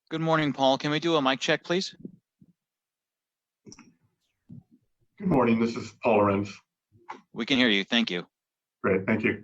Good morning, Paul. Can we do a mic check, please? Good morning, this is Paul Lorenz. We can hear you. Thank you. Great, thank you.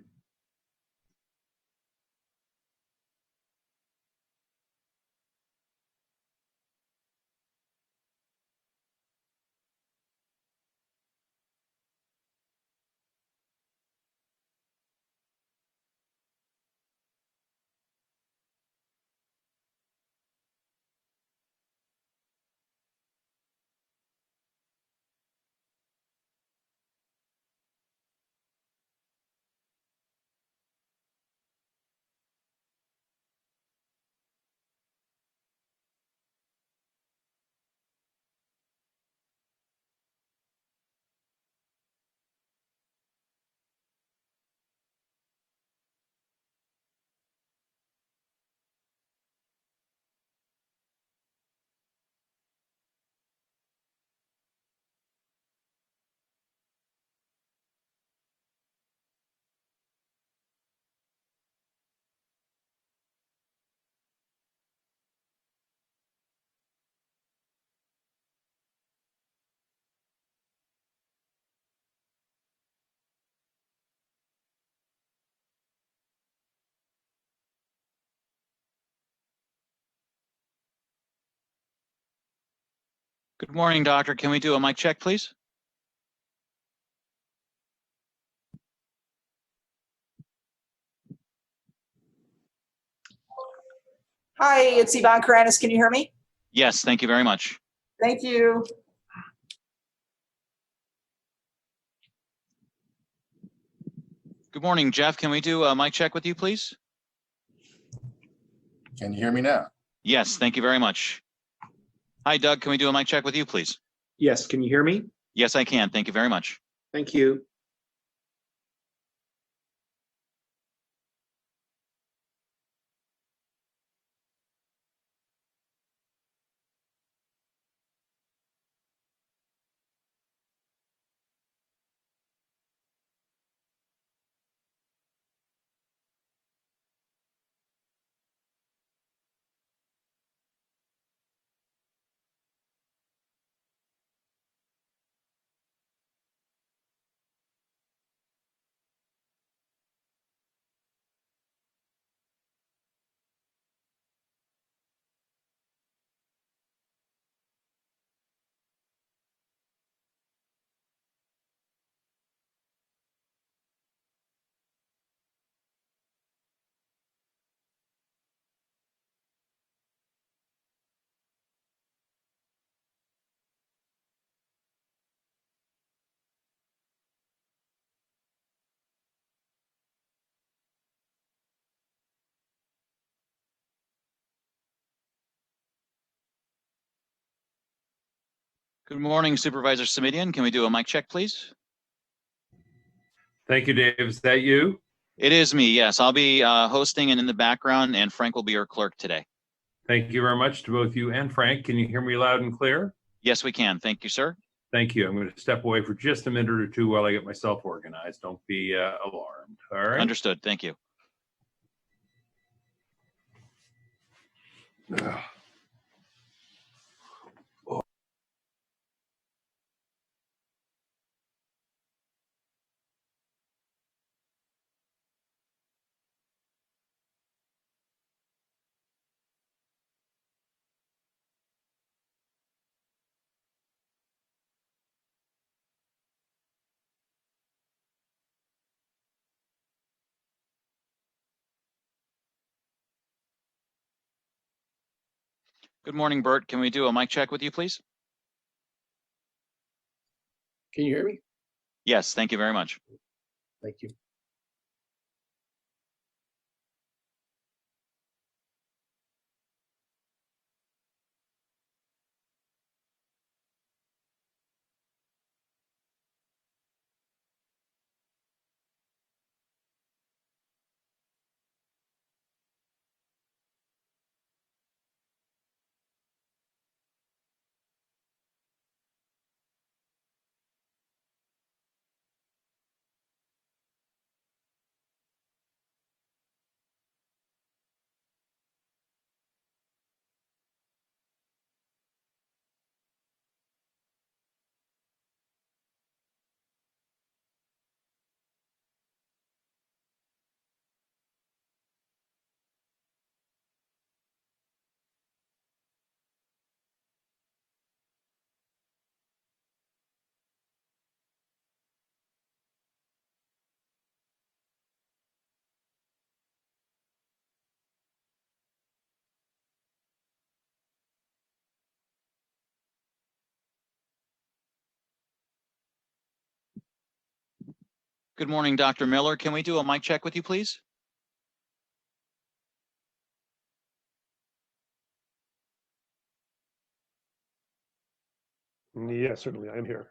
Good morning, doctor. Can we do a mic check, please? Hi, it's Yvonne Karanis. Can you hear me? Yes, thank you very much. Thank you. Good morning, Jeff. Can we do a mic check with you, please? Can you hear me now? Yes, thank you very much. Hi, Doug. Can we do a mic check with you, please? Yes, can you hear me? Yes, I can. Thank you very much. Thank you. Good morning, Supervisor Simidian. Can we do a mic check, please? Thank you, Dave. Is that you? It is me, yes. I'll be hosting and in the background, and Frank will be your clerk today. Thank you very much to both you and Frank. Can you hear me loud and clear? Yes, we can. Thank you, sir. Thank you. I'm going to step away for just a minute or two while I get myself organized. Don't be alarmed. All right. Understood. Thank you. Good morning, Bert. Can we do a mic check with you, please? Can you hear me? Yes, thank you very much. Thank you. Good morning, Dr. Miller. Can we do a mic check with you, please? Yes, certainly, I am here.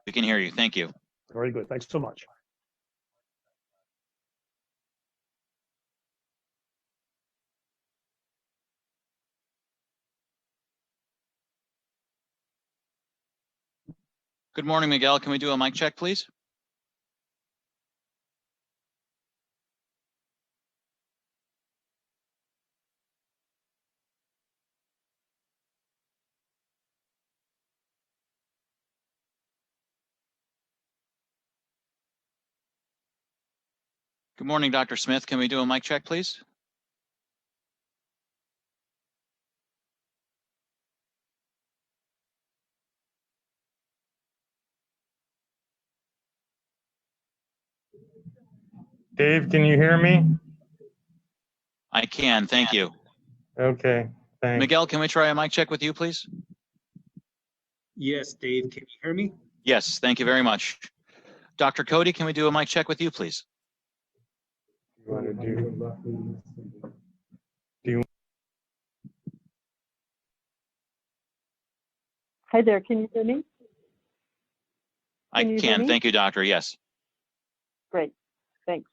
We can hear you. Thank you. Very good, thanks so much. Good morning, Miguel. Can we do a mic check, please? Good morning, Dr. Smith. Can we do a mic check, please? Dave, can you hear me? I can. Thank you. Okay, thanks. Miguel, can we try a mic check with you, please? Yes, Dave, can you hear me? Yes, thank you very much. Dr. Cody, can we do a mic check with you, please? You wanna do- Hi there, can you hear me? I Can you hear can. me? Thank you, doctor. Yes. Great, thanks.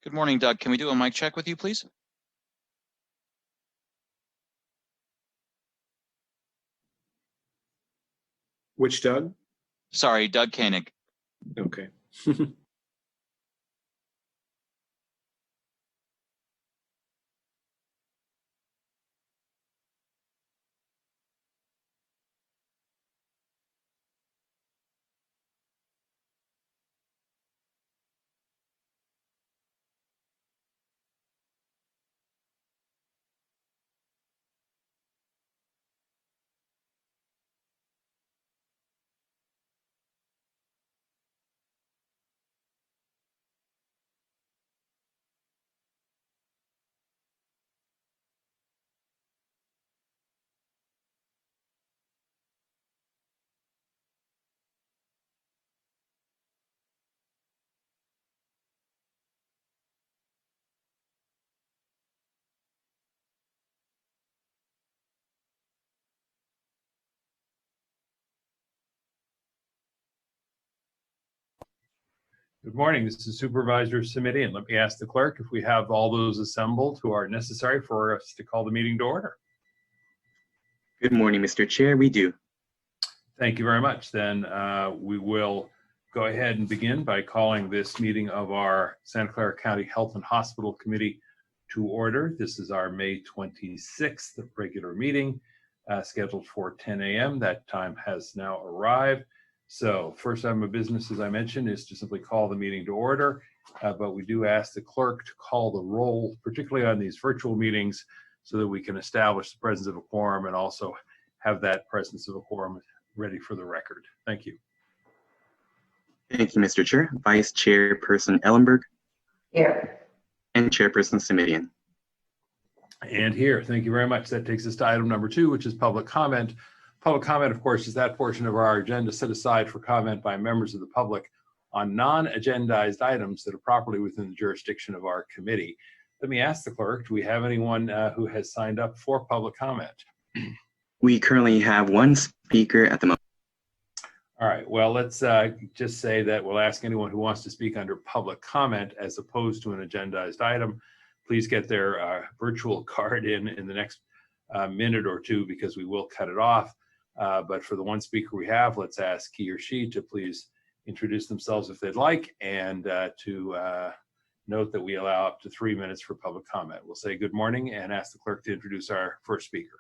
Good morning, Doug. Can we do a mic check with you, please? Which Doug? Sorry, Doug Koenig. Okay. Good morning. This is Supervisors Committee, and let me ask the clerk if we have all those assembled who are necessary for us to call the meeting to order. Good morning, Mr. Chair. We do. Thank you very much. Then we will go ahead and begin by calling this meeting of our Santa Clara County Health and Hospital Committee to order. This is our May 26th regular meeting scheduled for 10 a.m. That time has now arrived. So first item of business, as I mentioned, is to simply call the meeting to order, but we do ask the clerk to call the roll, particularly on these virtual meetings, so that we can establish the presence of a quorum and also have that presence of a quorum ready for the record. Thank you. Thank you, Mr. Chair. Vice Chairperson Ellenberg. Here. And Chairperson Simidian. And here, thank you very much. That takes us to item number 2, which is public comment. Public comment, of course, is that portion of our agenda set aside for comment by members of the public on non-agendized items that are properly within the jurisdiction of our committee. Let me ask the clerk, do we have anyone who has signed up for public comment? We currently have one speaker at the moment. All right, well, let's just say that we'll ask anyone who wants to speak under public comment as opposed to an agendized item. Please get their virtual card in the next minute or two because we will cut it off. But for the one speaker we have, let's ask he or she to please introduce themselves if they'd like, and to note that we allow up to 3 minutes for public comment. We'll say good morning and ask the clerk to introduce our first speaker.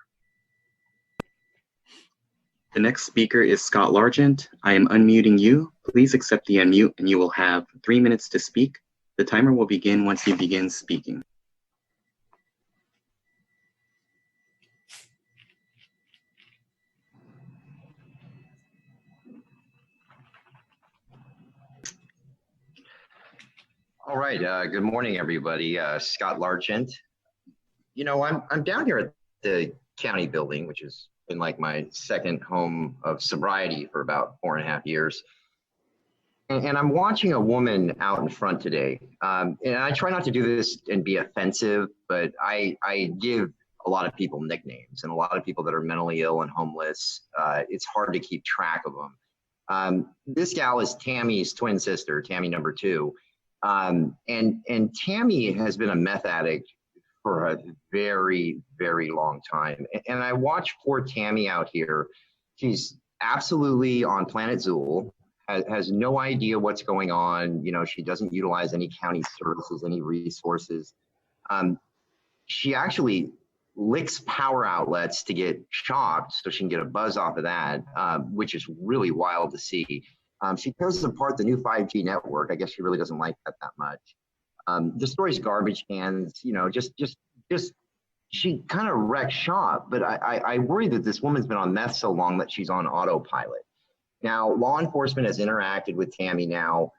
The next speaker is Scott Largent. I am unmuting you. Please accept the unmute and you will have 3 minutes to speak. The timer will begin once you begin speaking. All right. Good morning, everybody. Scott Largent. You know, I'm down here at the county building, which has been like my second home of sobriety for about 4.5 years. And I'm watching a woman out in front today. And I try not to do this and be offensive, but I give a lot of people nicknames, and a lot of people that are mentally ill and homeless. It's hard to keep track of them. This gal is Tammy's twin sister, Tammy number 2. And Tammy has been a meth addict for a very, very long time. And I watch poor Tammy out here. She's absolutely on Planet Zool, has no idea what's going on. You know, she doesn't utilize any county services, any resources. She actually licks power outlets to get shocked so she can get a buzz off of that, which is really wild to see. She tears apart the new 5G network. I guess she really doesn't like that much. Destroys garbage cans, you know, just she kind of wrecks shop. But I worry that this woman's been on meth so long that she's on autopilot. Now, law enforcement has interacted with Tammy now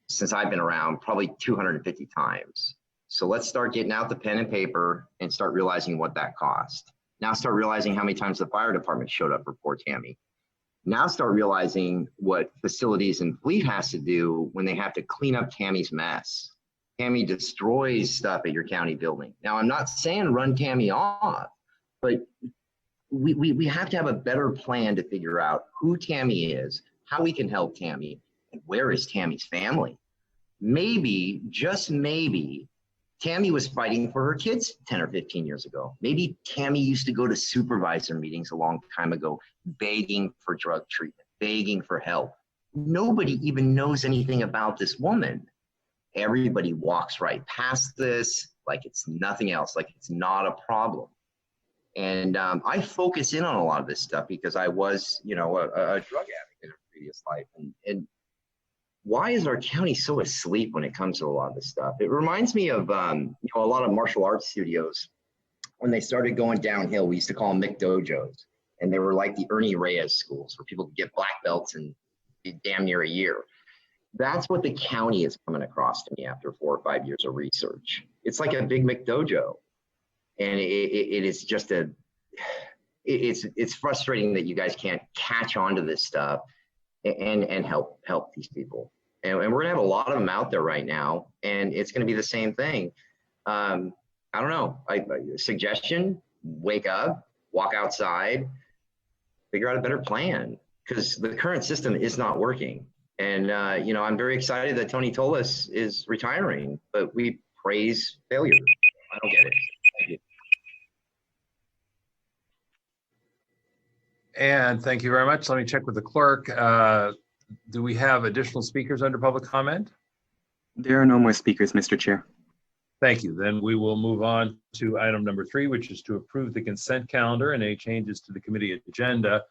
since I've been around probably 250 times. So let's start getting out the pen and paper and start realizing what that cost. Now start realizing how many times the fire department showed up for poor Tammy. Now start realizing what facilities and fleet has to do when they have to clean up Tammy's mess. Tammy destroys stuff at your county building. Now, I'm not saying run Tammy off, but we have to have a better plan to figure out who Tammy is, how we can help Tammy, and where is Tammy's family. Maybe, just maybe, Tammy was fighting for her kids 10 or 15 years ago. Maybe Tammy used to go to supervisor meetings a long time ago, begging for drug treatment, begging for help. Nobody even knows anything about this woman. Everybody walks right past this like it's nothing else, like it's not a problem. And I focus in on a lot of this stuff because I was, you know, a drug addict in a previous life. And why is our county so asleep when it comes to a lot of this stuff? It reminds me of you know, a lot of martial arts studios. When they started going downhill, we used to call them McDojos. And they were like the Ernie Reyes schools where people could get black belts in damn near a year. That's what the county is coming across to me after 4 or 5 years of research. It's like a big McDojo. And it is just it's frustrating that you guys can't catch on to this stuff and help these people. And we're gonna have a lot of them out there right now, and it's gonna be the same thing. I don't know, suggestion, wake up, walk outside, figure out a better plan, because the current system is not working. And you know, I'm very excited that Tony Tolis is retiring, but we praise failure. I don't get it. Thank you. And thank you very much. Let me check with the clerk. Do we have additional speakers under public comment? There are no more speakers, Mr. Chair. Thank you. Then we will move on to item number 3, which is to approve the consent calendar and any changes to the committee agenda.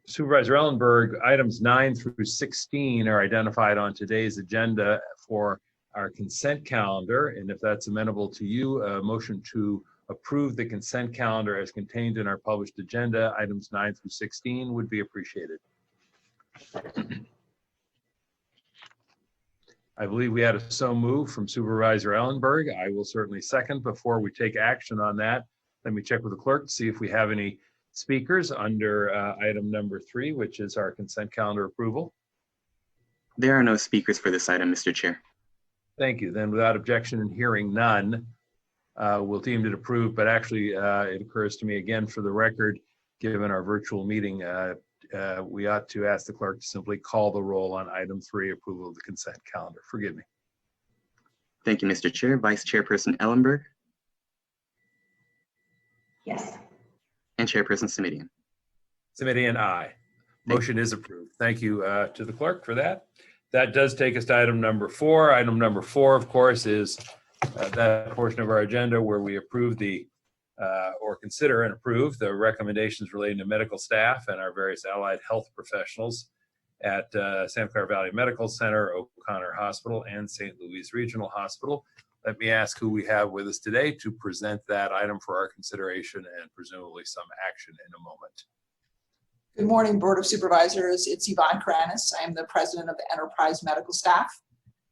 Supervisor Ellenberg, items 9 through 16 are identified on today's agenda for our consent calendar. And if that's amenable to you, a motion to approve the consent calendar as contained in our published agenda, items 9 through 16 would be appreciated. I believe we had a so move from Supervisor Ellenberg. I will certainly second. Before we take action on that, let me check with the clerk to see if we have any speakers under item number 3, which is our consent calendar approval. There are no speakers for this item, Mr. Chair. Thank you. Then without objection and hearing none, we'll deem it approved, but actually it occurs to me again for the record, given our virtual meeting, we ought to ask the clerk to simply call the roll on item 3, approval of the consent calendar. Forgive me. Thank you, Mr. Chair. Vice Chairperson Ellenberg Yes. and Chairperson Simidian. Simidian, aye. Motion is approved. Thank you to the clerk for that. That does take us to item number 4. Item number 4, of course, is that portion of our agenda where we approve or consider and approve the recommendations relating to medical staff and our various allied health professionals at Santa Clara Valley Medical Center, O'Connor Hospital, and St. Louis Regional Hospital. Let me ask who we have with us today to present that item for our consideration and presumably some action in a moment. Good morning, Board of Supervisors. It's Yvonne Karanis. I am the president of the Enterprise Medical Staff.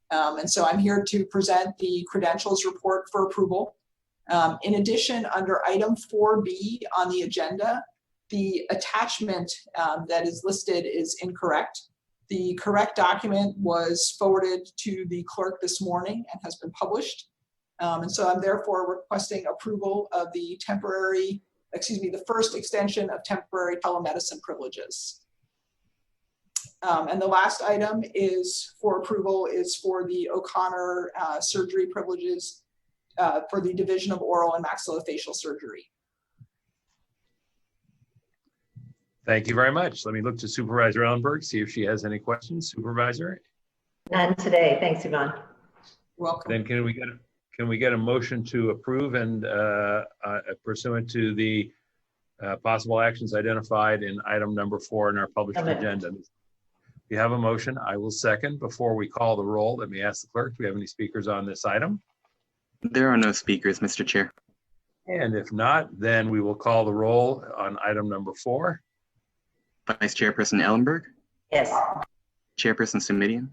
And so I'm here to present the credentials report for approval. In addition, under item 4B on the agenda, the attachment that is listed is incorrect. The correct document was forwarded to the clerk this morning and has been published. And so I'm therefore requesting approval of the first extension of temporary telemedicine privileges. And the last item is for approval is for the O'Connor surgery privileges for the Division of Oral and Maxillofacial Surgery. Thank you very much. Let me look to Supervisor Ellenberg, see if she has any questions. Supervisor? None today. Thanks, Yvonne. Welcome. Then can we get a motion to approve and pursuant to the possible actions identified in item number 4 in our published agenda? If you have a motion, I will second. Before we call the roll, let me ask the clerk, do we have any speakers on this item? There are no speakers, Mr. Chair. And if not, then we will call the roll on item number 4. Vice Chairperson Ellenberg, Yes. Chairperson Simidian,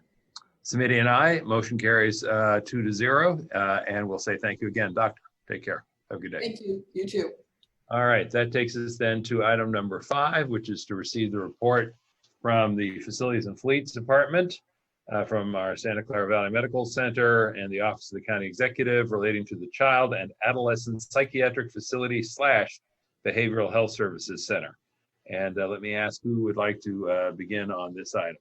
Simidian, aye. Motion carries 2-0. And we'll say thank you again, Doctor. Take care. Have a good day. Thank you. You too. All right, that takes us then to item number 5, which is to receive the report from the Facilities and Fleets Department, from our Santa Clara Valley Medical Center and the Office of the County Executive relating to the Child and Adolescent Psychiatric Facility / Behavioral Health Services Center. And let me ask who would like to begin on this item.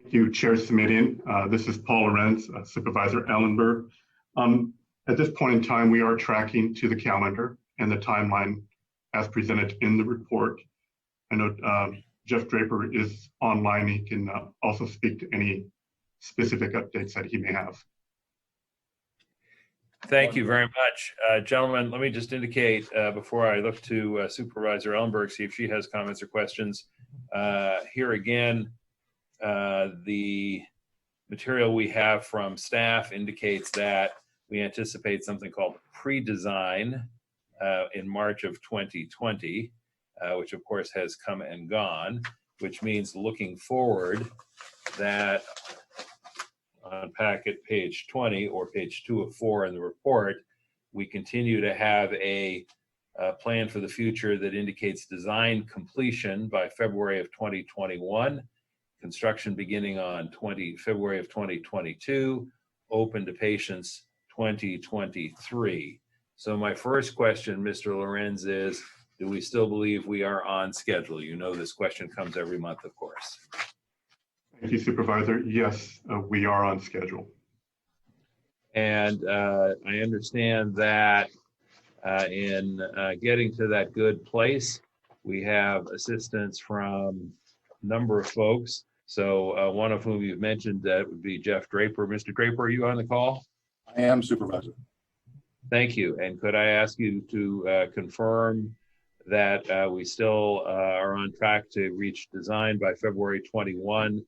Thank you, Chair Simidian. This is Paul Lorenz, Supervisor Ellenberg. At this point in time, we are tracking to the calendar and the timeline as presented in the report. I know Jeff Draper is online. He can also speak to any specific updates that he may have. Thank you very much. Gentlemen, let me just indicate before I look to Supervisor Ellenberg, see if she has comments or questions. Here again, the material we have from staff indicates that we anticipate something called pre-design in March of 2020, which of course has come and gone, which means looking forward that on packet page 20 or page 2 of 4 in the report, we continue to have a plan for the future that indicates design completion by February of 2021, construction beginning on February of 2022, open to patients 2023. So my first question, Mr. Lorenz, is do we still believe we are on schedule? You know this question comes every month, of course. Thank you, Supervisor. Yes, we are on schedule. And I understand that in getting to that good place, we have assistance from a number of folks. So one of whom you've mentioned that would be Jeff Draper. Mr. Draper, are you on the call? I am, Supervisor. Thank you. And could I ask you to confirm that we still are on track to reach design by February 21,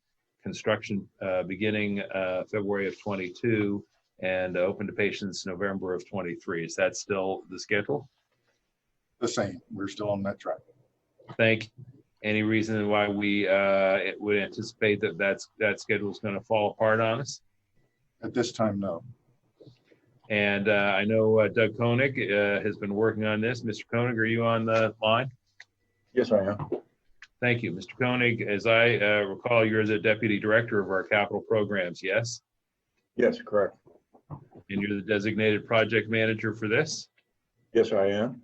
construction beginning February of 22, and open to patients November of 23. Is that still the schedule? The same. We're still on that track. Thank you. Any reason why we would anticipate that that schedule is going to fall apart on us? At this time, no. And I know Doug Koenig has been working on this. Mr. Koenig, are you on the line? Yes, I am. Thank you. Mr. Koenig, as I recall, you're the Deputy Director of our capital programs, yes? Yes, correct. And you're the designated project manager for this? Yes, I am.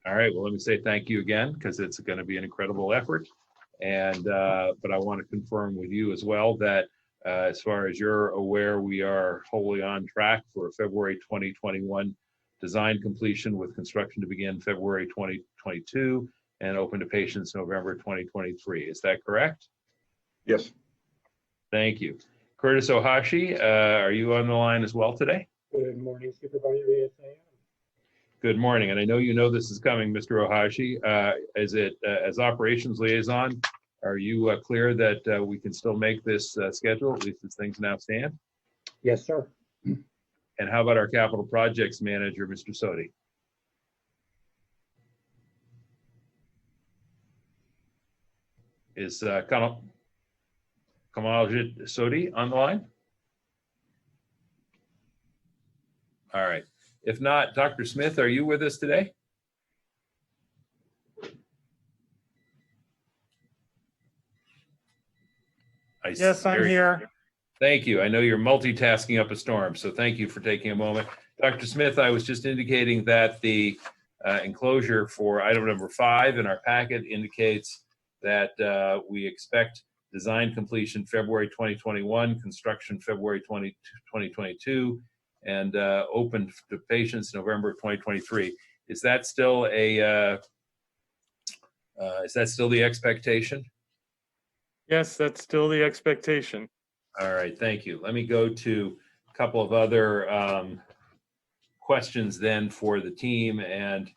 All right, well, let me say thank you again, because it's going to be an incredible effort. And, but I want to confirm with you as well that as far as you're aware, we are wholly on track for February 2021 design completion, with construction to begin February 2022 and open to patients November 2023. Is that correct? Yes. Thank you. Curtis Ohashi, are you on the line as well today? Good morning, Supervisor. Yes, I am. Good morning, and I know you know this is coming, Mr. Ohashi. As operations liaison, are you clear that we can still make this schedule, at least as things now stand? Yes, sir. And how about our capital projects manager, Mr. Sodi? Is Kamal Sodi on the line? All right. If not, Dr. Smith, are you with us today? Yes, I'm here. Thank you. I know you're multitasking up a storm, so thank you for taking a moment. Dr. Smith, I was just indicating that the enclosure for item number 5 in our packet indicates that we expect design completion February 2021, construction February 2022, and open to patients November 2023. Is that still the expectation? Yes, that's still the expectation. All right, thank you. Let me go to a couple of other questions then for the team, and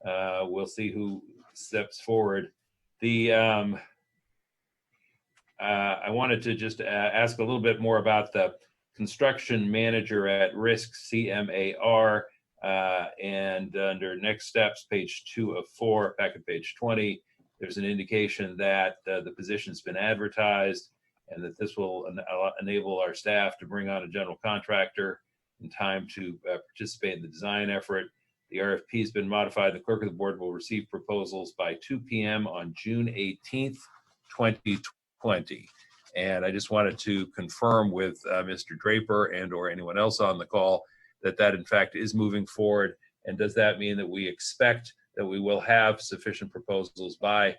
we'll see who steps forward. I wanted to just ask a little bit more about the construction manager at risk, CMAR, and under next steps, page 2 of 4, packet page 20, there's an indication that the position's been advertised and that this will enable our staff to bring on a general contractor in time to participate in the design effort. The RFP has been modified. The clerk of the board will receive proposals by 2 p.m. on June 18th, 2020. And I just wanted to confirm with Mr. Draper and or anyone else on the call that that in fact is moving forward. And does that mean that we expect that we will have sufficient proposals by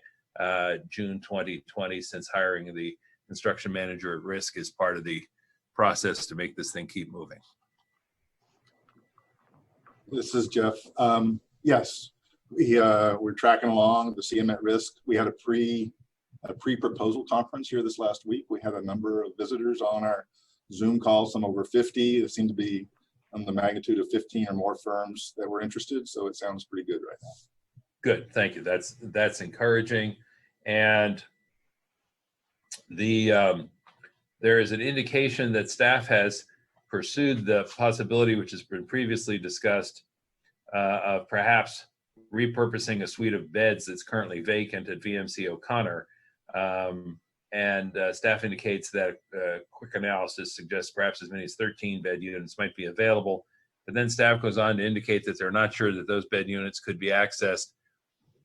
June 2020, since hiring the construction manager at risk is part of the process to make this thing keep moving? This is Jeff. Yes, we're tracking along the CM at risk. We had a pre-proposal conference here this last week. We had a number of visitors on our Zoom call, some over 50. It seemed to be on the magnitude of 15 or more firms that were interested. So it sounds pretty good right now. Good, thank you. That's encouraging. And there is an indication that staff has pursued the possibility, which has been previously discussed, of perhaps repurposing a suite of beds that's currently vacant at VMC O'Connor. And staff indicates that quick analysis suggests perhaps as many as 13 bed units might be available. But then staff goes on to indicate that they're not sure that those bed units could be accessed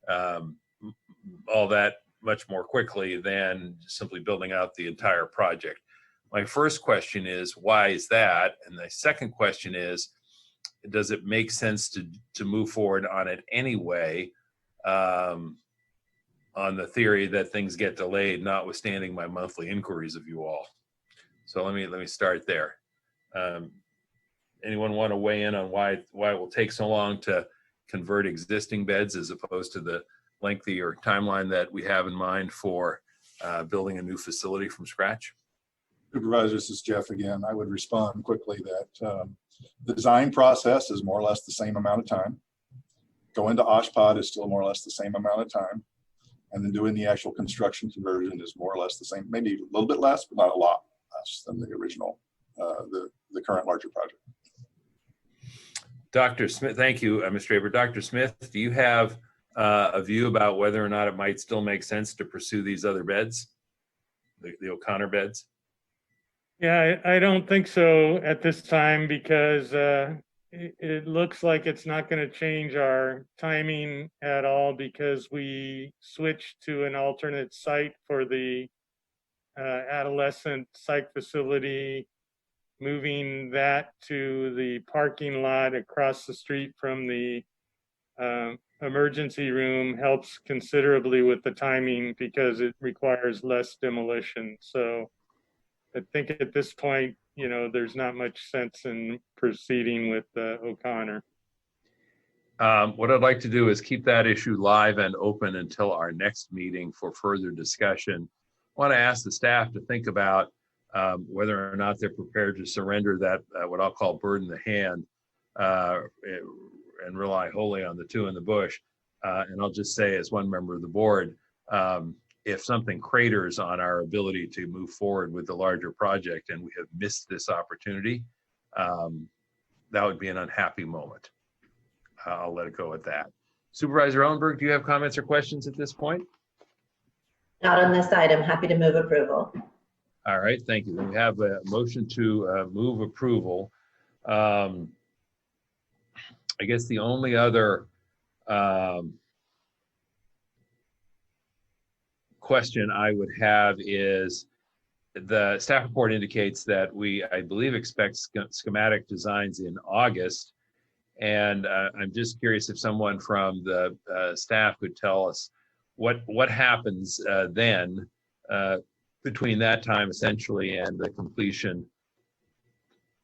all that much more quickly than simply building out the entire project. My first question is, why is that? And the second question is, does it make sense to move forward on it anyway, on the theory that things get delayed, notwithstanding my monthly inquiries of you all? So let me start there. Anyone want to weigh in on why it will take so long to convert existing beds as opposed to the lengthier timeline that we have in mind for building a new facility from scratch? Supervisor, this is Jeff again. I would respond quickly that the design process is more or less the same amount of time. Going to OSHPD is still more or less the same amount of time. And then doing the actual construction conversion is more or less the same, maybe a little bit less, but not a lot less than the original, the current larger project. Dr. Smith, thank you, Mr. Draper. Dr. Smith, do you have a view about whether or not it might still make sense to pursue these other beds, the O'Connor beds? Yeah, I don't think so at this time, because it looks like it's not going to change our timing at all, because we switched to an alternate site for the adolescent psych facility, moving that to the parking lot across the street from the emergency room helps considerably with the timing because it requires less demolition. So I think at this point, there's not much sense in proceeding with O'Connor. What I'd like to do is keep that issue live and open until our next meeting for further discussion. I want to ask the staff to think about whether or not they're prepared to surrender that, what I'll call bird in the hand, and rely wholly on the two in the bush. And I'll just say, as one member of the board, if something craters on our ability to move forward with the larger project and we have missed this opportunity, that would be an unhappy moment. I'll let it go at that. Supervisor Ellenberg, do you have comments or questions at this point? Not on this item. Happy to move approval. All right, thank you. Then we have a motion to move approval. I guess the only other question I would have is the staff report indicates that we, I believe, expect schematic designs in August. And I'm just curious if someone from the staff could tell us what happens then between that time essentially and the completion,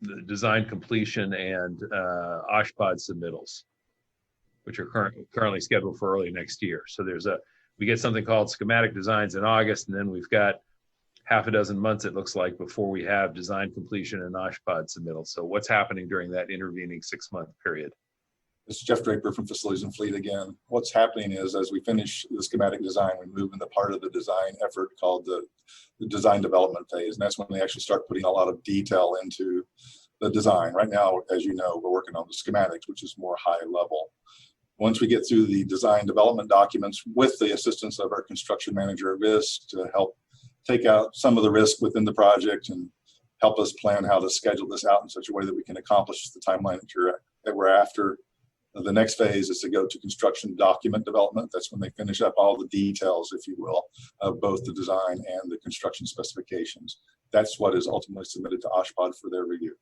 the design completion and OSHPD submittals, which are currently scheduled for early next year. So we get something called schematic designs in August, and then we've got half a dozen months, it looks like, before we have design completion and OSHPD submittal. So what's happening during that intervening 6-month period? This is Jeff Draper from Facilities and Fleet again. What's happening is, as we finish the schematic design, we move into part of the design effort called the design development phase. And that's when we actually start putting a lot of detail into the design. Right now, as you know, we're working on the schematics, which is more high level. Once we get through the design development documents with the assistance of our construction manager at risk to help take out some of the risk within the project and help us plan how to schedule this out in such a way that we can accomplish the timeline that we're after. The next phase is to go to construction document development. That's when they finish up all the details, if you will, of both the design and the construction specifications. That's what is ultimately submitted to OSHPD for their review.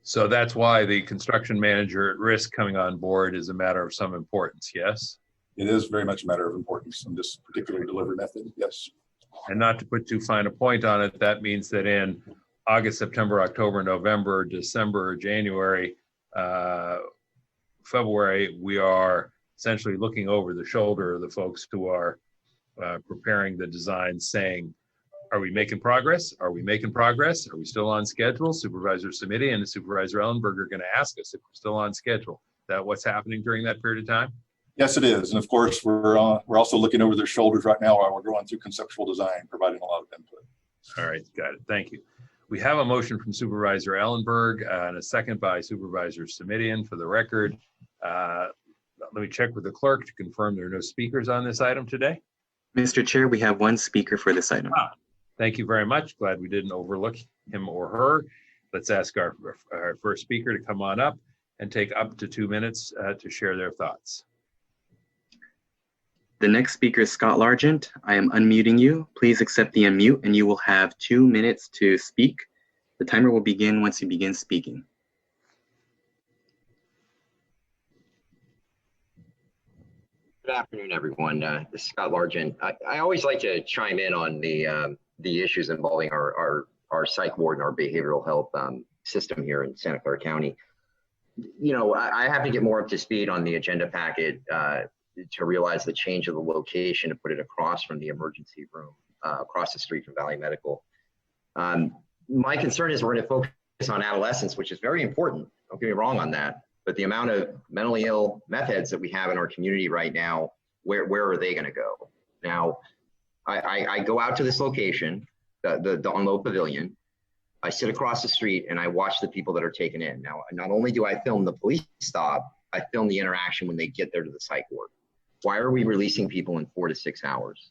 So that's why the construction manager at risk coming on board is a matter of some importance, yes? It is very much a matter of importance in this particular delivery method, yes. And not to put too fine a point on it, that means that in August, September, October, November, December, January, February, we are essentially looking over the shoulder of the folks who are preparing the design, saying, are we making progress? Are we making progress? Are we still on schedule? Supervisor Samiti and Supervisor Ellenberg are going to ask us if we're still on schedule. Is that what's happening during that period of time? Yes, it is. And of course, we're also looking over their shoulders right now while we're going through conceptual design, providing a lot of input. All right, got it. Thank you. We have a motion from Supervisor Ellenberg and a second by Supervisor Simitian. For the record, let me check with the clerk to confirm there are no speakers on this item today. Mr. Chair, we have one speaker for this item. Thank you very much. Glad we didn't overlook him or her. Let's ask our first speaker to come on up and take up to 2 minutes to share their thoughts. The next speaker is Scott Largent. I am unmuting you. Please accept the unmute and you will have 2 minutes to speak. The timer will begin once you begin speaking. Good afternoon, everyone. This is Scott Largent. I always like to chime in on the issues involving our psych ward and our behavioral health system here in Santa Clara County. You know, I have to get more up to speed on the agenda packet to realize the change of the location to put it across from the emergency room, across the street from Valley Medical. My concern is we're going to focus on adolescents, which is very important. Don't get me wrong on that. But the amount of mentally ill meth heads that we have in our community right now, where are they going to go? Now, I go out to this location, the Unload Pavilion. I sit across the street and I watch the people that are taken in. Now, not only do I film the police stop, I film the interaction when they get there to the psych ward. Why are we releasing people in 4 to 6 hours?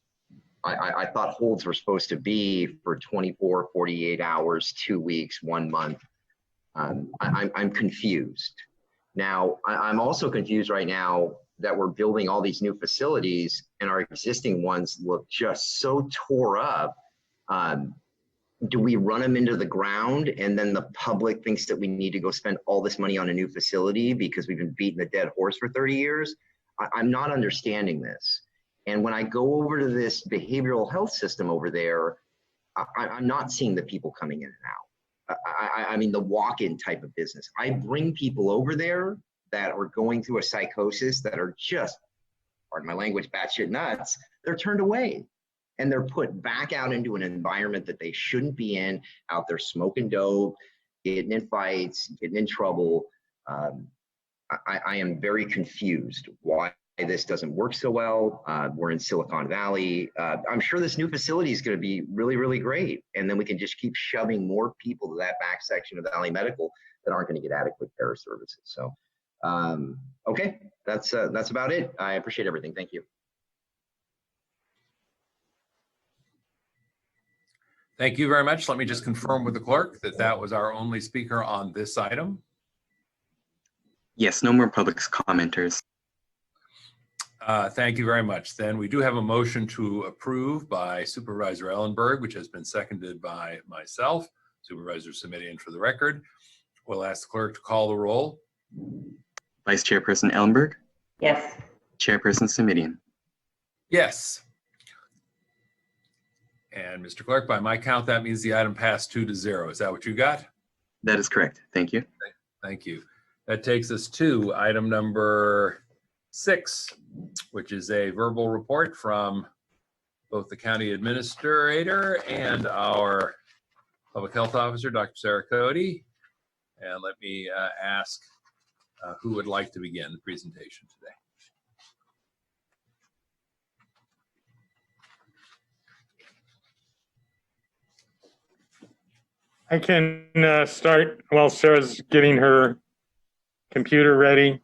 I thought holds were supposed to be for 24, 48 hours, 2 weeks, 1 month. I'm confused. Now, I'm also confused right now that we're building all these new facilities and our existing ones look just so tore up. Do we run them into the ground and then the public thinks that we need to go spend all this money on a new facility because we've been beating the dead horse for 30 years? I'm not understanding this. And when I go over to this behavioral health system over there, I'm not seeing the people coming in and out. I mean, the walk-in type of business. I bring people over there that are going through a psychosis that are just, pardon my language, batshit nuts. They're turned away and they're put back out into an environment that they shouldn't be in, out there smoking dope, getting in fights, getting in trouble. I am very confused why this doesn't work so well. We're in Silicon Valley. I'm sure this new facility is going to be really, really great. And then we can just keep shoving more people to that back section of Valley Medical that aren't going to get adequate care services. So, okay, that's about it. I appreciate everything. Thank you. Thank you very much. Let me just confirm with the clerk that that was our only speaker on this item. Yes, no more public commenters. Thank you very much. Then we do have a motion to approve by Supervisor Ellenberg, which has been seconded by myself. Supervisor Simitian for the record. We'll ask the clerk to call the roll. Vice Chairperson Ellenberg, Yes. Chairperson Simitian. Yes. And Mr. Clerk, by my count, that means the item passed 2-0. Is that what you got? That is correct. Thank you. Thank you. That takes us to item number 6, which is a verbal report from both the county administrator and our public health officer, Dr. Sarah Cody. And let me ask who would like to begin the presentation today. I can start while Sarah's getting her computer ready.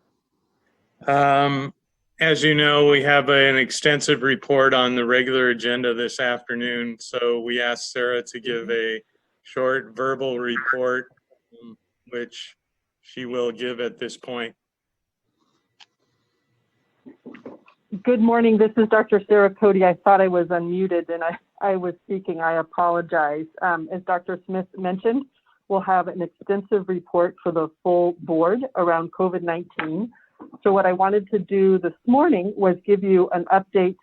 As you know, we have an extensive report on the regular agenda this afternoon, so we asked Sarah to give a short verbal report, which she will give at this point. Good morning. This is Dr. Sarah Cody. I thought I was unmuted and I was speaking. I apologize. As Dr. Smith mentioned, we'll have an extensive report for the full board around COVID-19. So what I wanted to do this morning was give you an update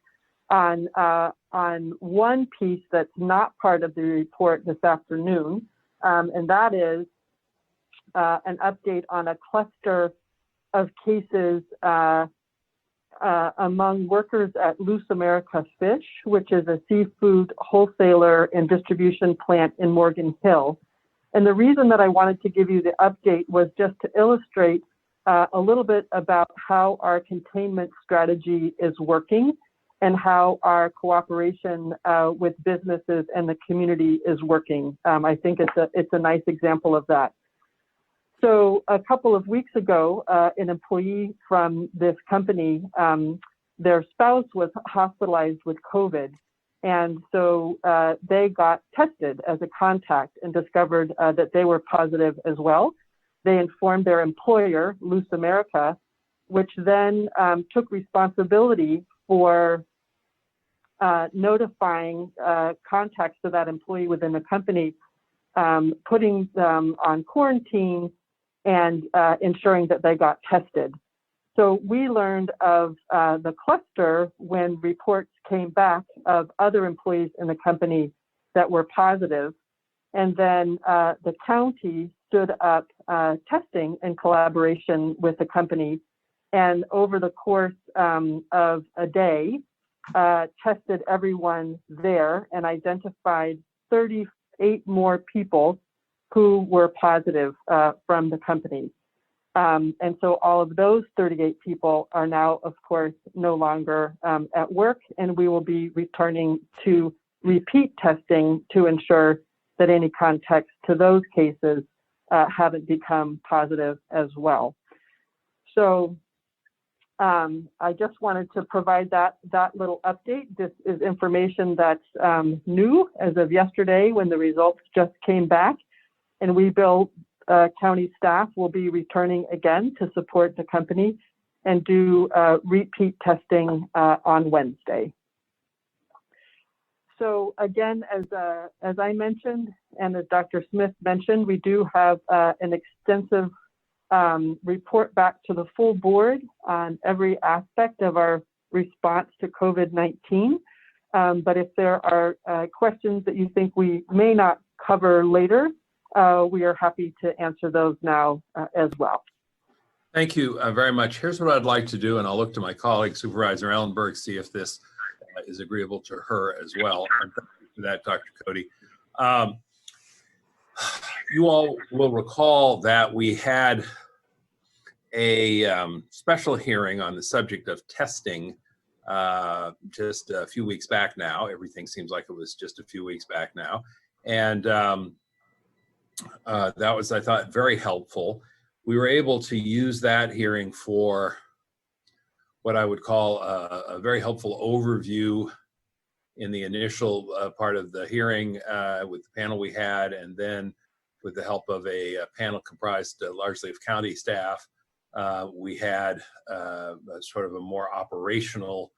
on one piece that's not part of the report this afternoon, and that is an update on a cluster of cases among workers at Loose America Fish, which is a seafood wholesaler and distribution plant in Morgan Hill. And the reason that I wanted to give you the update was just to illustrate a little bit about how our containment strategy is working and how our cooperation with businesses and the community is working. I think it's a nice example of that. So a couple of weeks ago, an employee from this company, their spouse was hospitalized with COVID. And so they got tested as a contact and discovered that they were positive as well. They informed their employer, Loose America, which then took responsibility for notifying contacts to that employee within the company, putting them on quarantine and ensuring that they got tested. So we learned of the cluster when reports came back of other employees in the company that were positive. And then the county stood up testing in collaboration with the company. And over the course of a day, tested everyone there and identified 38 more people who were positive from the company. And so all of those 38 people are now, of course, no longer at work, and we will be returning to repeat testing to ensure that any contacts to those cases haven't become positive as well. So I just wanted to provide that little update. This is information that's new as of yesterday when the results just came back. And we county staff will be returning again to support the company and do repeat testing on Wednesday. So again, as I mentioned, and as Dr. Smith mentioned, we do have an extensive report back to the full board on every aspect of our response to COVID-19. But if there are questions that you think we may not cover later, we are happy to answer those now as well. Thank you very much. Here's what I'd like to do, and I'll look to my colleague, Supervisor Ellenberg, see if this is agreeable to her as well. And thank you for that, Dr. Cody. You all will recall that we had a special hearing on the subject of testing just a few weeks back now. Everything seems like it was just a few weeks back now. And that was, I thought, very helpful. We were able to use that hearing for what I would call a very helpful overview in the initial part of the hearing with the panel we had, and then with the help of a panel comprised largely of county staff, we had sort of a more operational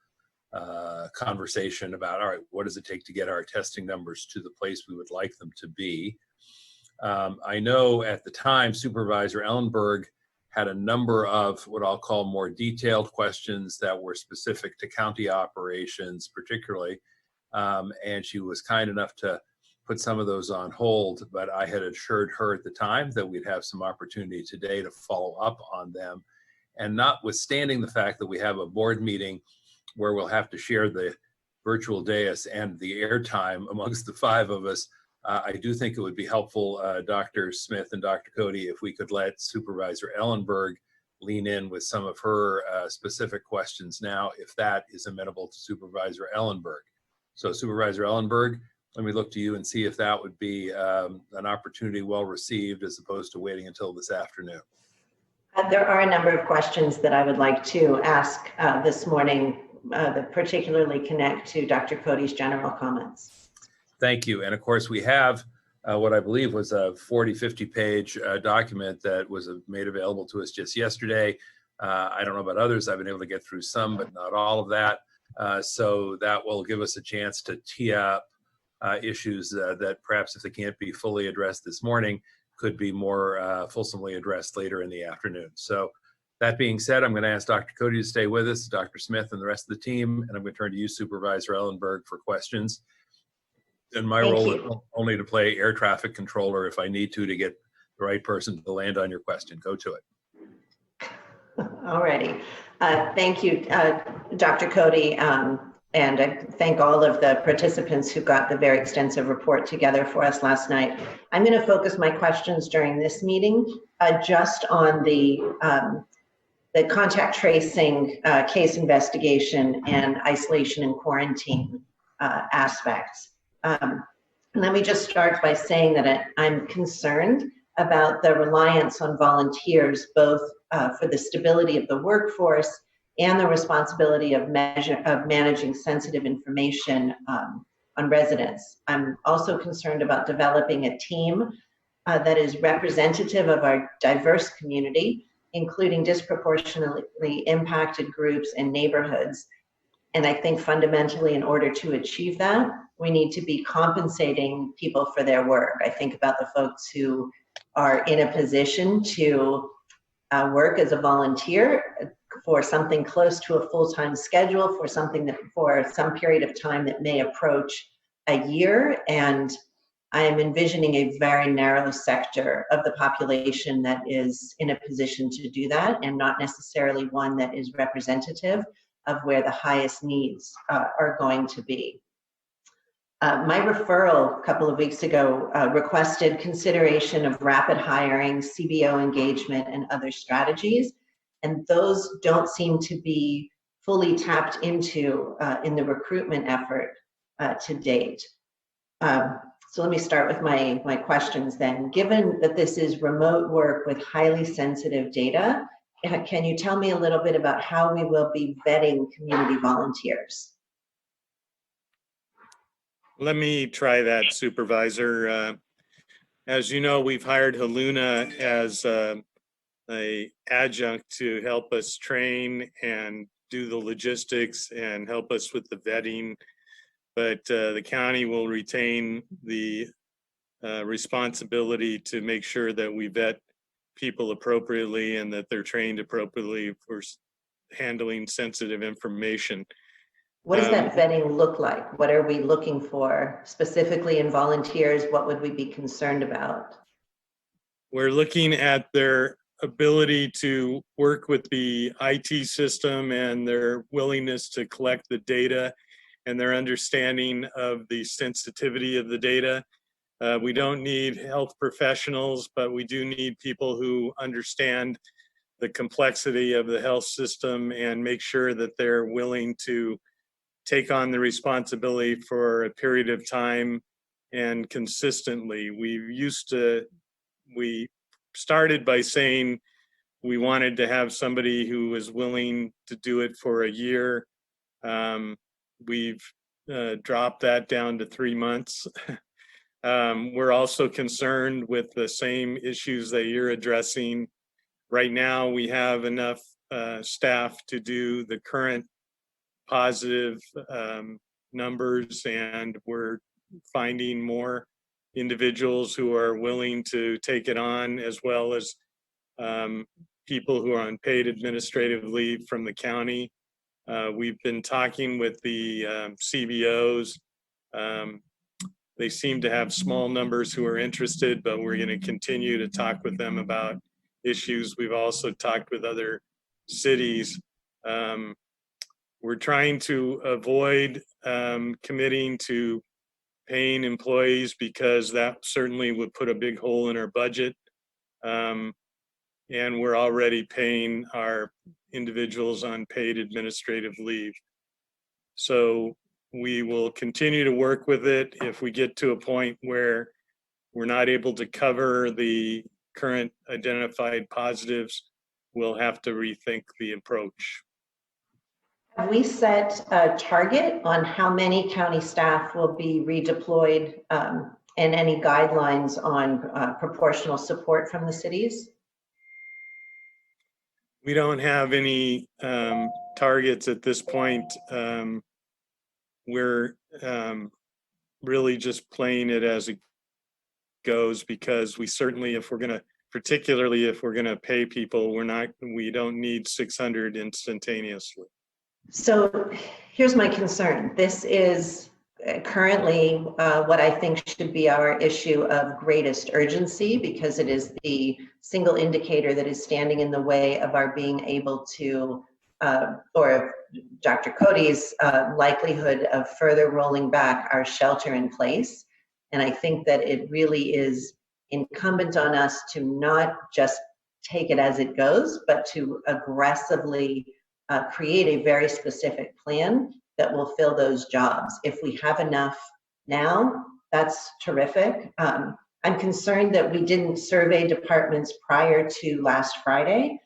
conversation about, all right, what does it take to get our testing numbers to the place we would like them to be? I know at the time, Supervisor Ellenberg had a number of what I'll call more detailed questions that were specific to county operations particularly, and she was kind enough to put some of those on hold, but I had assured her at the time that we'd have some opportunity today to follow up on them. And notwithstanding the fact that we have a board meeting where we'll have to share the virtual dais and the airtime amongst the five of us, I do think it would be helpful, Dr. Smith and Dr. Cody, if we could let Supervisor Ellenberg lean in with some of her specific questions now, if that is amenable to Supervisor Ellenberg. So Supervisor Ellenberg, let me look to you and see if that would be an opportunity well received as opposed to waiting until this afternoon. There are a number of questions that I would like to ask this morning that particularly connect to Dr. Cody's general comments. Thank you. And of course, we have what I believe was a 50 page document that was made available to us just yesterday. I don't know about others. I've been able to get through some, but not all of that. So that will give us a chance to tee up issues that perhaps if they can't be fully addressed this morning, could be more fulsomely addressed later in the afternoon. So that being said, I'm going to ask Dr. Cody to stay with us, Dr. Smith and the rest of the team, and I'm going to turn to you, Supervisor Ellenberg, for questions. And my role is only to play air traffic controller if I need to get the right person to land on your question. Go to it. All righty. Thank you, Dr. Cody. And I thank all of the participants who got the very extensive report together for us last night. I'm going to focus my questions during this meeting just on the contact tracing, case investigation, and isolation and quarantine aspects. Let me just start by saying that I'm concerned about the reliance on volunteers, both for the stability of the workforce and the responsibility of managing sensitive information on residents. I'm also concerned about developing a team that is representative of our diverse community, including disproportionately impacted groups and neighborhoods. And I think fundamentally, in order to achieve that, we need to be compensating people for their work. I think about the folks who are in a position to work as a volunteer for something close to a full-time schedule, for something that for some period of time that may approach a year. And I am envisioning a very narrow sector of the population that is in a position to do that, and not necessarily one that is representative of where the highest needs are going to be. My referral a couple of weeks ago requested consideration of rapid hiring, CBO engagement, and other strategies. And those don't seem to be fully tapped into in the recruitment effort to date. So let me start with my questions then. Given that this is remote work with highly sensitive data, can you tell me a little bit about how we will be vetting community volunteers? Let me try that, Supervisor. As you know, we've hired Haluna as a adjunct to help us train and do the logistics and help us with the vetting. But the county will retain the responsibility to make sure that we vet people appropriately and that they're trained appropriately for handling sensitive information. What does that vetting look like? What are we looking for specifically in volunteers? What would we be concerned about? We're looking at their ability to work with the IT system and their willingness to collect the data and their understanding of the sensitivity of the data. We don't need health professionals, but we do need people who understand the complexity of the health system and make sure that they're willing to take on the responsibility for a period of time and consistently. We started by saying we wanted to have somebody who was willing to do it for a year. We've dropped that down to 3 months. We're also concerned with the same issues that you're addressing. Right now, we have enough staff to do the current positive numbers, and we're finding more individuals who are willing to take it on, as well as people who are on paid administrative leave from the county. We've been talking with the CBOs. They seem to have small numbers who are interested, but we're going to continue to talk with them about issues. We've also talked with other cities. We're trying to avoid committing to paying employees because that certainly would put a big hole in our budget. And we're already paying our individuals on paid administrative leave. So we will continue to work with it. If we get to a point where we're not able to cover the current identified positives, we'll have to rethink the approach. Have we set a target on how many county staff will be redeployed and any guidelines on proportional support from the cities? We don't have any targets at this point. We're really just playing it as it goes, because we certainly, particularly if we're gonna pay people, we don't need 600 instantaneously. So here's my concern. This is currently what I think should be our issue of greatest urgency, because it is the single indicator that is standing in the way of our being able to, or Dr. Cody's likelihood of further rolling back our shelter in place. And I think that it really is incumbent on us to not just take it as it goes, but to aggressively create a very specific plan that will fill those jobs. If we have enough now, that's terrific. I'm concerned that we didn't survey departments prior to last Friday.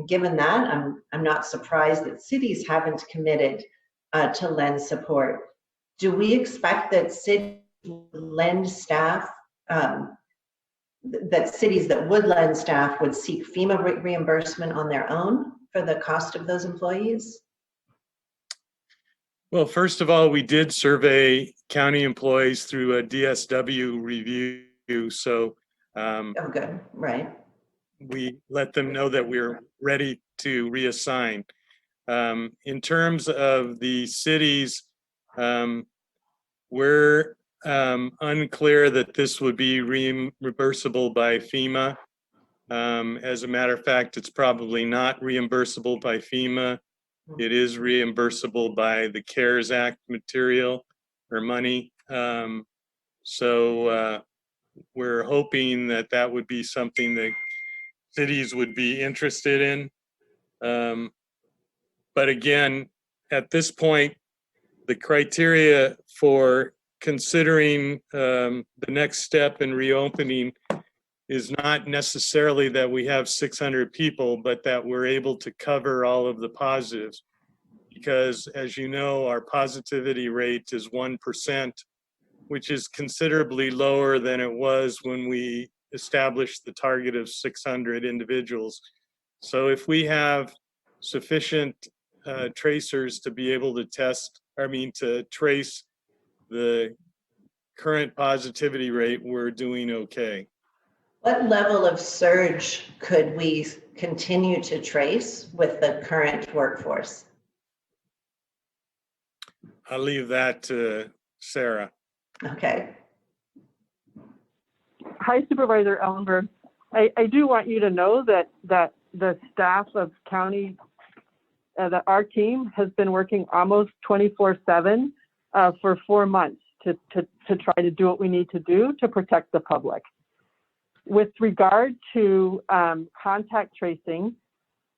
Given that, I'm not surprised that cities haven't committed to lend support. Do we expect that cities lend staff, that cities that would lend staff would seek FEMA reimbursement on their own for the cost of those employees? Well, first of all, we did survey county employees through a DSW review. So oh, good, right. We let them know that we're ready to reassign. In terms of the cities, we're unclear that this would be reimbursable by FEMA. As a matter of fact, it's probably not reimbursable by FEMA. It is reimbursable by the CARES Act material or money. So we're hoping that that would be something that cities would be interested in. But again, at this point, the criteria for considering the next step in reopening is not necessarily that we have 600 people, but that we're able to cover all of the positives. Because as you know, our positivity rate is 1%, which is considerably lower than it was when we established the target of 600 individuals. So if we have sufficient tracers to be able to to trace the current positivity rate, we're doing okay. What level of surge could we continue to trace with the current workforce? I'll leave that to Sarah. Okay. Hi, Supervisor Ellenberg. I do want you to know that the staff of county, that our team has been working almost 24/7 for 4 months to try to do what we need to do to protect the public. With regard to contact tracing,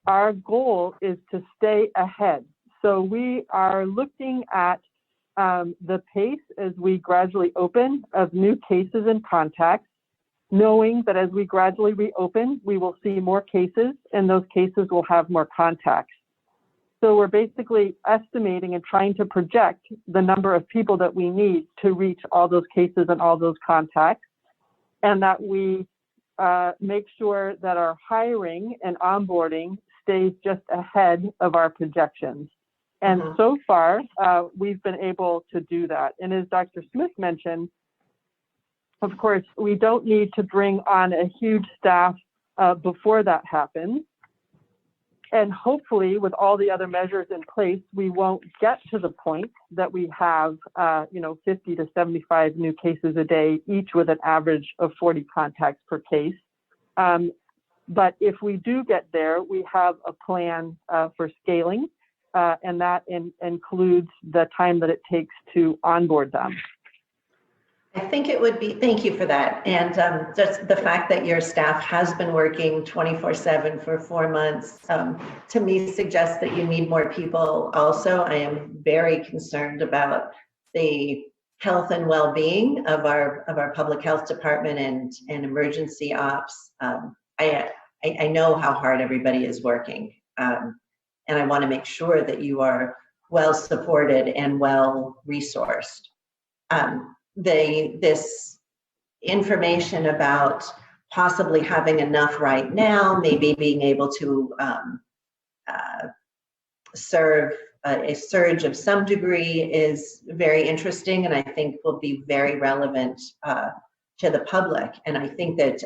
our goal is to stay ahead. So we are looking at the pace as we gradually open of new cases and contacts, knowing that as we gradually reopen, we will see more cases and those cases will have more contacts. So we're basically estimating and trying to project the number of people that we need to reach all those cases and all those contacts, and that we make sure that our hiring and onboarding stays just ahead of our projections. And so far, we've been able to do that. And as Dr. Smith mentioned, of course, we don't need to bring on a huge staff before that happens. And hopefully, with all the other measures in place, we won't get to the point that we have, 50 to 75 new cases a day, each with an average of 40 contacts per case. But if we do get there, we have a plan for scaling, and that includes the time that it takes to onboard them. I think it would be, thank you for that. And just the fact that your staff has been working 24/7 for 4 months, to me suggests that you need more people also. I am very concerned about the health and well-being of our public health department and emergency ops. I know how hard everybody is working. And I want to make sure that you are well supported and well resourced. This information about possibly having enough right now, maybe being able to serve a surge of some degree is very interesting, and I think will be very relevant to the public. And I think that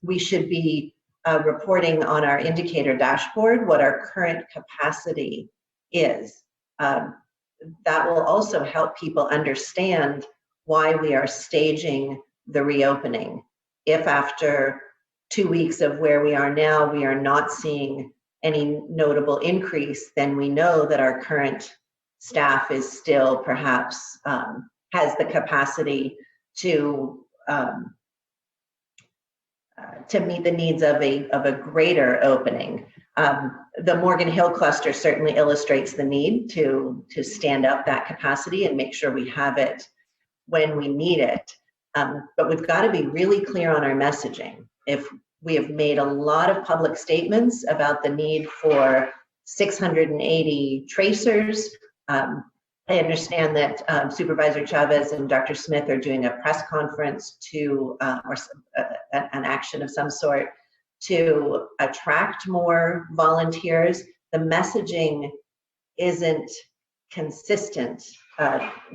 we should be reporting on our indicator dashboard what our current capacity is. That will also help people understand why we are staging the reopening. If after 2 weeks of where we are now, we are not seeing any notable increase, then we know that our current staff is still perhaps has the capacity to meet the needs of a greater opening. The Morgan Hill cluster certainly illustrates the need to stand up that capacity and make sure we have it when we need it. But we've got to be really clear on our messaging. If we have made a lot of public statements about the need for 680 tracers, I understand that Supervisor Chavez and Dr. Smith are doing a press conference to, or an action of some sort, to attract more volunteers. The messaging isn't consistent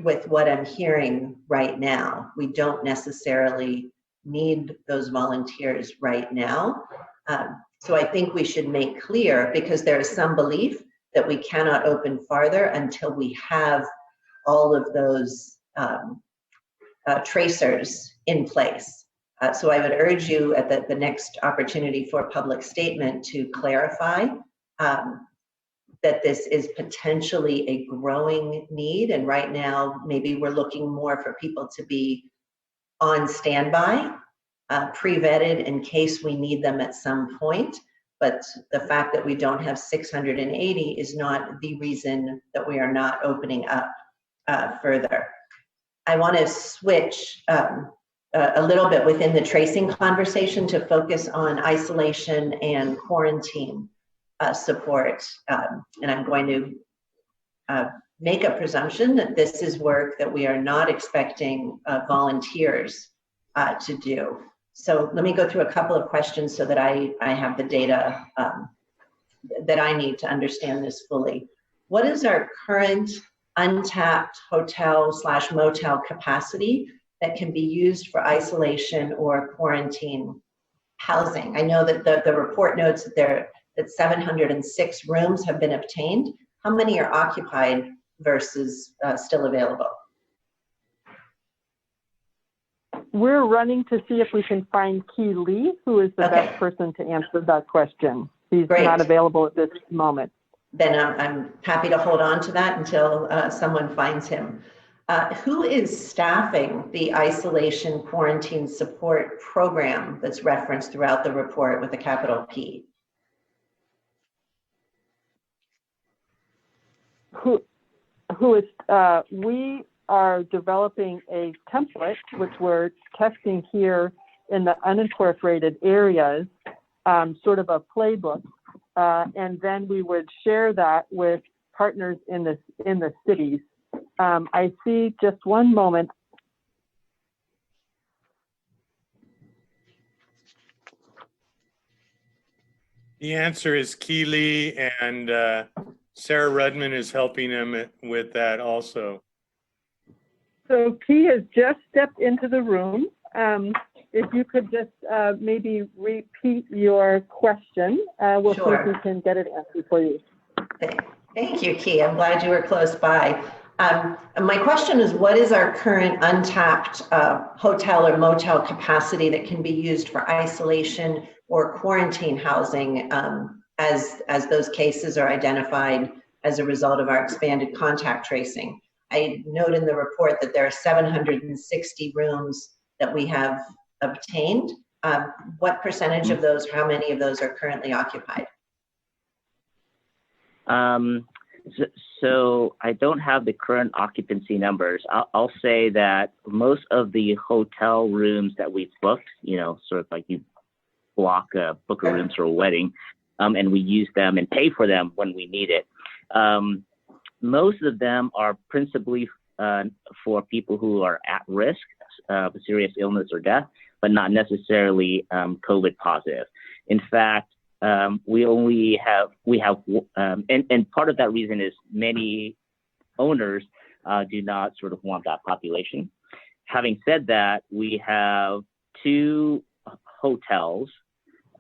with what I'm hearing right now. We don't necessarily need those volunteers right now. So I think we should make clear, because there is some belief that we cannot open farther until we have all of those tracers in place. So I would urge you at the next opportunity for a public statement to clarify that this is potentially a growing need. And right now, maybe we're looking more for people to be on standby, pre-vetted in case we need them at some point. But the fact that we don't have 680 is not the reason that we are not opening up further. I want to switch a little bit within the tracing conversation to focus on isolation and quarantine support. And I'm going to make a presumption that this is work that we are not expecting volunteers to do. So let me go through a couple of questions so that I have the data that I need to understand this fully. What is our current untapped hotel/motel capacity that can be used for isolation or quarantine housing? I know that the report notes that 706 rooms have been obtained. How many are occupied versus still available? We're running to see if we can find Key Lee, who is the Okay. best person to answer that question. He's Great. not available at this moment. Then I'm happy to hold on to that until someone finds him. Who is staffing the isolation quarantine support program that's referenced throughout the report with a capital P? We are developing a template, which we're testing here in the unincorporated areas, sort of a playbook. And then we would share that with partners in the cities. I see, just one moment. The answer is Keeley, and Sarah Rudman is helping him with that also. So Key has just stepped into the room. If you could just maybe repeat your question, we'll see if we can get it answered for you. Thank you, Key. I'm glad you were close by. My question is, what is our current untapped hotel or motel capacity that can be used for isolation or quarantine housing as those cases are identified as a result of our expanded contact tracing? I note in the report that there are 760 rooms that we have obtained. What percentage of those, how many of those are currently occupied? So I don't have the current occupancy numbers. I'll say that most of the hotel rooms that we've booked, sort of like you book a room for a wedding, and we use them and pay for them when we need it. Most of them are principally for people who are at risk of serious illness or death, but not necessarily COVID positive. In fact, we have, and part of that reason is many owners do not sort of want that population. Having said that, we have 2 hotels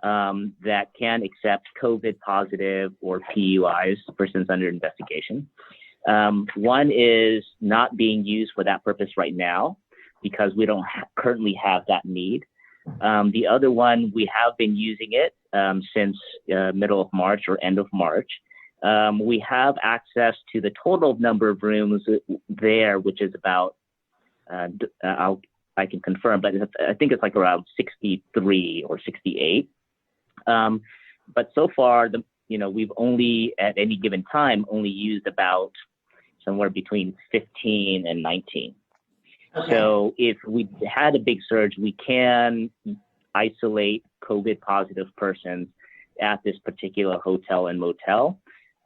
that can accept COVID positive or PUIs, persons under investigation. One is not being used for that purpose right now because we don't currently have that need. The other one, we have been using it since middle of March or end of March. We have access to the total number of rooms there, which is about, I can confirm, but I think it's like around 63 or 68. But so far, we've only, at any given time, only used about somewhere between 15 and 19. Okay. So if we had a big surge, we can isolate COVID positive persons at this particular hotel and motel.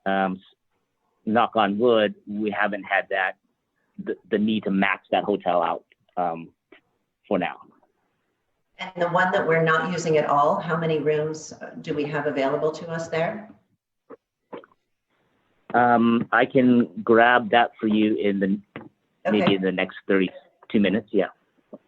Knock on wood, we haven't had the need to max that hotel out for now. And the one that we're not using at all, how many rooms do we have available to us there? I can grab that for you maybe in the next 32 minutes. Yeah.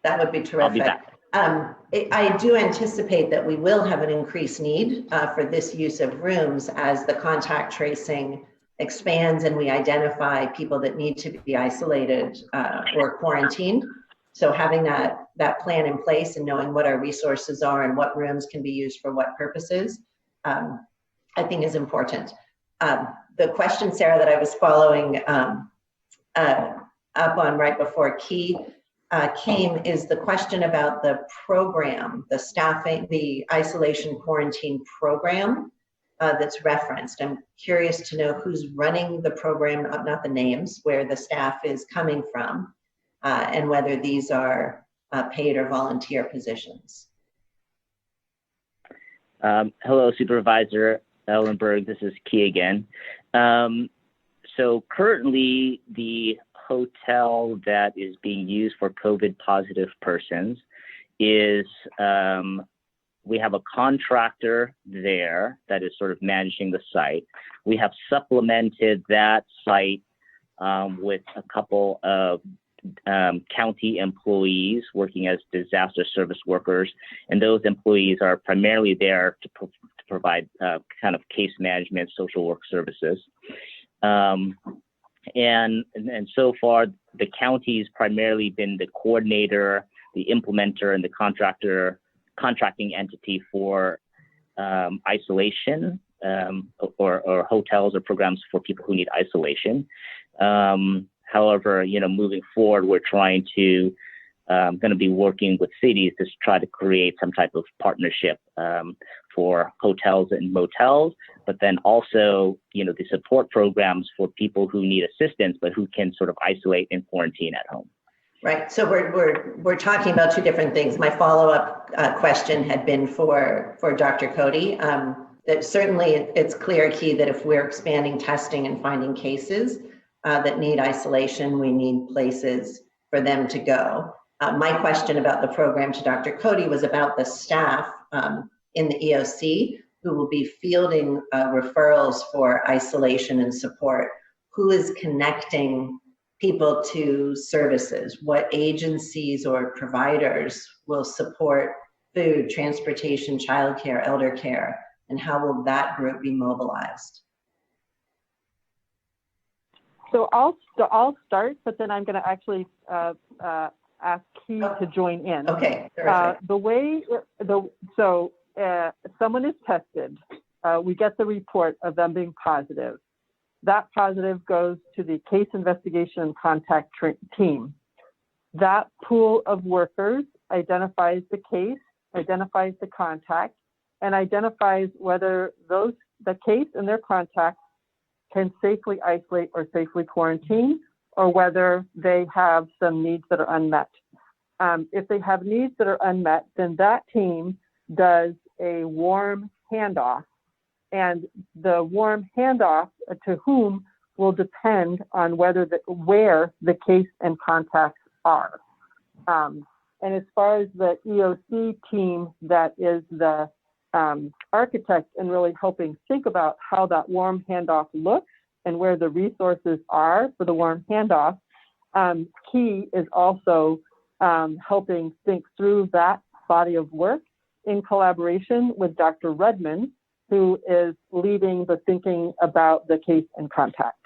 That would be terrific. I'll be back. I do anticipate that we will have an increased need for this use of rooms as the contact tracing expands and we identify people that need to be isolated or quarantined. So having that plan in place and knowing what our resources are and what rooms can be used for what purposes, I think is important. The question, Sarah, that I was following up on right before Key came is the question about the program, the staffing, the isolation quarantine program that's referenced. I'm curious to know who's running the program, not the names, where the staff is coming from, and whether these are paid or volunteer positions. Hello, Supervisor Ellenberg. This is Key again. So currently, the hotel that is being used for COVID positive persons is, we have a contractor there that is sort of managing the site. We have supplemented that site with a couple of county employees working as disaster service workers, and those employees are primarily there to provide kind of case management, social work services. And so far, the county's primarily been the coordinator, the implementer, and the contracting entity for isolation or hotels or programs for people who need isolation. However, moving forward, we're trying to going to be working with cities to try to create some type of partnership for hotels and motels, but then also, the support programs for people who need assistance, but who can sort of isolate and quarantine at home. Right. So we're talking about two different things. My follow-up question had been for Dr. Cody. That certainly it's clear, Key, that if we're expanding testing and finding cases that need isolation, we need places for them to go. My question about the program to Dr. Cody was about the staff in the EOC who will be fielding referrals for isolation and support. Who is connecting people to services? What agencies or providers will support food, transportation, childcare, elder care, and how will that group be mobilized? So I'll start, but then I'm going to actually ask Key to join in. Okay. Someone is tested. We get the report of them being positive. That positive goes to the case investigation and contact team. That pool of workers identifies the case, identifies the contact, and identifies whether the case and their contact can safely isolate or safely quarantine, or whether they have some needs that are unmet. If they have needs that are unmet, then that team does a warm handoff, and the warm handoff to whom will depend on where the case and contacts are. And as far as the EOC team that is the architect and really helping think about how that warm handoff looks and where the resources are for the warm handoff, Key is also helping think through that body of work in collaboration with Dr. Redman, who is leading the thinking about the case and contact.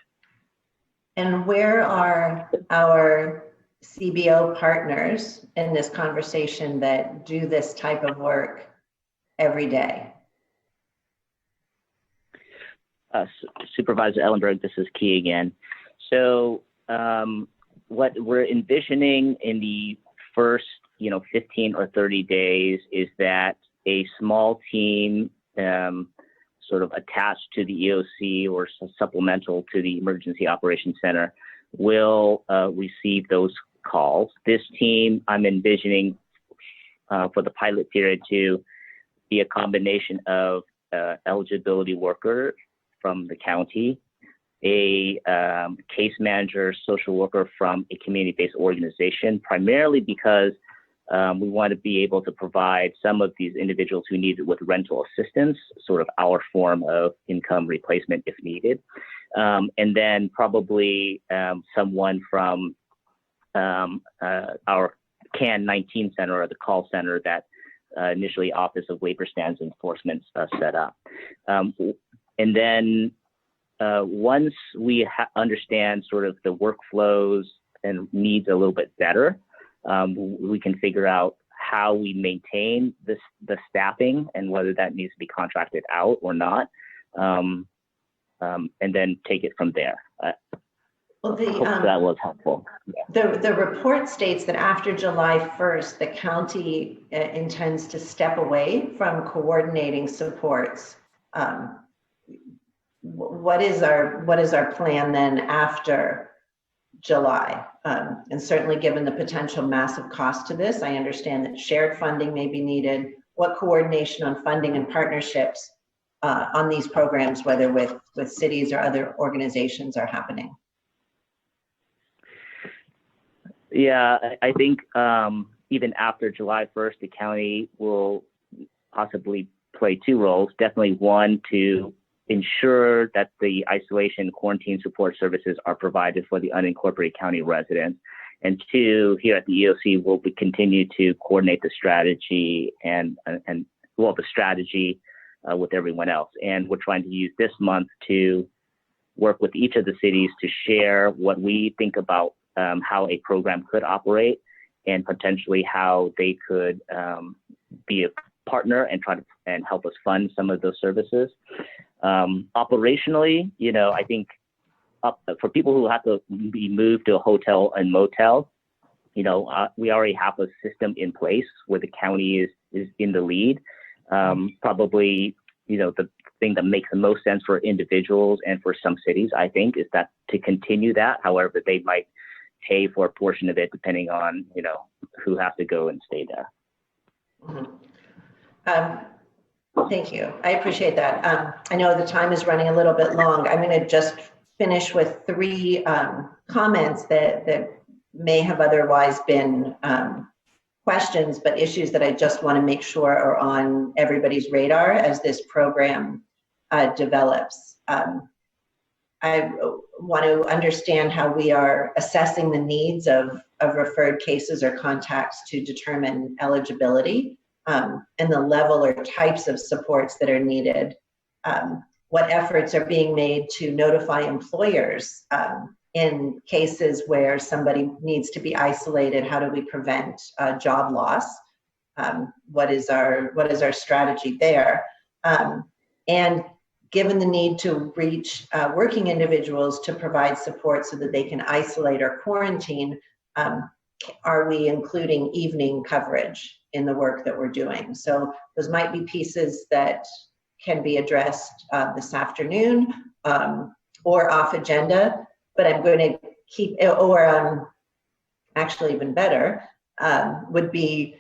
And where are our CBO partners in this conversation that do this type of work every day? Supervisor Ellenberg, this is Key again. So what we're envisioning in the first 15 or 30 days is that a small team sort of attached to the EOC or supplemental to the Emergency Operations Center will receive those calls. This team, I'm envisioning for the pilot period to be a combination of eligibility worker from the county, a case manager, social worker from a community-based organization, primarily because we want to be able to provide some of these individuals who need it with rental assistance, sort of our form of income replacement if needed. And then probably someone from our CAN 19 center or the call center that initially Office of Labor Standards Enforcement set up. And then once we understand sort of the workflows and needs a little bit better, we can figure out how we maintain the staffing and whether that needs to be contracted out or not, and then take it from there. Well, hope that was helpful. Yeah. The report states that after July 1st, the county intends to step away from coordinating supports. What is our plan then after July? And certainly given the potential massive cost to this, I understand that shared funding may be needed. What coordination on funding and partnerships on these programs, whether with cities or other organizations, are happening? Yeah, I think even after July 1st, the county will possibly play two roles. Definitely one, to ensure that the isolation quarantine support services are provided for the unincorporated county residents. And two, here at the EOC, we'll continue to coordinate the strategy and the strategy with everyone else. And we're trying to use this month to work with each of the cities to share what we think about how a program could operate and potentially how they could be a partner and try to help us fund some of those services. Operationally, I think for people who have to be moved to a hotel and motel, we already have a system in place where the county is in the lead. Probably, the thing that makes the most sense for individuals and for some cities, I think, is that to continue that. However, they might pay for a portion of it depending on, who has to go and stay there. Thank you. I appreciate that. I know the time is running a little bit long. I'm going to just finish with 3 comments that may have otherwise been questions, but issues that I just want to make sure are on everybody's radar as this program develops. I want to understand how we are assessing the needs of referred cases or contacts to determine eligibility and the level or types of supports that are needed. What efforts are being made to notify employers in cases where somebody needs to be isolated? How do we prevent job loss? What is our strategy there? And given the need to reach working individuals to provide support so that they can isolate or quarantine, are we including evening coverage in the work that we're doing? So those might be pieces that can be addressed this afternoon or off agenda, but I'm going to keep, actually even better, would be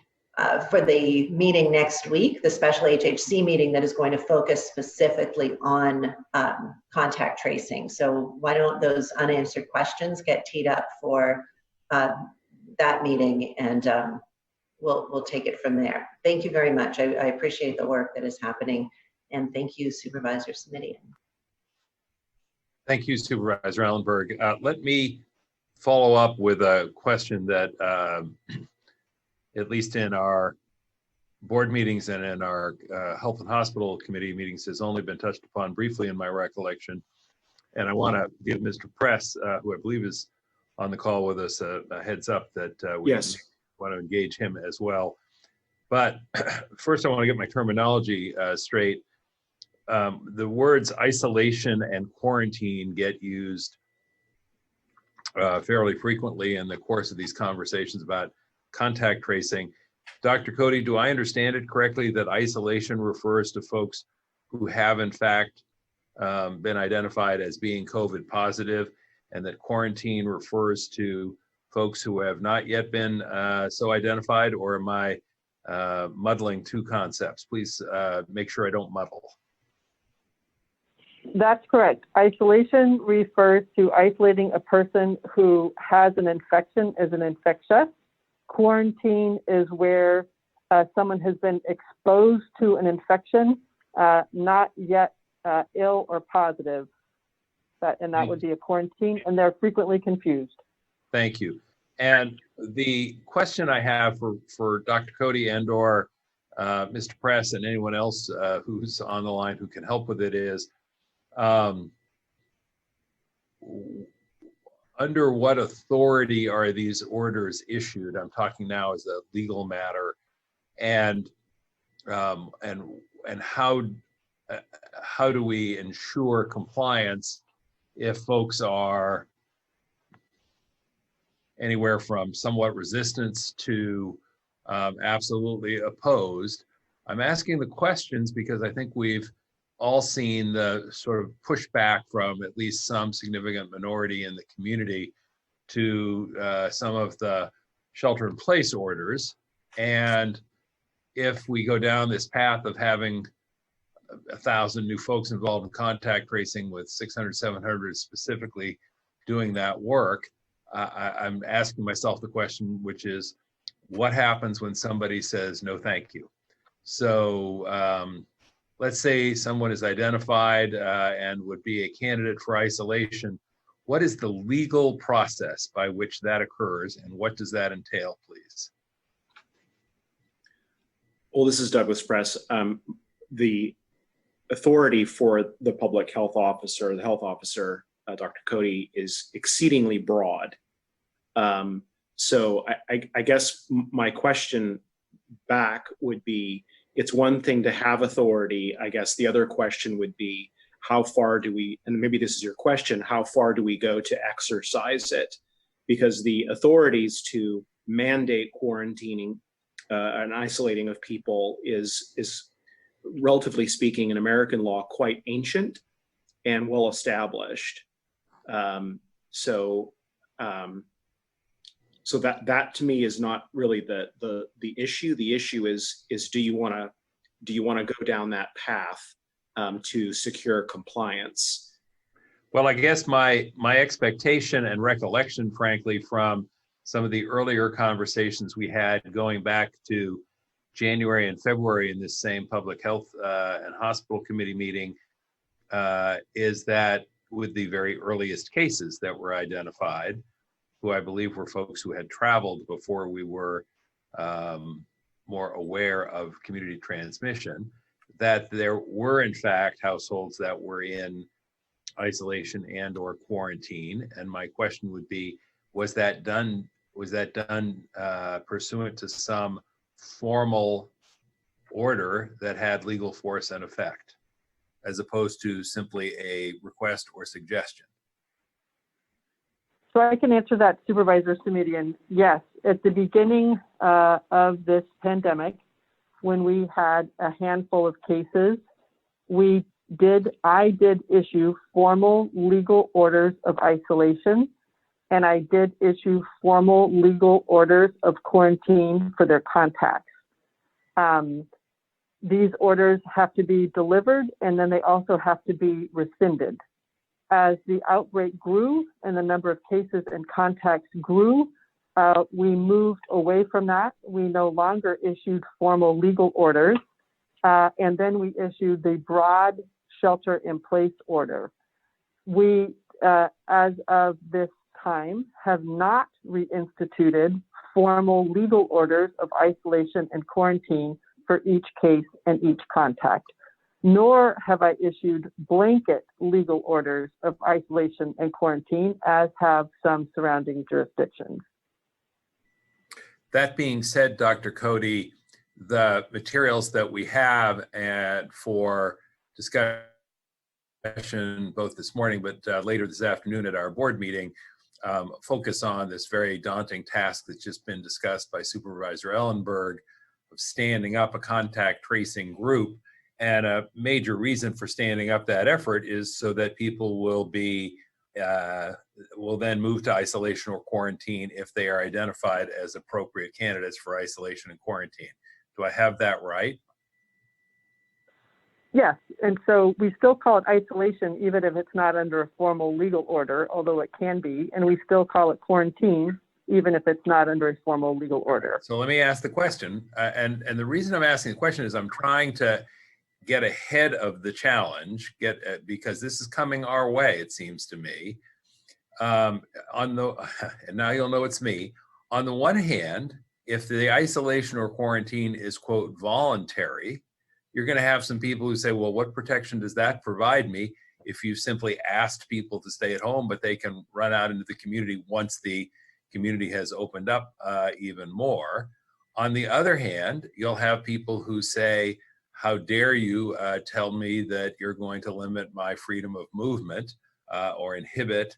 for the meeting next week, the special HHC meeting that is going to focus specifically on contact tracing. So why don't those unanswered questions get teed up for that meeting, and we'll take it from there. Thank you very much. I appreciate the work that is happening, and thank you, Supervisor Simitian. Thank you, Supervisor Ellenberg. Let me follow up with a question that, at least in our board meetings and in our Health and Hospital Committee meetings, has only been touched upon briefly in my recollection. And I want to give Mr. Press, who I believe is on the call with us, a heads up that we want to engage him as well. But first, I want to get my terminology straight. The words isolation and quarantine get used fairly frequently in the course of these conversations about contact tracing. Dr. Cody, do I understand it correctly that isolation refers to folks who have in fact been identified as being COVID positive, and that quarantine refers to folks who have not yet been so identified, or am I muddling 2 concepts? Please make sure I don't muddle. That's correct. Isolation refers to isolating a person who has an infection, is an infectious. Quarantine is where someone has been exposed to an infection, not yet ill or positive. And that would be a quarantine, and they're frequently confused. Thank you. And the question I have for Dr. Cody and or Mr. Press and anyone else who's on the line who can help with it is, under what authority are these orders issued? I'm talking now as a legal matter, and how do we ensure compliance if folks are anywhere from somewhat resistance to absolutely opposed? I'm asking the questions because I think we've all seen the sort of pushback from at least some significant minority in the community to some of the shelter-in-place orders. And if we go down this path of having 1,000 new folks involved in contact tracing with 600, 700 specifically doing that work, I'm asking myself the question, which is, what happens when somebody says, no, thank you? So let's say someone is identified and would be a candidate for isolation. what is the legal process by which that occurs, and what does that entail, please? Well, this is Douglas Press. The authority for the public health officer, the health officer, Dr. Cody, is exceedingly broad. So I guess my question back would be, it's one thing to have authority. I guess the other question would be, how far do we, and maybe this is your question, how far do we go to exercise it? Because the authorities to mandate quarantining and isolating of people is relatively speaking in American law quite ancient and well established. So that to me is not really the issue. The issue is do you want to go down that path to secure compliance? Well, I guess my expectation and recollection, frankly, from some of the earlier conversations we had going back to January and February in this same Public Health and Hospital Committee meeting, is that with the very earliest cases that were identified, who I believe were folks who had traveled before we were more aware of community transmission, that there were in fact households that were in isolation and or quarantine. And my question would be, was that done pursuant to some formal order that had legal force and effect, as opposed to simply a request or suggestion? So I can answer that, Supervisor Simitian. Yes, at the beginning of this pandemic, when we had a handful of cases, I did issue formal legal orders of isolation, and I did issue formal legal orders of quarantine for their contacts. These orders have to be delivered, and then they also have to be rescinded. As the outbreak grew and the number of cases and contacts grew, we moved away from that. We no longer issued formal legal orders, and then we issued the broad shelter-in-place order. We, as of this time, have not reinstituted formal legal orders of isolation and quarantine for each case and each contact, nor have I issued blanket legal orders of isolation and quarantine, as have some surrounding jurisdictions. That being said, Dr. Cody, the materials that we have for discussion both this morning but later this afternoon at our board meeting focus on this very daunting task that's just been discussed by Supervisor Ellenberg of standing up a contact tracing group. And a major reason for standing up that effort is so that people will then move to isolation or quarantine if they are identified as appropriate candidates for isolation and quarantine. Do I have that right? Yes, and so we still call it isolation even if it's not under a formal legal order, although it can be, and we still call it quarantine even if it's not under a formal legal order. So let me ask the question, and the reason I'm asking the question is I'm trying to get ahead of the challenge, because this is coming our way, it seems to me. And now you'll know it's me. On the one hand, if the isolation or quarantine is, quote, voluntary, you're going to have some people who say, well, what protection does that provide me if you simply asked people to stay at home, but they can run out into the community once the community has opened up even more? On the other hand, you'll have people who say, how dare you tell me that you're going to limit my freedom of movement or inhibit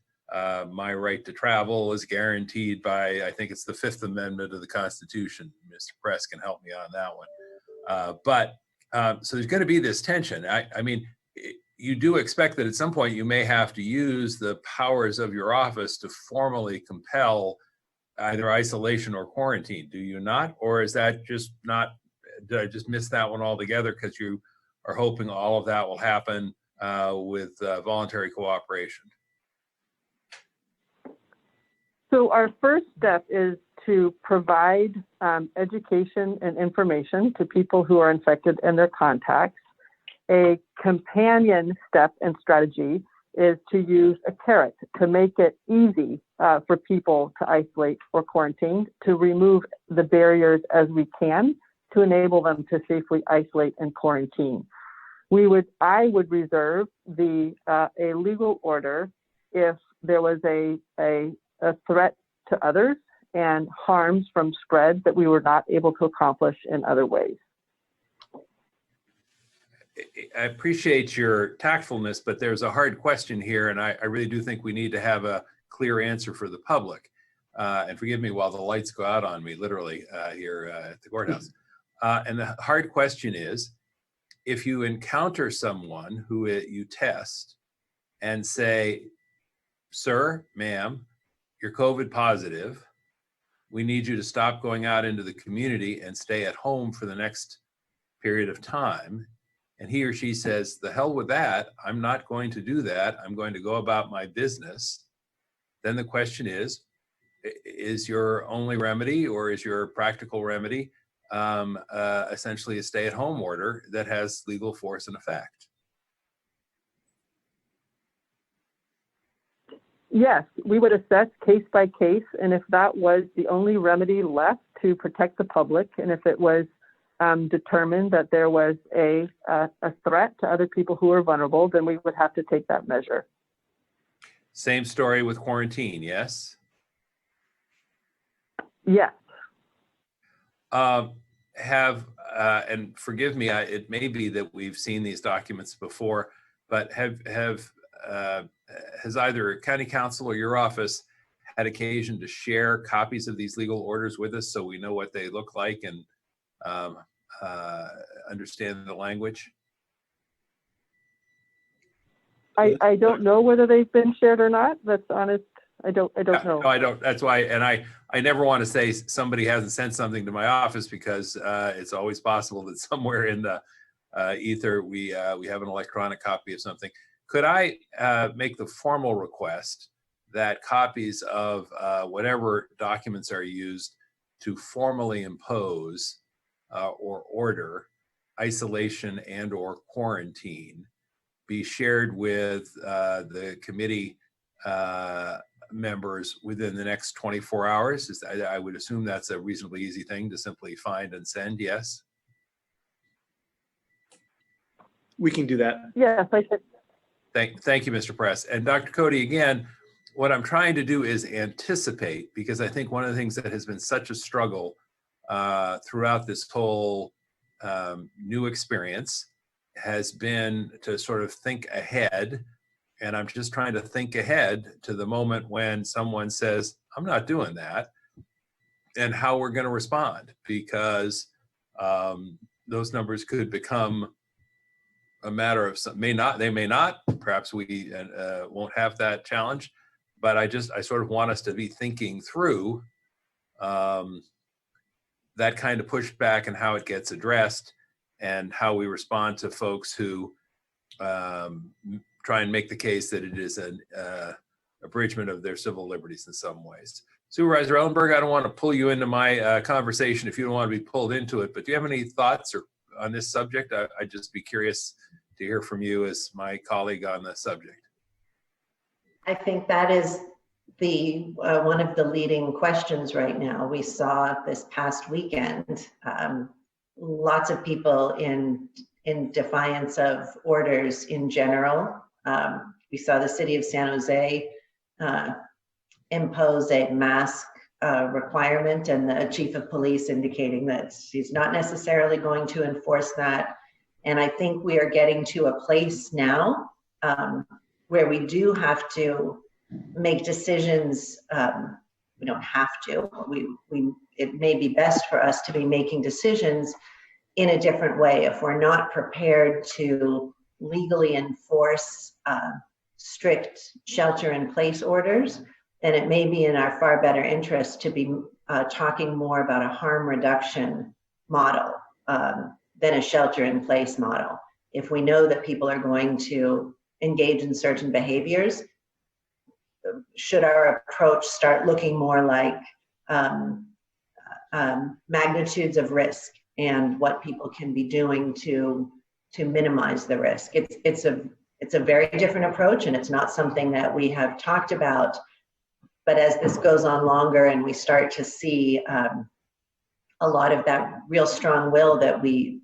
my right to travel is guaranteed by, I think it's the Fifth Amendment of the Constitution. Mr. Press can help me on that one. So there's going to be this tension. I mean, you do expect that at some point you may have to use the powers of your office to formally compel either isolation or quarantine, do you not? Or is that just not, did I just miss that one altogether because you are hoping all of that will happen with voluntary cooperation? So our first step is to provide education and information to people who are infected and their contacts. A companion step and strategy is to use a carrot to make it easy for people to isolate or quarantine, to remove the barriers as we can to enable them to safely isolate and quarantine. I would reserve a legal order if there was a threat to others and harms from spread that we were not able to accomplish in other ways. I appreciate your tactfulness, but there's a hard question here, and I really do think we need to have a clear answer for the public. And forgive me while the lights go out on me, literally, here at the courthouse. And the hard question is, if you encounter someone who you test and say, sir, ma'am, you're COVID positive, we need you to stop going out into the community and stay at home for the next period of time. And he or she says, the hell with that, I'm not going to do that, I'm going to go about my business. Then the question is your only remedy, or is your practical remedy essentially a stay-at-home order that has legal force and effect? Yes, we would assess case by case, and if that was the only remedy left to protect the public, and if it was determined that there was a threat to other people who are vulnerable, then we would have to take that measure. Same story with quarantine, yes? Yes. And forgive me, it may be that we've seen these documents before, but has either County Council or your office had occasion to share copies of these legal orders with us so we know what they look like and understand the language? I don't know whether they've been shared or not. That's honest. I don't know. No, I don't. That's why, and I never want to say somebody hasn't sent something to my office, because it's always possible that somewhere in the ether we have an electronic copy of something. Could I make the formal request that copies of whatever documents are used to formally impose or order isolation and or quarantine be shared with the committee members within the next 24 hours? I would assume that's a reasonably easy thing to simply find and send, yes? We can do that. Yes, I should. Thank you, Mr. Press. And Dr. Cody, again, what I'm trying to do is anticipate, because I think one of the things that has been such a struggle throughout this whole new experience has been to sort of think ahead. And I'm just trying to think ahead to the moment when someone says, I'm not doing that, and how we're going to respond, because those numbers could become a matter of they may not, perhaps we won't have that challenge, but I sort of want us to be thinking through that kind of pushback and how it gets addressed, and how we respond to folks who try and make the case that it is an abridgment of their civil liberties in some ways. Supervisor Ellenberg, I don't want to pull you into my conversation if you don't want to be pulled into it, but do you have any thoughts on this subject? I'd just be curious to hear from you as my colleague on the subject. I think that is one of the leading questions right now. We saw this past weekend, lots of people in defiance of orders in general. We saw the city of San Jose impose a mask requirement, and the chief of police indicating that she's not necessarily going to enforce that. And I think we are getting to a place now where we do have to make decisions. We don't have to. It may be best for us to be making decisions in a different way. If we're not prepared to legally enforce strict shelter-in-place orders, then it may be in our far better interest to be talking more about a harm reduction model than a shelter-in-place model. If we know that people are going to engage in certain behaviors, should our approach start looking more like magnitudes of risk and what people can be doing to minimize the risk? It's It's a very different approach, and it's not something that we have talked about. But as this goes on longer and we start to see a lot of that real strong will that we've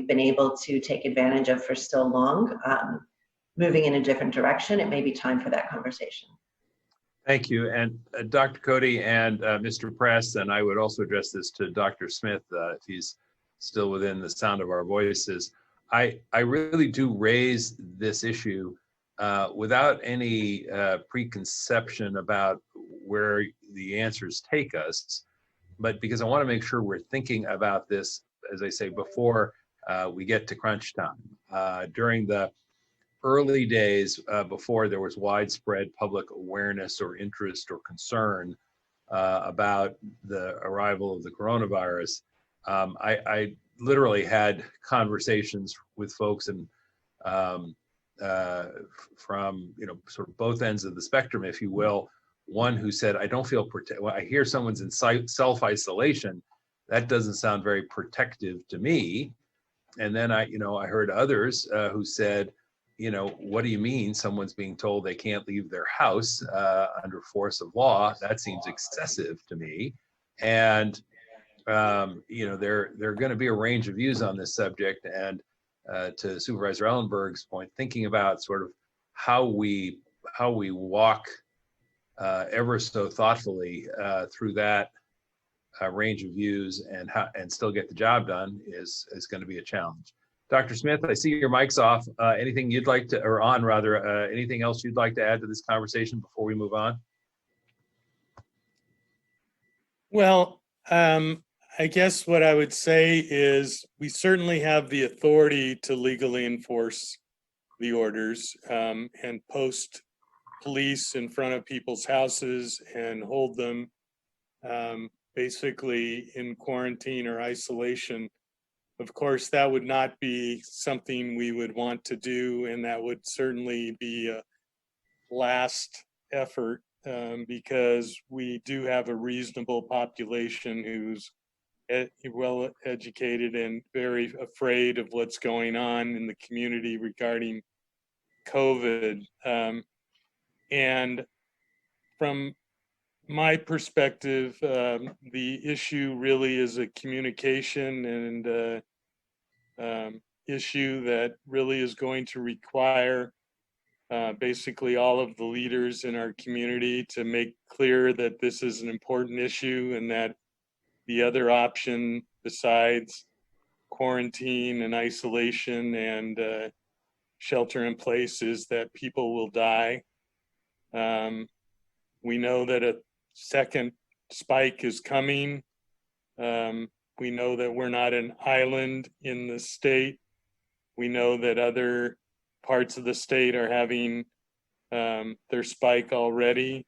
been able to take advantage of for so long, moving in a different direction, it may be time for that conversation. Thank you. And Dr. Cody and Mr. Press, and I would also address this to Dr. Smith if he's still within the sound of our voices. I really do raise this issue without any preconception about where the answers take us, but because I want to make sure we're thinking about this, as I say, before we get to crunch time. During the early days, before there was widespread public awareness or interest or concern about the arrival of the coronavirus, I literally had conversations with folks and from sort of both ends of the spectrum, if you will. One who said, I don't feel when I hear someone's in self-isolation, that doesn't sound very protective to me. And then I heard others who said, what do you mean someone's being told they can't leave their house under force of law? That seems excessive to me. And there are going to be a range of views on this subject. And to Supervisor Ellenberg's point, thinking about sort of how we walk ever so thoughtfully through that range of views and still get the job done is going to be a challenge. Dr. Smith, I see your mic's off. Anything you'd like to, or on rather, anything else you'd like to add to this conversation before we move on? Well, I guess what I would say is we certainly have the authority to legally enforce the orders and post police in front of people's houses and hold them basically in quarantine or isolation. Of course, that would not be something we would want to do, and that would certainly be a last effort because we do have a reasonable population who's well educated and very afraid of what's going on in the community regarding COVID. And from my perspective, the issue really is a communication and issue that really is going to require basically all of the leaders in our community to make clear that this is an important issue and that the other option besides quarantine and isolation and shelter in place is that people will die. We know that a second spike is coming. We know that we're not an island in the state. We know that other parts of the state are having their spike already.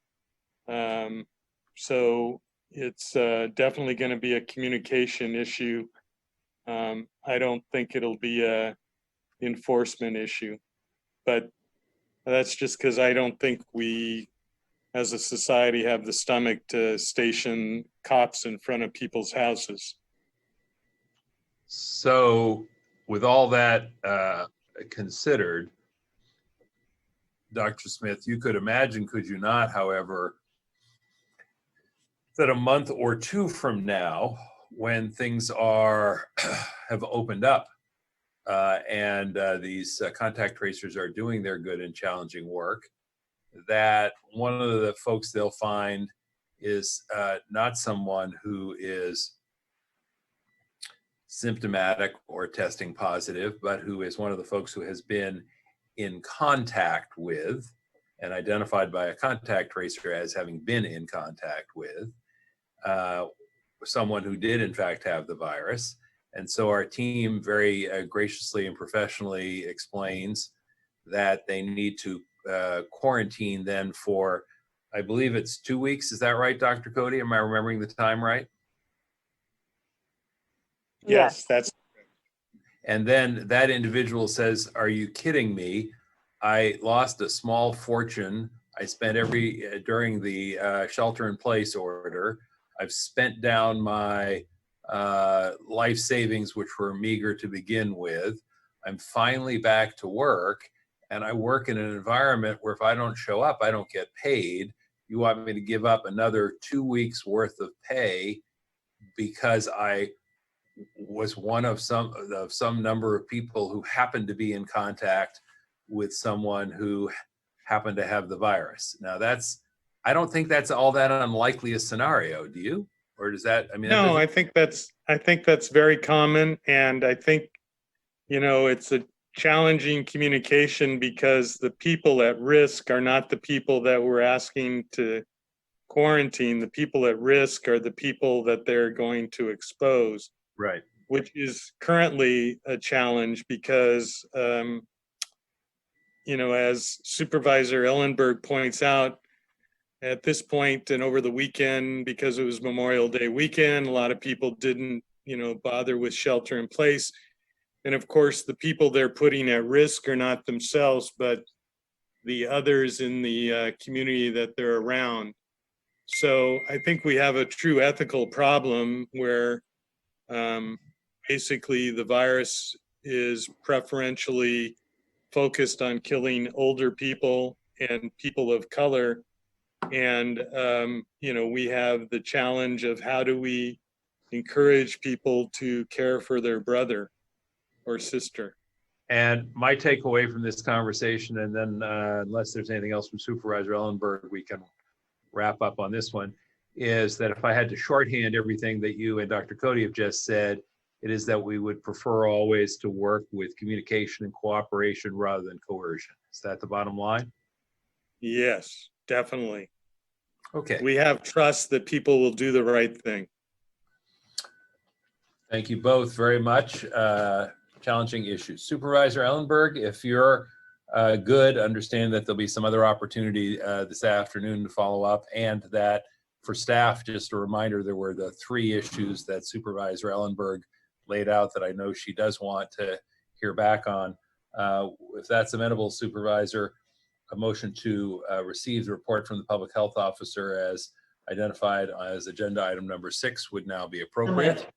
So it's definitely going to be a communication issue. I don't think it'll be a enforcement issue, but that's just because I don't think we as a society have the stomach to station cops in front of people's houses. So with all that considered, Dr. Smith, you could imagine, could you not, however, that a month or two from now, when things have opened up and these contact tracers are doing their good and challenging work, that one of the folks they'll find is not someone who is symptomatic or testing positive, but who is one of the folks who has been in contact with and identified by a contact tracer as having been in contact with someone who did in fact have the virus. And so our team very graciously and professionally explains that they need to quarantine then for, I believe it's 2 weeks. Is that right, Dr. Cody? Am I remembering the time right? Yes, that's. And then that individual says, are you kidding me? I lost a small fortune. I spent during the shelter in place order, I've spent down my life savings, which were meager to begin with. I'm finally back to work. and I work in an environment where if I don't show up, I don't get paid. You want me to give up another 2 weeks worth of pay because I was one of some number of people who happened to be in contact with someone who happened to have the virus. Now I don't think that's all that unlikely a scenario. Do you? Or does that, I mean, No, I think that's very common. And I think, it's a challenging communication because the people at risk are not the people that we're asking to quarantine. The people at risk are the people that they're going to expose. Right. Which is currently a challenge because, as Supervisor Ellenberg points out, at this point and over the weekend, because it was Memorial Day weekend, a lot of people didn't, bother with shelter in place. And of course, the people they're putting at risk are not themselves, but the others in the community that they're around. So I think we have a true ethical problem where basically the virus is preferentially focused on killing older people and people of color. And, we have the challenge of how do we encourage people to care for their brother or sister. And my takeaway from this conversation, and then unless there's anything else from Supervisor Ellenberg, we can wrap up on this one, is that if I had to shorthand everything that you and Dr. Cody have just said, it is that we would prefer always to work with communication and cooperation rather than coercion. Is that the bottom line? Yes, definitely. Okay. We have trust that people will do the right thing. Thank you both very much. Challenging issues. Supervisor Ellenberg, if you're good, understand that there'll be some other opportunity this afternoon to follow up, and that for staff, just a reminder, there were the 3 issues that Supervisor Ellenberg laid out that I know she does want to hear back on. If that's amenable, Supervisor, a motion to receive the report from the public health officer as identified as agenda item number 6 would now be appropriate.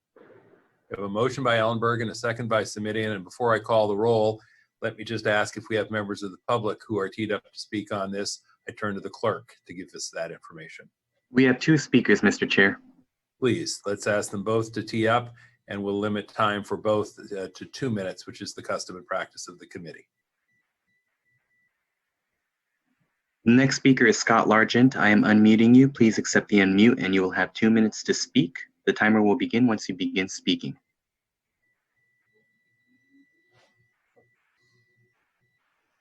We have a motion by Ellenberg and a second by Simidian. And before I call the roll, let me just ask if we have members of the public who are teed up to speak on this. I turn to the clerk to give us that information. We have 2 speakers, Mr. Chair. Please, let's ask them both to tee up, and we'll limit time for both to 2 minutes, which is the custom and practice of the committee. The next speaker is Scott Largent. I am unmuting you. Please accept the unmute and you will have 2 minutes to speak. The timer will begin once you begin speaking.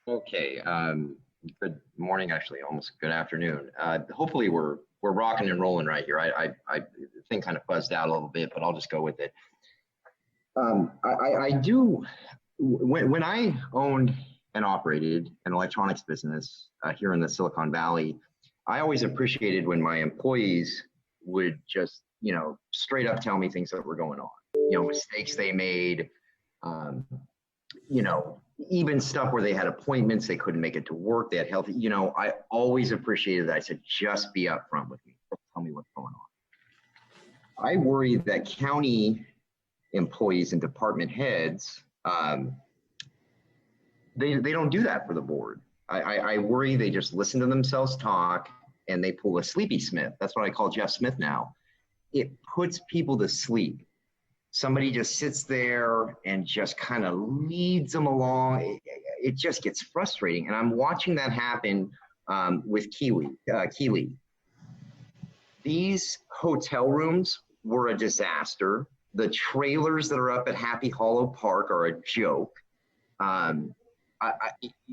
Okay, good morning, actually, almost good afternoon. Hopefully we're rocking and rolling right here. I think kind of buzzed out a little bit, but I'll just go with it. When I owned and operated an electronics business here in the Silicon Valley, I always appreciated when my employees would just, straight up tell me things that were going on, mistakes they made, even stuff where they had appointments, they couldn't make it to work, they had health, I always appreciated that. I said, just be upfront with me, tell me what's going on. I worry that county employees and department heads, they don't do that for the board. I worry they just listen to themselves talk and they pull a sleepy Smith. That's what I call Jeff Smith now. It puts people to sleep. Somebody just sits there and just kind of leads them along. It just gets frustrating. And I'm watching that happen with Keeley. These hotel rooms were a disaster. The trailers that are up at Happy Hollow Park are a joke.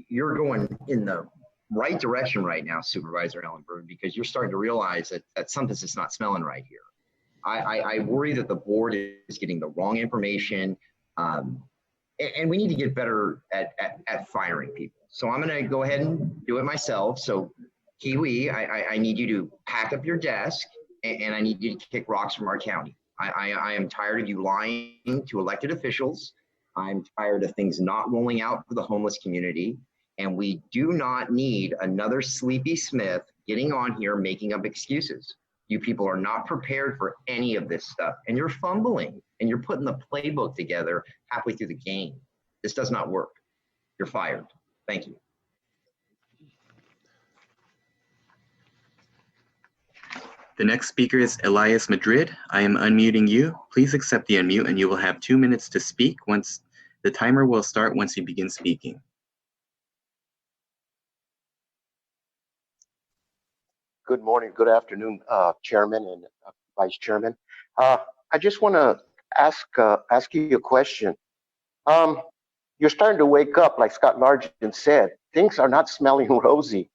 You're going in the right direction right now, Supervisor Ellenberg, because you're starting to realize that something's just not smelling right here. I worry that the board is getting the wrong information, and we need to get better at firing people. So I'm going to go ahead and do it myself. So Kiwi, I need you to pack up your desk, and I need you to kick rocks from our county. I am tired of you lying to elected officials. I'm tired of things not rolling out for the homeless community. And we do not need another Sleepy Smith getting on here making up excuses. You people are not prepared for any of this stuff. And you're fumbling and you're putting the playbook together halfway through the game. This does not work. You're fired. Thank you. The next speaker is Elias Madrid. I am unmuting you. Please accept the unmute and you will have 2 minutes to speak. Once the timer will start once you begin speaking. Good morning, good afternoon, Chairman and Vice Chairman. I just want to ask you a question. You're starting to wake up, like Scott Largent said. Things are not smelling rosy.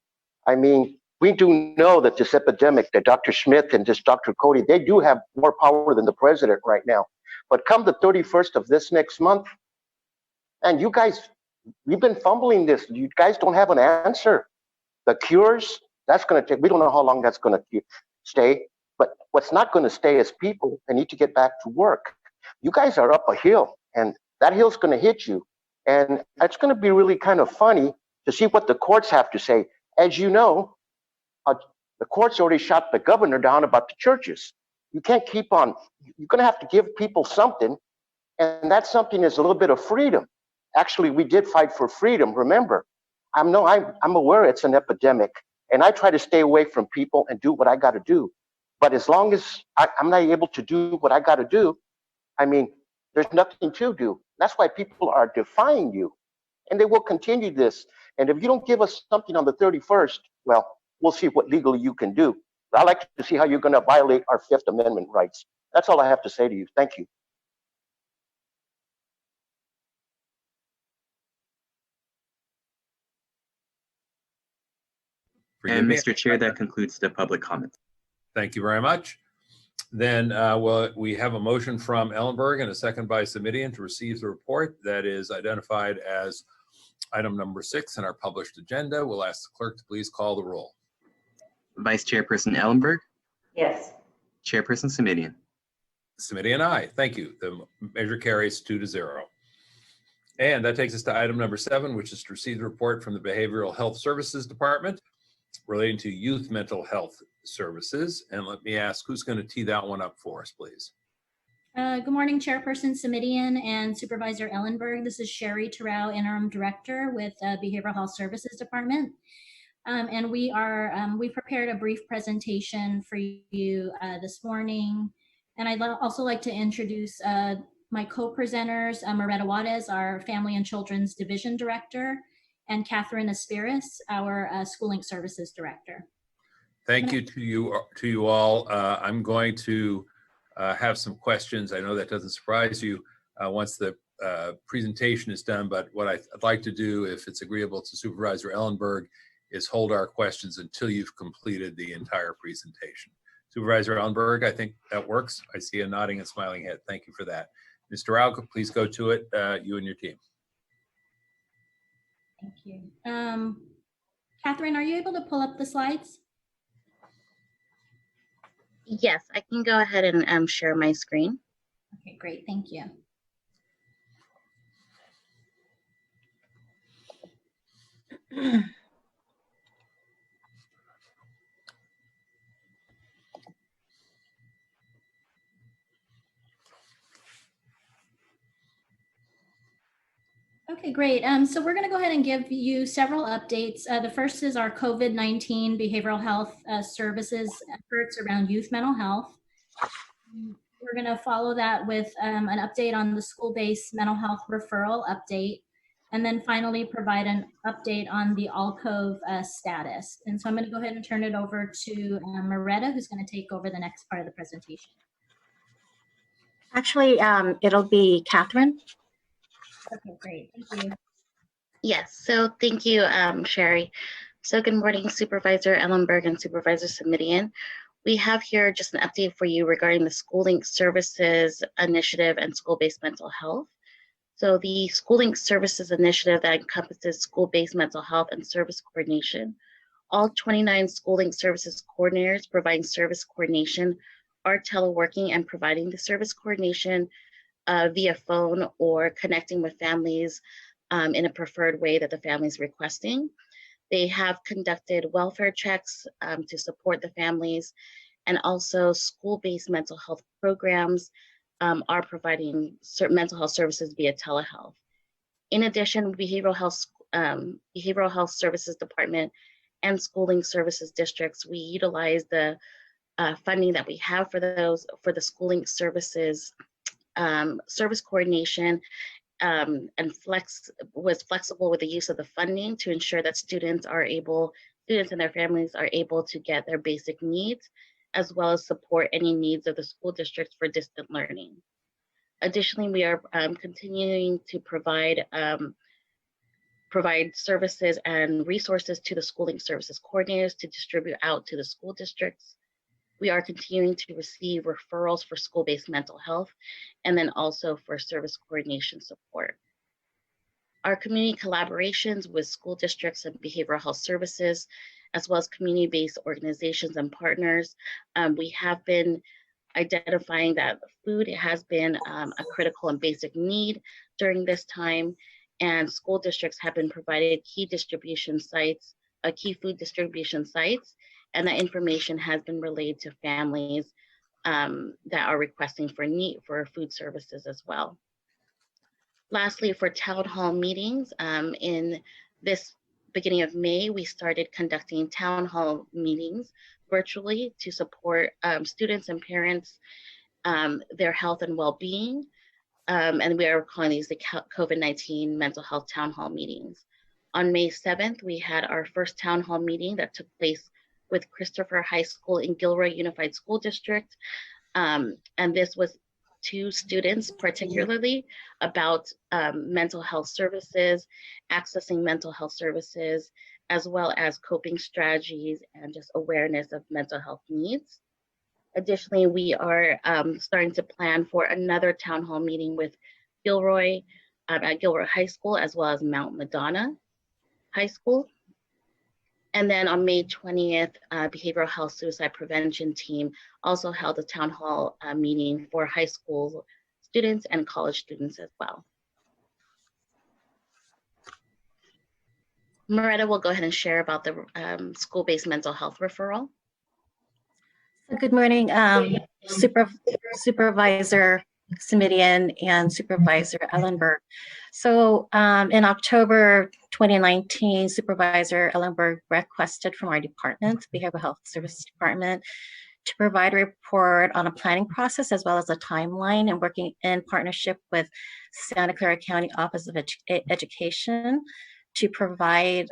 I mean, we do know that this epidemic, that Dr. Smith and this Dr. Cody, they do have more power than the president right now. But come the 31st of this next month, and you guys, we've been fumbling this. You guys don't have an answer. The cures, that's going to take, we don't know how long that's going to stay. But what's not going to stay is people that need to get back to work. You guys are up a hill, and that hill's going to hit you. And it's going to be really kind of funny to see what the courts have to say. As you know, the courts already shot the governor down about the churches. You can't keep on, you're going to have to give people something. And that something is a little bit of freedom. Actually, we did fight for freedom, remember. I'm aware it's an epidemic, and I try to stay away from people and do what I got to do. But as long as I'm not able to do what I got to do, I mean, there's nothing to do. That's why people are defying you, and they will continue this. And if you don't give us something on the 31st, well, we'll see what legally you can do. I'd like to see how you're going to violate our Fifth Amendment rights. That's all I have to say to you. Thank you. And Mr. Chair, that concludes the public comments. Thank you very much. Then we have a motion from Ellenberg and a second by Simitian to receive the report that is identified as item number 6 in our published agenda. We'll ask the clerk to please call the roll. Vice Chairperson Ellenberg. Yes. Chairperson Simitian. Simitian, aye. Thank you. The measure carries 2-0. And that takes us to item number 7, which is to receive the report from the Behavioral Health Services Department relating to youth mental health services. And let me ask, who's going to tee that one up for us, please? Good morning, Chairperson Simitian and Supervisor Ellenberg. This is Sherry Terrell, Interim Director with Behavioral Health Services Department. And we prepared a brief presentation for you this morning. And I'd also like to introduce my co-presenters, Moretta Juarez, our Family and Children's Division Director, and Catherine Aspiris, our Schooling Services Director. Thank you to you all. I'm going to have some questions. I know that doesn't surprise you once the presentation is done, but what I'd like to do, if it's agreeable to Supervisor Ellenberg, is hold our questions until you've completed the entire presentation. Supervisor Ellenberg, I think that works. I see a nodding and smiling head. Thank you for that. Mr. Rao, please go to it, you and your team. Thank you. Catherine, are you able to pull up the slides? Yes, I can go ahead and share my screen. Okay, great. Thank you. Okay, great. So we're going to go ahead and give you several updates. The first is our COVID-19 behavioral health services efforts around youth mental health. We're going to follow that with an update on the school-based mental health referral update, and then finally provide an update on the ALCOVE status. And so I'm going to go ahead and turn it over to Moretta, who's going to take over the next part of the presentation. Actually, it'll be Catherine. Okay, great. Thank you. Yes, so thank you, Sherry. So good morning, Supervisor Ellenberg and Supervisor Simitian. We have here just an update for you regarding the Schooling Services Initiative and school-based mental health. So the Schooling Services Initiative that encompasses school-based mental health and service coordination. All 29 schooling services coordinators providing service coordination are teleworking and providing the service coordination via phone or connecting with families in a preferred way that the family is requesting. They have conducted welfare checks to support the families, and also school-based mental health programs are providing mental health services via telehealth. In addition, Behavioral Health Services Department and Schooling Services Districts, we utilize the funding that we have for the schooling services, service coordination, and was flexible with the use of the funding to ensure that students and their families are able to get their basic needs, as well as support any needs of the school districts for distant learning. Additionally, we are continuing to provide services and resources to the schooling services coordinators to distribute out to the school districts. We are continuing to receive referrals for school-based mental health, and then also for service coordination support. Our community collaborations with school districts and behavioral health services, as well as community-based organizations and partners, we have been identifying that food has been a critical and basic need during this time, and school districts have been provided key food distribution sites, and that information has been relayed to families that are requesting for food services as well. Lastly, for town hall meetings, in this beginning of May, we started conducting town hall meetings virtually to support students and parents, their health and well-being. And we are calling these the COVID-19 mental health town hall meetings. On May 7th, we had our first town hall meeting that took place with Christopher High School in Gilroy Unified School District. And this was to students particularly about mental health services, accessing mental health services, as well as coping strategies and just awareness of mental health needs. Additionally, we are starting to plan for another town hall meeting with Gilroy at Gilroy High School, as well as Mount Madonna High School. And then on May 20th, Behavioral Health Suicide Prevention Team also held a town hall meeting for high school students and college students as well. Moretta will go ahead and share about the school-based mental health referral. Good morning, Supervisor Simitian and Supervisor Ellenberg. So in October 2019, Supervisor Ellenberg requested from our department, Behavioral Health Services Department, to provide a report on a planning process as well as a timeline, and working in partnership with Santa Clara County Office of Education to provide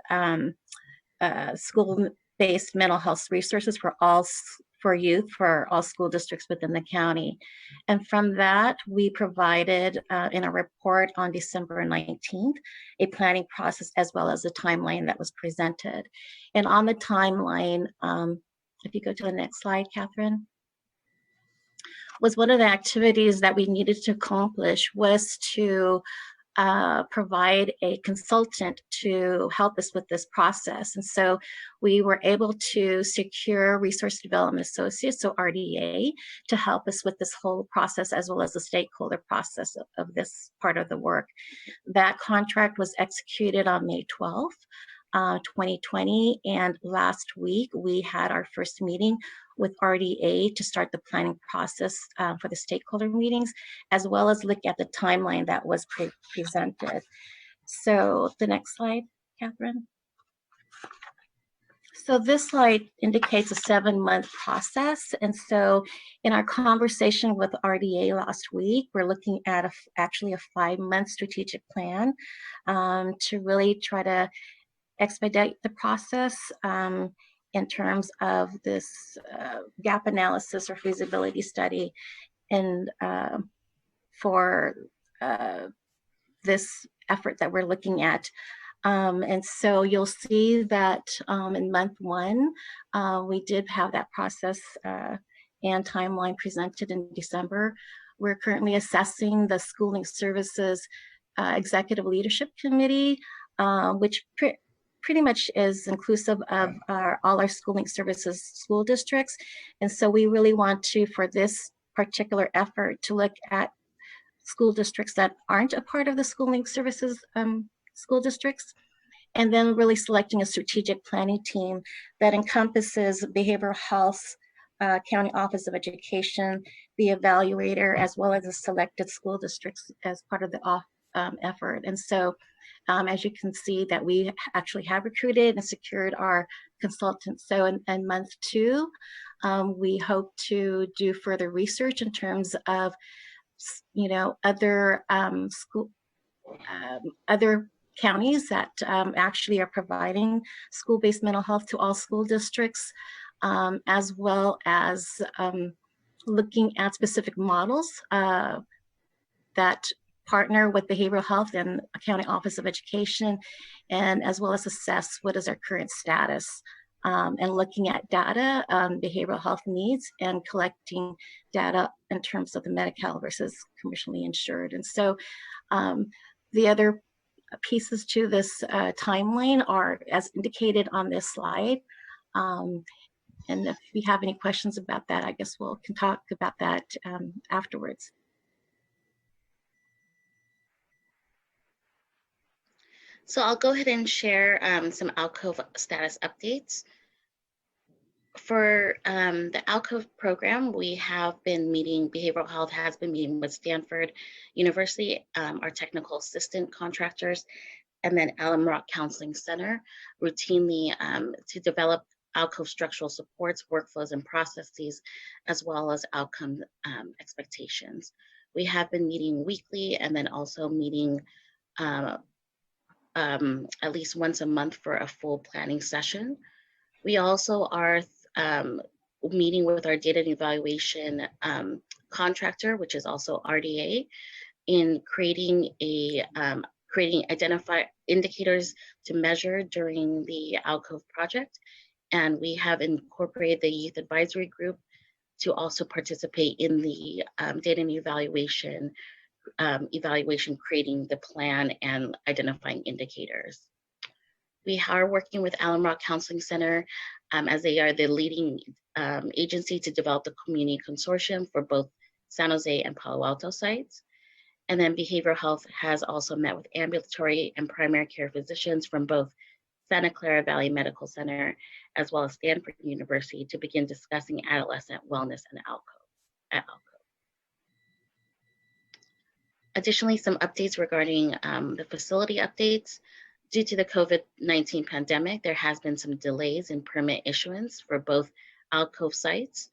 school-based mental health resources for youth for all school districts within the county. And from that, we provided in a report on December 19th, a planning process as well as a timeline that was presented. And on the timeline, if you go to the next slide, Catherine, was one of the activities that we needed to accomplish was to provide a consultant to help us with this process. And so we were able to secure Resource Development Associates, so RDA, to help us with this whole process, as well as the stakeholder process of this part of the work. That contract was executed on May 12th, 2020, and last week we had our first meeting with RDA to start the planning process for the stakeholder meetings, as well as look at the timeline that was presented. So the next slide, Catherine. So this slide indicates a 7-month process. And so in our conversation with RDA last week, we're looking at actually a 5-month strategic plan to really try to expedite the process in terms of this gap analysis or feasibility study, and for this effort that we're looking at. And so you'll see that in month 1, we did have that process and timeline presented in December. We're currently assessing the Schooling Services Executive Leadership Committee, which pretty much is inclusive of all our schooling services school districts. And so we really want to, for this particular effort, to look at school districts that aren't a part of the schooling services school districts, and then really selecting a strategic planning team that encompasses behavioral health, County Office of Education, the evaluator, as well as the selected school districts as part of the effort. And so as you can see, that we actually have recruited and secured our consultants. So in month 2, We hope to do further research in terms of, other other counties that actually are providing school-based mental health to all school districts, as well as looking at specific models that partner with behavioral health and County Office of Education, and as well as assess what is our current status, and looking at data, behavioral health needs, and collecting data in terms of the Medi-Cal versus commercially insured. And so the other pieces to this timeline are as indicated on this slide. And if we have any questions about that, I guess we can talk about that afterwards. So I'll go ahead and share some ALCOVE status updates. For the ALCOVE program, we have been meeting, behavioral health has been meeting with Stanford University, our technical assistant contractors, and then Alum Rock Counseling Center routinely to develop ALCOVE structural supports, workflows, and processes, as well as outcome expectations. We have been meeting weekly and then also meeting at least once a month for a full planning session. We also are meeting with our data and evaluation contractor, which is also RDA, in creating identify indicators to measure during the ALCOVE project. And we have incorporated the youth advisory group to also participate in the data and evaluation, creating the plan and identifying indicators. We are working with Alum Rock Counseling Center as they are the leading agency to develop the community consortium for both San Jose and Palo Alto sites. And then behavioral health has also met with ambulatory and primary care physicians from both Santa Clara Valley Medical Center as well as Stanford University to begin discussing adolescent wellness and ALCOVE. Additionally, some updates regarding the facility updates. Due to the COVID-19 pandemic, there has been some delays in permit issuance for both ALCOVE sites.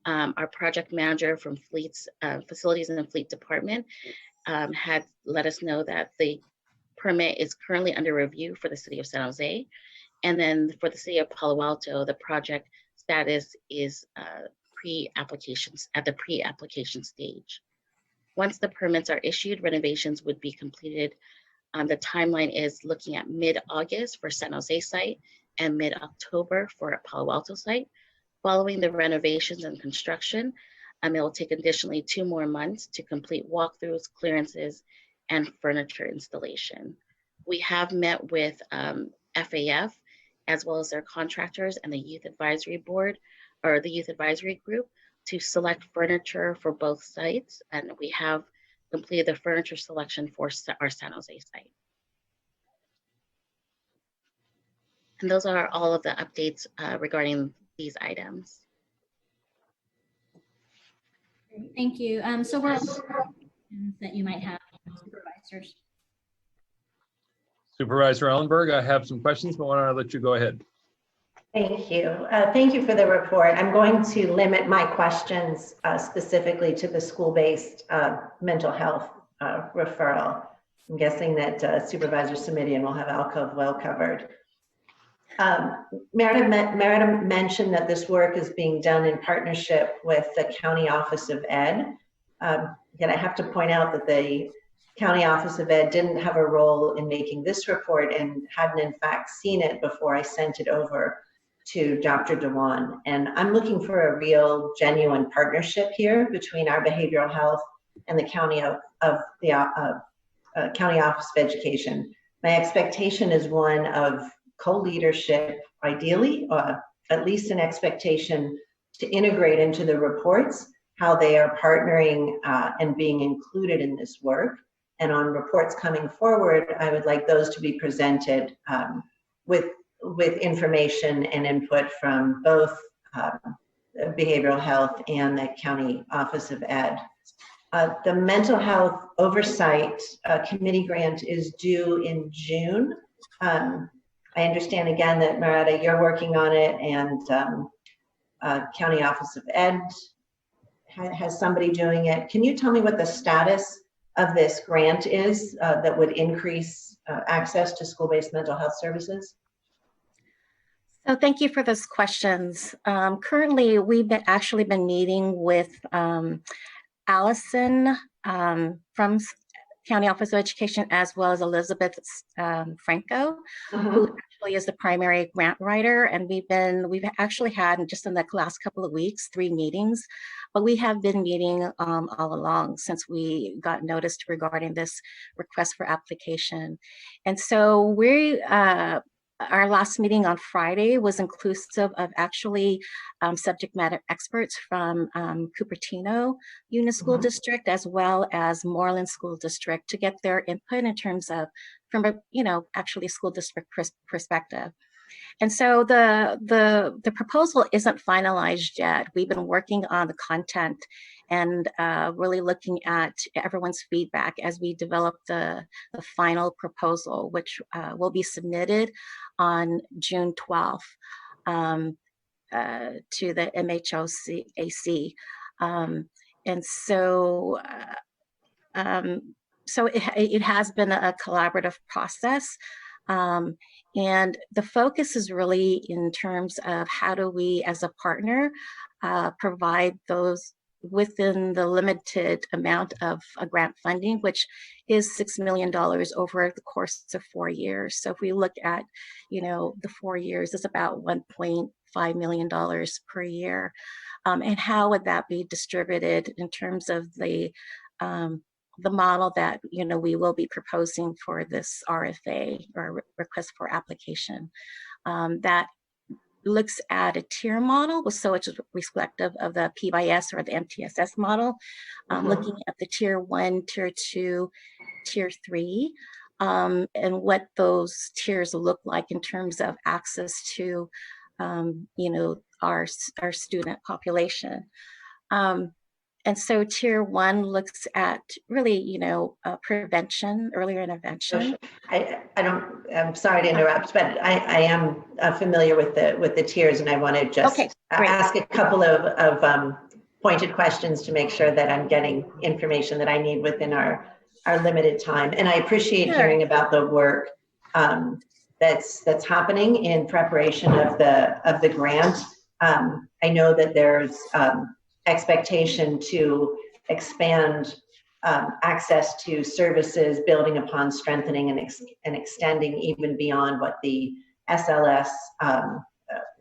Our project manager from Fleet's Facilities and Fleet Department had let us know that the permit is currently under review for the city of San Jose. And then for the city of Palo Alto, the project status is at the pre-application stage. Once the permits are issued, renovations would be completed. The timeline is looking at mid-August for San Jose site and mid-October for Palo Alto site. Following the renovations and construction, it will take additionally 2 more months to complete walkthroughs, clearances, and furniture installation. We have met with FAF as well as their contractors and the Youth Advisory Board or the Youth Advisory Group to select furniture for both sites, and we have completed the furniture selection for our San Jose site. And those are all of the updates regarding these items. Thank you. So we're that you might have, supervisors. Supervisor Ellenberg, I have some questions, but why don't I let you go ahead? Thank you. Thank you for the report. I'm going to limit my questions specifically to the school-based mental health referral. I'm guessing that Supervisor Simitian will have ALCOVE well covered. Meredith mentioned that this work is being done in partnership with the County Office of Ed. Again, I have to point out that the County Office of Ed didn't have a role in making this report and hadn't in fact seen it before I sent it over to Dr. Dewan. And I'm looking for a real, genuine partnership here between our behavioral health and the County County Office of Education. My expectation is one of co-leadership, ideally, at least an expectation to integrate into the reports how they are partnering and being included in this work. And on reports coming forward, I would like those to be presented with information and input from both behavioral health and the County Office of Ed. The mental health oversight committee grant is due in June. I understand again that Maretta, you're working on it, and County Office of Ed has somebody doing it. Can you tell me what the status of this grant is that would increase access to school-based mental health services? So thank you for those questions. Currently, we've actually been meeting with Allison from County Office of Education, as well as Elizabeth Franco, who actually is the primary grant writer. And we've actually had, just in the last couple of weeks, 3 meetings, but we have been meeting all along since we got noticed regarding this request for application. And so our last meeting on Friday was inclusive of actually subject matter experts from Cupertino Union School District, as well as Moreland School District, to get their input in terms of, from a, actually school district perspective. And so the proposal isn't finalized yet. We've been working on the content and really looking at everyone's feedback as we develop the final proposal, which will be submitted on June 12th to the MHOAC. And so, so it has been a collaborative process. And the focus is really in terms of how do we, as a partner, provide those within the limited amount of grant funding, which is $6 million over the course of 4 years. So if we look at, the 4 years, it's about $1.5 million per year. And how would that be distributed in terms of the model that we will be proposing for this RFA, or request for application, that looks at a tier model, so it's reflective of the PBIS or the MTSS model, looking at the tier 1, tier 2, tier 3, and what those tiers look like in terms of access to, our student population. And so tier 1 looks at really, prevention, earlier intervention. I'm sorry to interrupt, but I am familiar with the tiers, and I want to just ask a couple of pointed questions to make sure that I'm getting information that I need within our limited time. And I appreciate hearing about the work that's happening in preparation of the grant. I know that there's expectation to expand access to services, building upon strengthening and extending even beyond what the SLS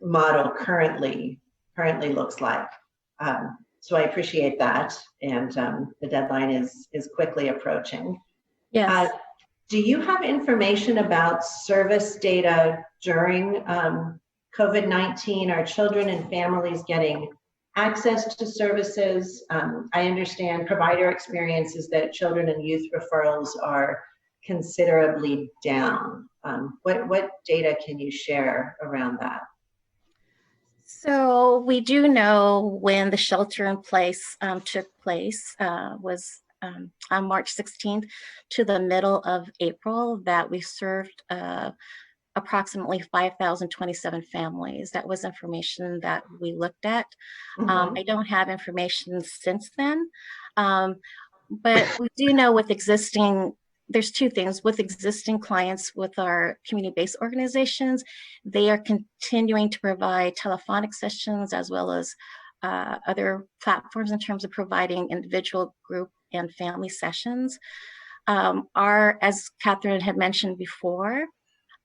model currently looks like. So I appreciate that, and the deadline is quickly approaching. Yes. Do you have information about service data during COVID-19? Are children and families getting access to services? I understand provider experience is that children and youth referrals are considerably down. What data can you share around that? So we do know when the shelter in place took place was on March 16th to the middle of April, that we served approximately 5,027 families. That was information that we looked at. I don't have information since then, but we do know with there's 2 things. With existing clients with our community-based organizations, they are continuing to provide telephonic sessions as well as other platforms in terms of providing individual, group, and family sessions. As Catherine had mentioned before,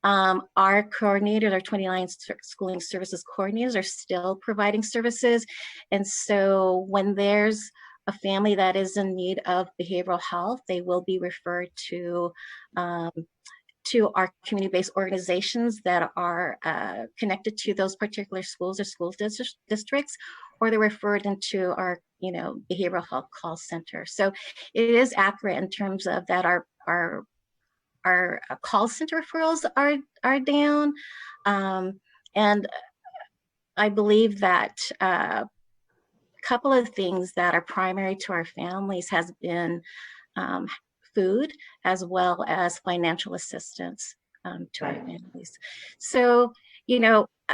our coordinators, our 29 schooling services coordinators, are still providing services. And so when there's a family that is in need of behavioral health, they will be referred to our community-based organizations that are connected to those particular schools or school districts, or they're referred into our behavioral health call center. So it is accurate in terms of that our call center referrals are down, and I believe that a couple of things that are primary to our families has been food as well as financial assistance. to our families. So,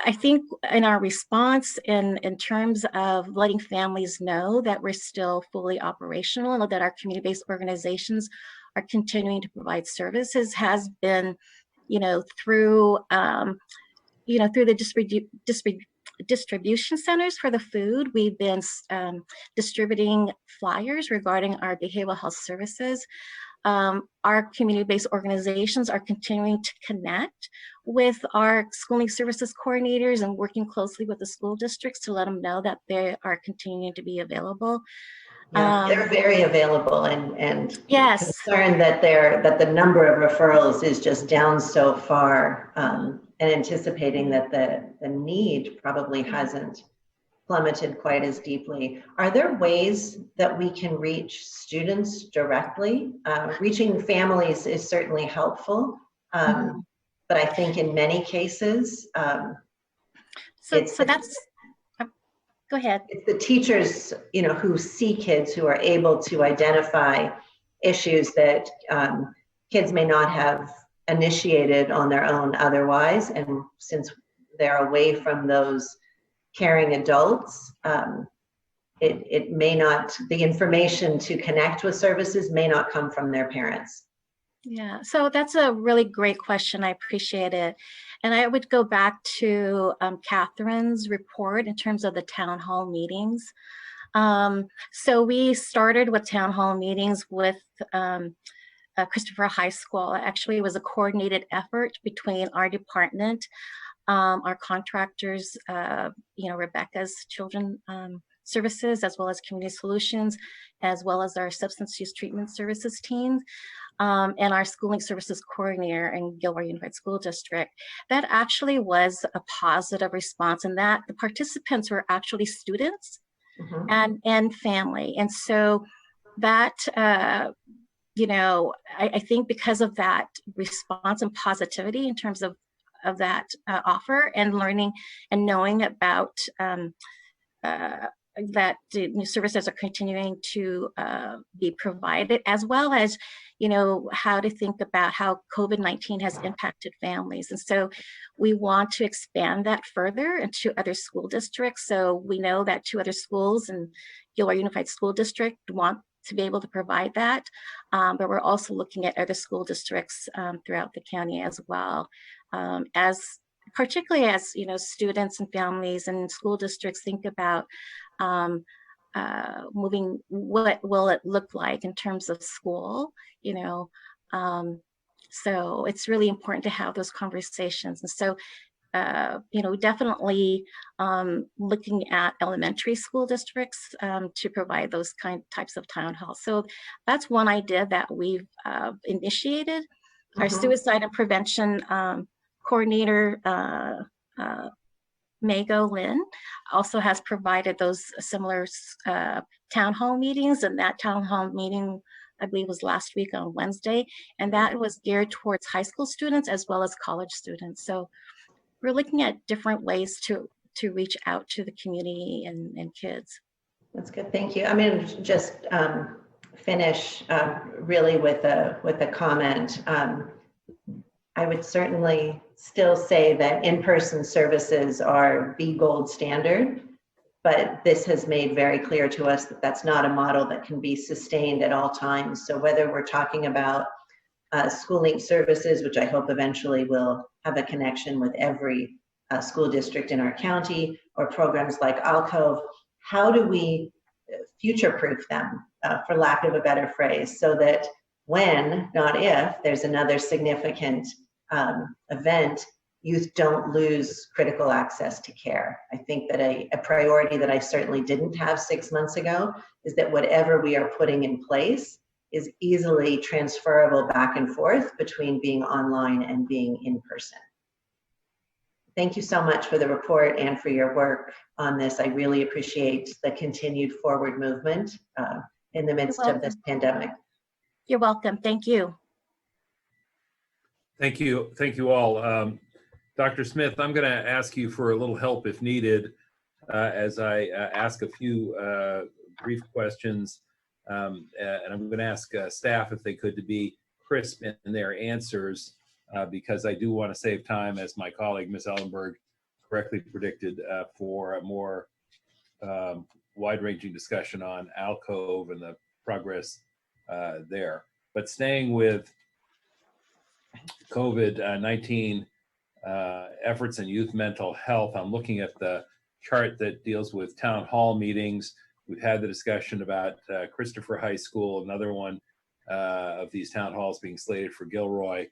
I think in our response in terms of letting families know that we're still fully operational and that our community-based organizations are continuing to provide services has been, through the distribution centers for the food. We've been distributing flyers regarding our behavioral health services. Our community-based organizations are continuing to connect with our schooling services coordinators and working closely with the school districts to let them know that they are continuing to be available. Yeah, they're very available and yes, concerned that the number of referrals is just down so far, and anticipating that the need probably hasn't plummeted quite as deeply. Are there ways that we can reach students directly? Reaching families is certainly helpful, but I think in many cases, so that's. Go ahead. It's the teachers, who see kids who are able to identify issues that kids may not have initiated on their own otherwise. And since they're away from those caring adults, it may not, the information to connect with services may not come from their parents. Yeah, so that's a really great question. I appreciate it. And I would go back to Catherine's report in terms of the town hall meetings. So we started with town hall meetings with Christopher High School. Actually, it was a coordinated effort between our department, our contractors, Rebecca's Children Services, as well as Community Solutions, as well as our Substance Use Treatment Services team. And our schooling services coordinator in Gilroy Unified School District. That actually was a positive response, and that the participants were actually students and family. And so that, I think because of that response and positivity in terms of that offer and learning and knowing about that the new services are continuing to be provided, as well as, how to think about how COVID-19 has impacted families. And so we want to expand that further into other school districts. So we know that 2 other schools in Gilroy Unified School District want to be able to provide that. But we're also looking at other school districts throughout the county as well, particularly as students and families and school districts think about moving, what will it look like in terms of school, so it's really important to have those conversations. And so, definitely looking at elementary school districts to provide those types of town halls. So that's one idea that we've initiated. Our suicide and prevention coordinator, Mago Lynn, also has provided those similar town hall meetings, and that town hall meeting, I believe, was last week on Wednesday, and that was geared towards high school students as well as college students. So we're looking at different ways to reach out to the community and kids. That's good, thank you. I'm going to just finish really with a comment. I would certainly still say that in-person services are the gold standard, but this has made very clear to us that that's not a model that can be sustained at all times. So whether we're talking about schooling services, which I hope eventually will have a connection with every school district in our county, or programs like Alcove, how do we future-proof them, for lack of a better phrase, so that when, not if, there's another significant event, youth don't lose critical access to care. I think that a priority that I certainly didn't have 6 months ago is that whatever we are putting in place is easily transferable back and forth between being online and being in person. Thank you so much for the report and for your work on this. I really appreciate the continued forward movement in the midst of this pandemic. You're welcome. Thank you. Thank you. Thank you all. Dr. Smith, I'm going to ask you for a little help if needed as I ask a few brief questions. And I'm going to ask staff if they could to be crisp in their answers. because I do want to save time, as my colleague, Ms. Ellenberg, correctly predicted, for a more wide-ranging discussion on ALCOVE and the progress there. But staying with COVID-19 efforts in youth mental health, I'm looking at the chart that deals with town hall meetings. We've had the discussion about Christopher High School, another one of these town halls being slated for Gilroy.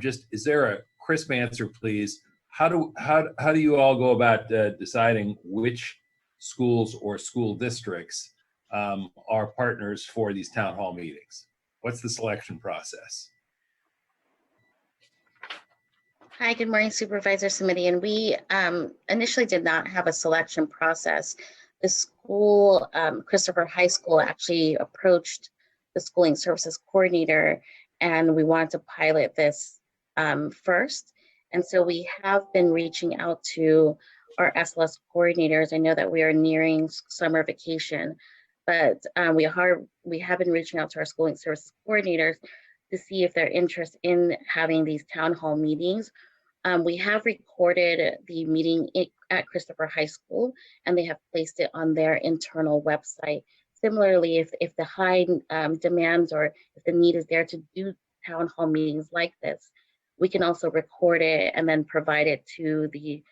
Is there a crisp answer, please? How do you all go about deciding which schools or school districts are partners for these town hall meetings? What's the selection process? Hi, good morning, Supervisor Simidian. We initially did not have a selection process. The school, Christopher High School, actually approached the schooling services coordinator, and we wanted to pilot this first. And so we have been reaching out to our SLS coordinators. I know that we are nearing summer vacation, but we have been reaching out to our schooling services coordinators to see if they're interested in having these town hall meetings. We have recorded the meeting at Christopher High School, and they have placed it on their internal website. Similarly, if the high demands or if the need is there to do town hall meetings like this, we can also record it and then provide it to the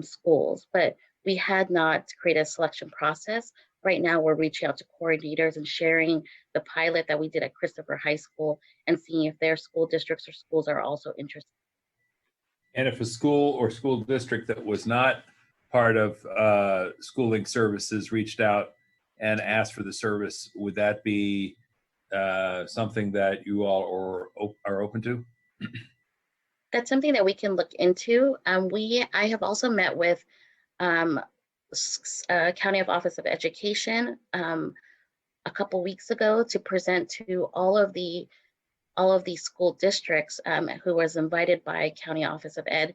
schools. But we had not created a selection process. Right now, we're reaching out to coordinators and sharing the pilot that we did at Christopher High School and seeing if their school districts or schools are also interested. And if a school or school district that was not part of schooling services reached out and asked for the service, would that be something that you all are open to? That's something that we can look into. I have also met with County Office of Education a couple weeks ago to present to all of the school districts who was invited by County Office of Ed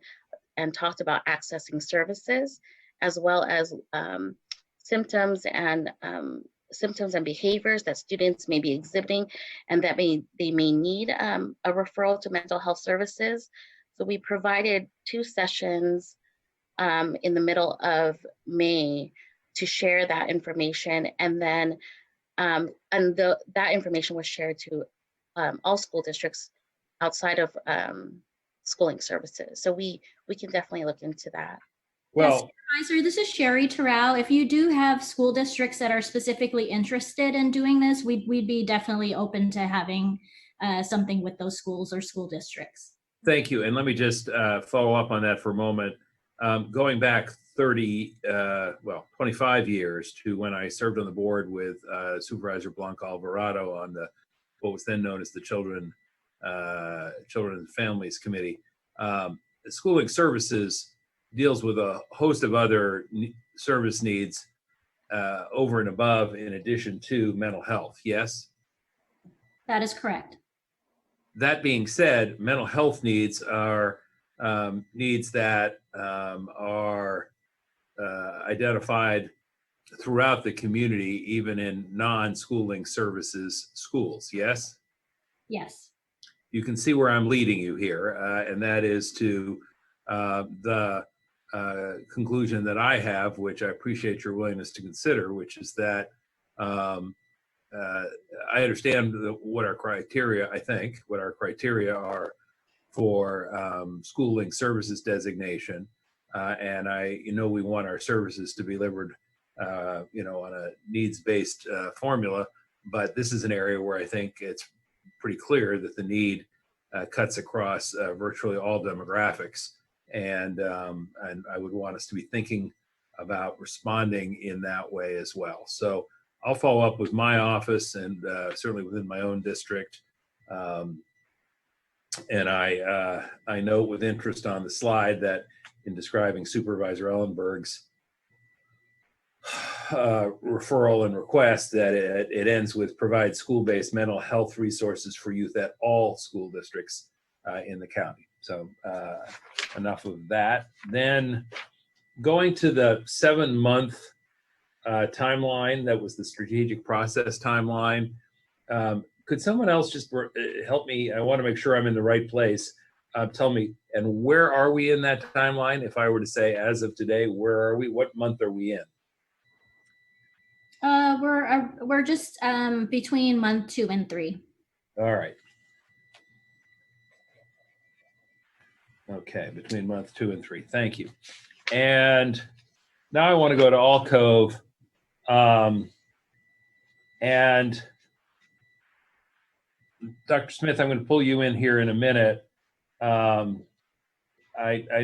and talked about accessing services, as well as symptoms and behaviors that students may be exhibiting and that they may need a referral to mental health services. So we provided 2 sessions in the middle of May to share that information, and then that information was shared to all school districts outside of schooling services. So we can definitely look into that. Well, Supervisor, this is Sherry Terrell. If you do have school districts that are specifically interested in doing this, we'd be definitely open to having something with those schools or school districts. thank you. And let me just follow up on that for a moment. Going back 25 years to when I served on the board with Supervisor Blanca Alvarado on what was then known as the Children and Families Committee. Schooling services deals with a host of other service needs over and above, in addition to mental health, yes? That is correct. That being said, mental health needs are needs that are identified throughout the community, even in non-schooling services schools, yes? Yes. You can see where I'm leading you here, and that is to the conclusion that I have, which I appreciate your willingness to consider, which is that I understand what our criteria are for schooling services designation, and we want our services to be delivered, on a needs-based formula. But this is an area where I think it's pretty clear that the need cuts across virtually all demographics, and I would want us to be thinking about responding in that way as well. So I'll follow up with my office and certainly within my own district. And I note with interest on the slide that in describing Supervisor Ellenberg's referral and request, that it ends with provide school-based mental health resources for youth at all school districts in the county. So enough of that. Then going to the 7-month timeline, that was the strategic process timeline. Could someone else just help me? I want to make sure I'm in the right place. Tell me, and where are we in that timeline? If I were to say, as of today, where are we? What month are we in? We're just between month 2 and 3. All right. Okay, between month 2 and 3. Thank you. And now I want to go to Alcove. And Dr. Smith, I'm going to pull you in here in a minute. I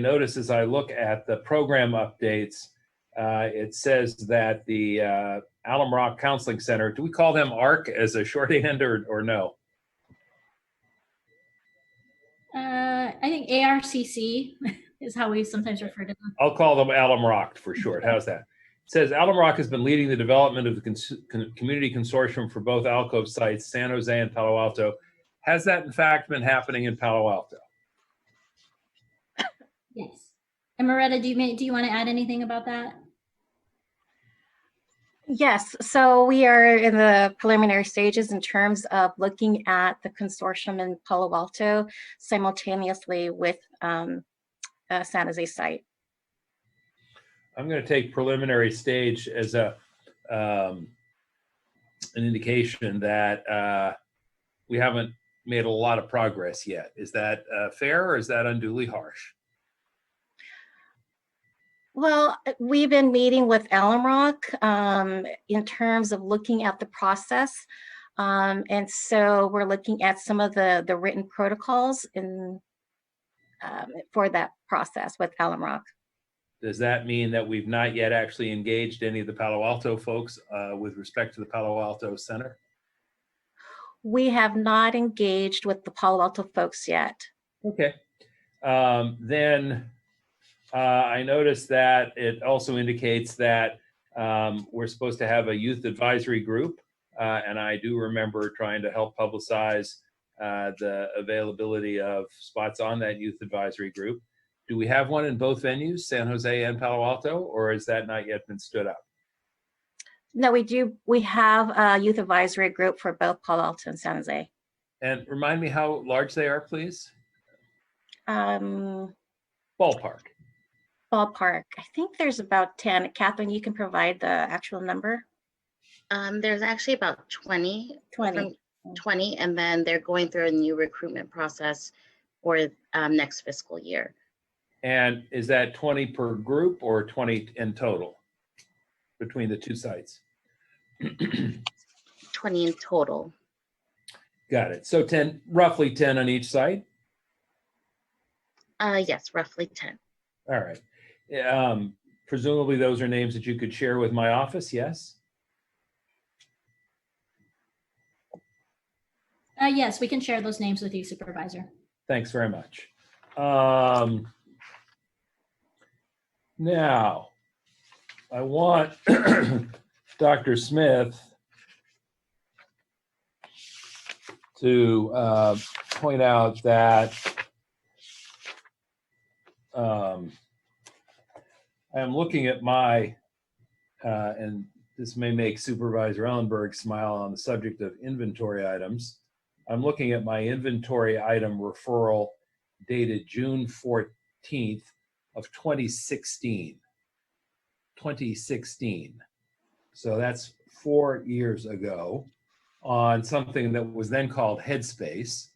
notice as I look at the program updates, it says that the Alum Rock Counseling Center, do we call them ARC as a shorthand or no? I think ARCC is how we sometimes refer to them. I'll call them Alum Rock for short. How's that? It says Alum Rock has been leading the development of the community consortium for both Alcove sites, San Jose and Palo Alto. Has that in fact been happening in Palo Alto? Yes. And Moretta, do you want to add anything about that? Yes, so we are in the preliminary stages in terms of looking at the consortium in Palo Alto simultaneously with San Jose site. I'm going to take preliminary stage as an indication that we haven't made a lot of progress yet. Is that fair or is that unduly harsh? Well, we've been meeting with Alum Rock in terms of looking at the process. And so we're looking at some of the written protocols for that process with Alum Rock. Does that mean that we've not yet actually engaged any of the Palo Alto folks with respect to the Palo Alto Center? We have not engaged with the Palo Alto folks yet. Okay. Then I noticed that it also indicates that we're supposed to have a youth advisory group. And I do remember trying to help publicize the availability of spots on that youth advisory group. Do we have one in both venues, San Jose and Palo Alto, or has that not yet been stood up? No, we do. We have a youth advisory group for both Palo Alto and San Jose. And remind me how large they are, please. Ballpark. Ballpark. I think there's about 10. Catherine, you can provide the actual number. There's actually about 20. 20, and then they're going through a new recruitment process for next fiscal year. And is that 20 per group or 20 in total between the two sites? 20 in total. Got it. So 10, roughly 10 on each site? Yes, roughly 10. All right. Presumably those are names that you could share with my office, yes? Yes, we can share those names with you, Supervisor. Thanks very much. Now, I want Dr. Smith to point out that I'm looking at my, and this may make Supervisor Ellenberg smile on the subject of inventory items. I'm looking at my inventory item referral dated June 14th of 2016. 2016. So that's 4 years ago on something that was then called Headspace.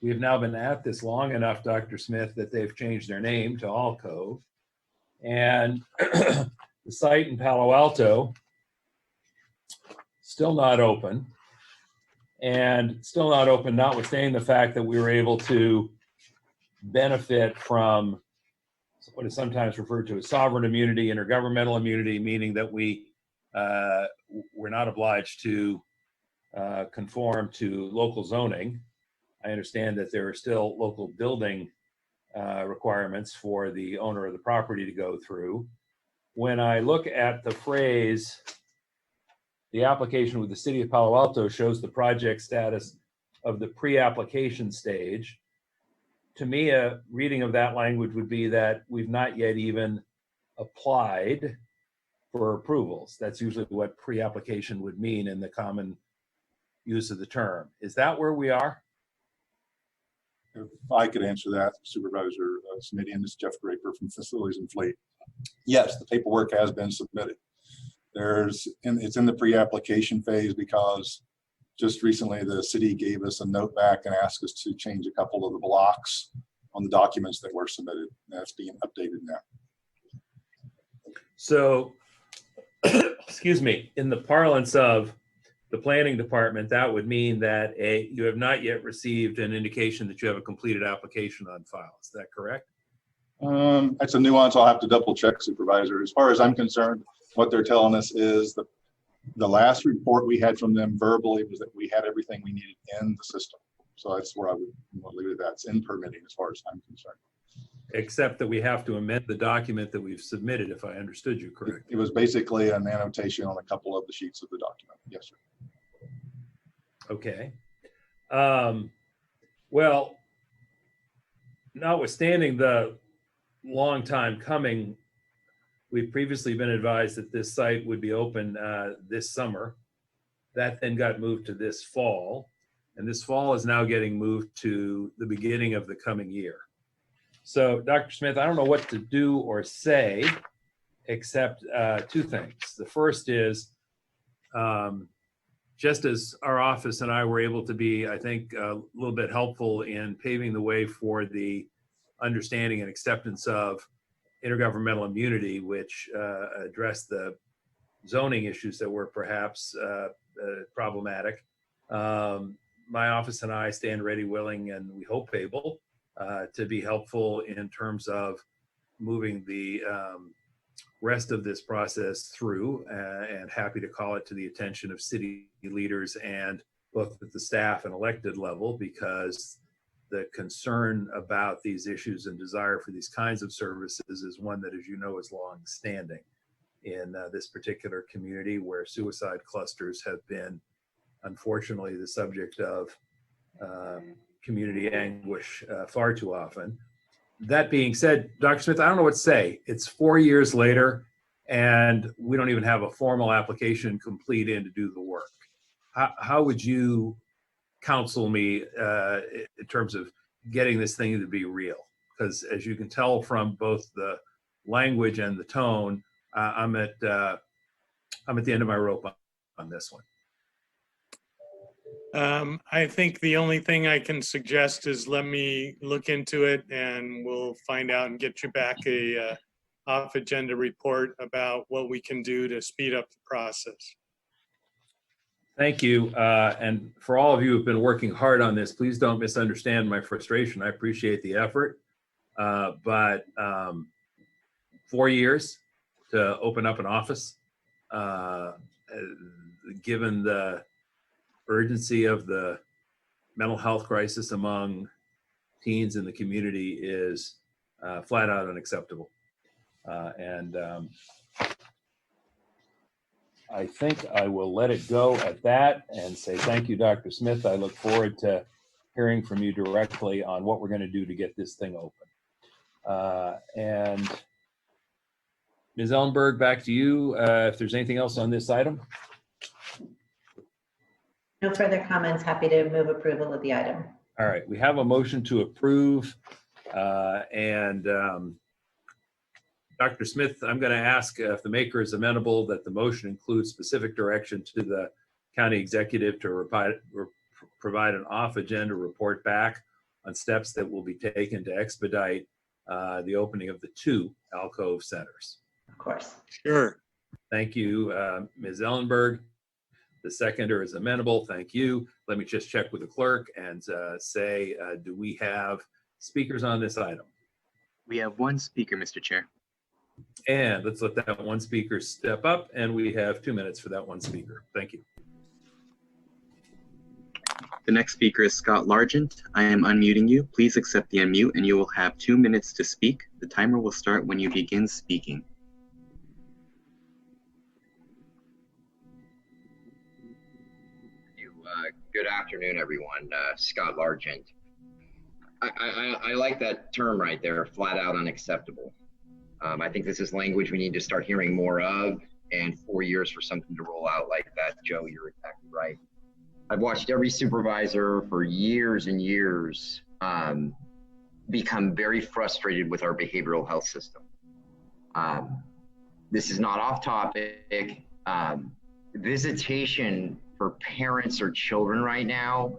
We have now been at this long enough, Dr. Smith, that they've changed their name to Alcove. And the site in Palo Alto, still not open. And still not open, notwithstanding the fact that we were able to benefit from what is sometimes referred to as sovereign immunity, intergovernmental immunity, meaning that we're not obliged to conform to local zoning. I understand that there are still local building requirements for the owner of the property to go through. When I look at the phrase, the application with the City of Palo Alto shows the project status of the pre-application stage. To me, a reading of that language would be that we've not yet even applied for approvals. That's usually what pre-application would mean in the common use of the term. Is that where we are? If I could answer that, Supervisor Smitty, this is Jeff Draper from Facilities and Fleet. Yes, the paperwork has been submitted. It's in the pre-application phase because just recently the city gave us a note back and asked us to change a couple of the blocks on the documents that were submitted. That's being updated now. So, excuse me, in the parlance of the planning department, that would mean that you have not yet received an indication that you have a completed application on file. Is that correct? That's a nuance I'll have to double check, Supervisor. As far as I'm concerned, what they're telling us is the last report we had from them verbally was that we had everything we needed in the system. So that's where I would leave it at. That's in permitting as far as I'm concerned. Except that we have to amend the document that we've submitted, if I understood you correctly. It was basically an annotation on a couple of the sheets of the document. Yes, sir. Okay. Well, notwithstanding the long time coming, we've previously been advised that this site would be open this summer. That then got moved to this fall, and this fall is now getting moved to the beginning of the coming year. So, Dr. Smith, I don't know what to do or say, except two things. The first is, just as our office and I were able to be, I think, a little bit helpful in paving the way for the understanding and acceptance of intergovernmental immunity, which addressed the zoning issues that were perhaps problematic. My office and I stand ready, willing, and we hope able to be helpful in terms of moving the rest of this process through, and happy to call it to the attention of city leaders and both at the staff and elected level, because the concern about these issues and desire for these kinds of services is one that, as you know, is long standing in this particular community, where suicide clusters have been, unfortunately, the subject of community anguish far too often. That being said, Dr. Smith, I don't know what to say. It's 4 years later, and we don't even have a formal application complete in to do the work. How would you counsel me in terms of getting this thing to be real? Because as you can tell from both the language and the tone, I'm at the end of my rope on this one. I think the only thing I can suggest is let me look into it, and we'll find out and get you back a off-agenda report about what we can do to speed up the process. Thank you. And for all of you who've been working hard on this, please don't misunderstand my frustration. I appreciate the effort, but 4 years to open up an office, given the urgency of the mental health crisis among teens in the community, is flat out unacceptable. I think I will let it go at that and say thank you, Dr. Smith. I look forward to hearing from you directly on what we're going to do to get this thing open. And Ms. Ellenberg, back to you. If there's anything else on this item. No further comments. Happy to move approval of the item. All right, we have a motion to approve. Dr. Smith, I'm going to ask if the maker is amenable that the motion includes specific direction to the county executive to provide an off-agenda report back on steps that will be taken to expedite the opening of the 2 alcove centers. Of course. Sure. Thank you, Ms. Ellenberg. The seconder is amenable. Thank you. Let me just check with the clerk and say, do we have speakers on this item? We have one speaker, Mr. Chair. And let's let that one speaker step up, and we have 2 minutes for that one speaker. Thank you. The next speaker is Scott Largent. I am unmuting you. Please accept the unmute and you will have 2 minutes to speak. The timer will start when you begin speaking. Good afternoon, everyone. Scott Largent. I like that term right there, flat out unacceptable. I think this is language we need to start hearing more of, and 4 years for something to roll out like that. Joe, you're exactly right. I've watched every supervisor for years and years become very frustrated with our behavioral health system. This is not off topic. Visitation for parents or children right now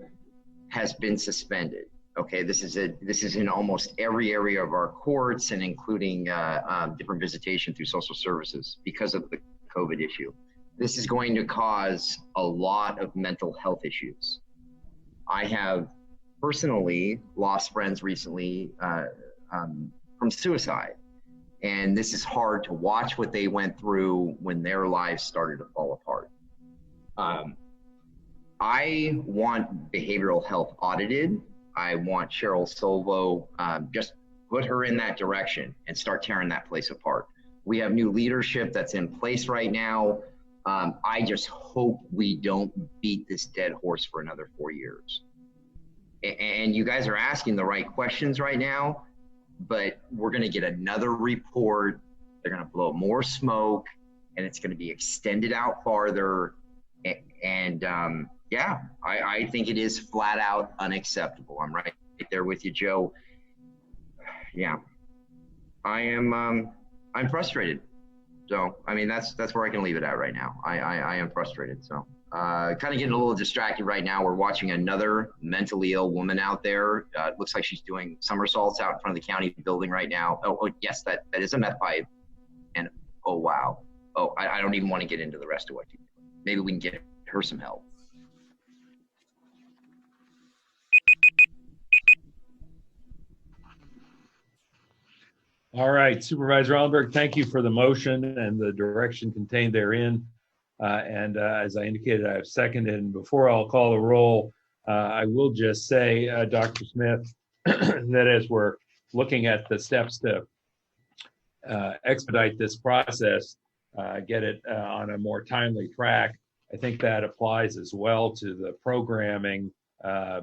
has been suspended. Okay, this is in almost every area of our courts, and including different visitation through social services because of the COVID issue. This is going to cause a lot of mental health issues. I have personally lost friends recently from suicide. And this is hard to watch what they went through when their lives started to fall apart. I want behavioral health audited. I want Cheryl Solvo, just put her in that direction and start tearing that place apart. We have new leadership that's in place right now. I just hope we don't beat this dead horse for another 4 years. And you guys are asking the right questions right now, but we're going to get another report. They're going to blow more smoke, and it's going to be extended out farther. And yeah, I think it is flat out unacceptable. I'm right there with you, Joe. Yeah, I'm frustrated. So, I mean, that's where I can leave it at right now. I am frustrated. So, kind of getting a little distracted right now. We're watching another mentally ill woman out there. It looks like she's doing somersaults out in front of the county building right now. Oh yes, that is a meth pipe. And oh, wow. Oh, I don't even want to get into the rest of what you do. Maybe we can get her some help. All right, Supervisor Ellenberg, thank you for the motion and the direction contained therein. As I indicated, I have seconded. And before I'll call the roll, I will just say, Dr. Smith, that as we're looking at the steps to expedite this process, get it on a more timely track, I think that applies as well to the programming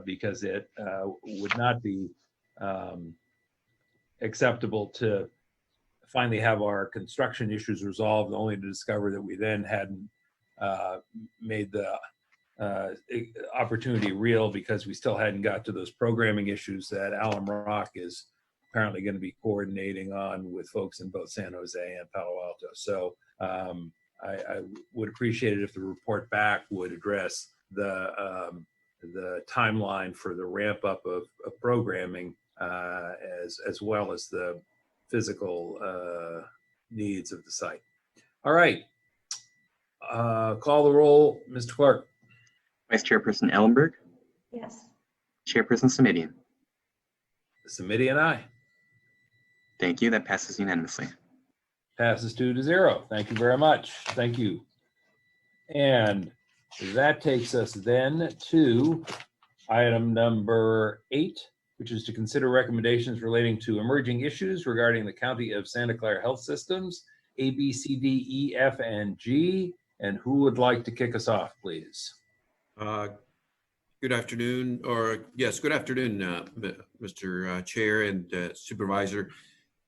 because it would not be acceptable to finally have our construction issues resolved, only to discover that we then hadn't made the opportunity real because we still hadn't got to those programming issues that Alum Rock is apparently going to be coordinating on with folks in both San Jose and Palo Alto. So I would appreciate it if the report back would address the timeline for the ramp up of programming as well as the physical needs of the site. All right. Call the roll, Mr. Clark. Vice Chairperson Ellenberg. Yes. Chairperson Simidian. Simidian, aye. Thank you. That passes unanimously. Passes 2-0. Thank you very much. Thank you. And that takes us then to item number 8, which is to consider recommendations relating to emerging issues regarding the County of Santa Clara Health Systems, A, B, C, D, E, F, and G. And who would like to kick us off, please? Good afternoon, or yes, good afternoon, Mr. Chair and Supervisor.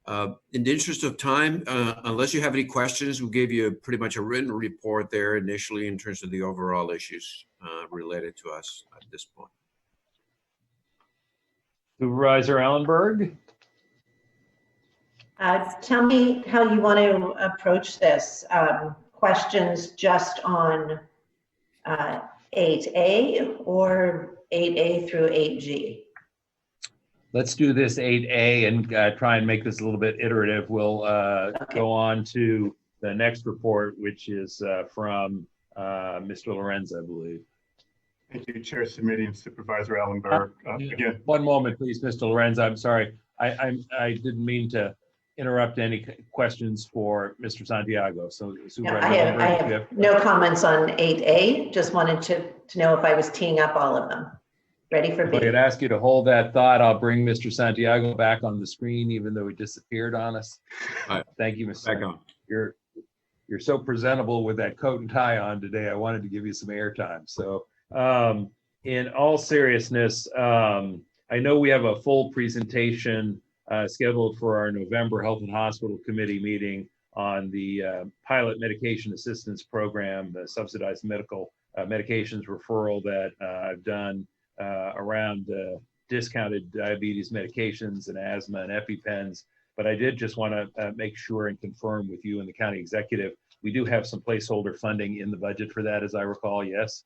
In the interest of time, unless you have any questions, we gave you pretty much a written report there initially in terms of the overall issues related to us at this point. Supervisor Ellenberg. Tell me how you want to approach this. Questions just on 8A or 8A through 8G? Let's do this 8A and try and make this a little bit iterative. We'll go on to the next report, which is from Mr. Lorenz, I believe. Thank you, Chair Simidian and Supervisor Ellenberg. Again, one moment, please, Mr. Lorenz. I'm sorry. I didn't mean to interrupt any questions for Mr. Santiago. So, Supervisor I have no comments on 8A. Just wanted to know if I was teeing up all of them. Ready for B. If I could ask you to hold that thought, I'll bring Mr. Santiago back on the screen, even though he disappeared on us. Thank you, Mr. Santiago. You're so presentable with that coat and tie on today. I wanted to give you some airtime. So, in all seriousness, I know we have a full presentation scheduled for our November Health and Hospital Committee meeting on the pilot medication assistance program, the subsidized medical medications referral that I've done around discounted diabetes medications and asthma and EpiPens. But I did just want to make sure and confirm with you and the county executive, we do have some placeholder funding in the budget for that, as I recall, yes?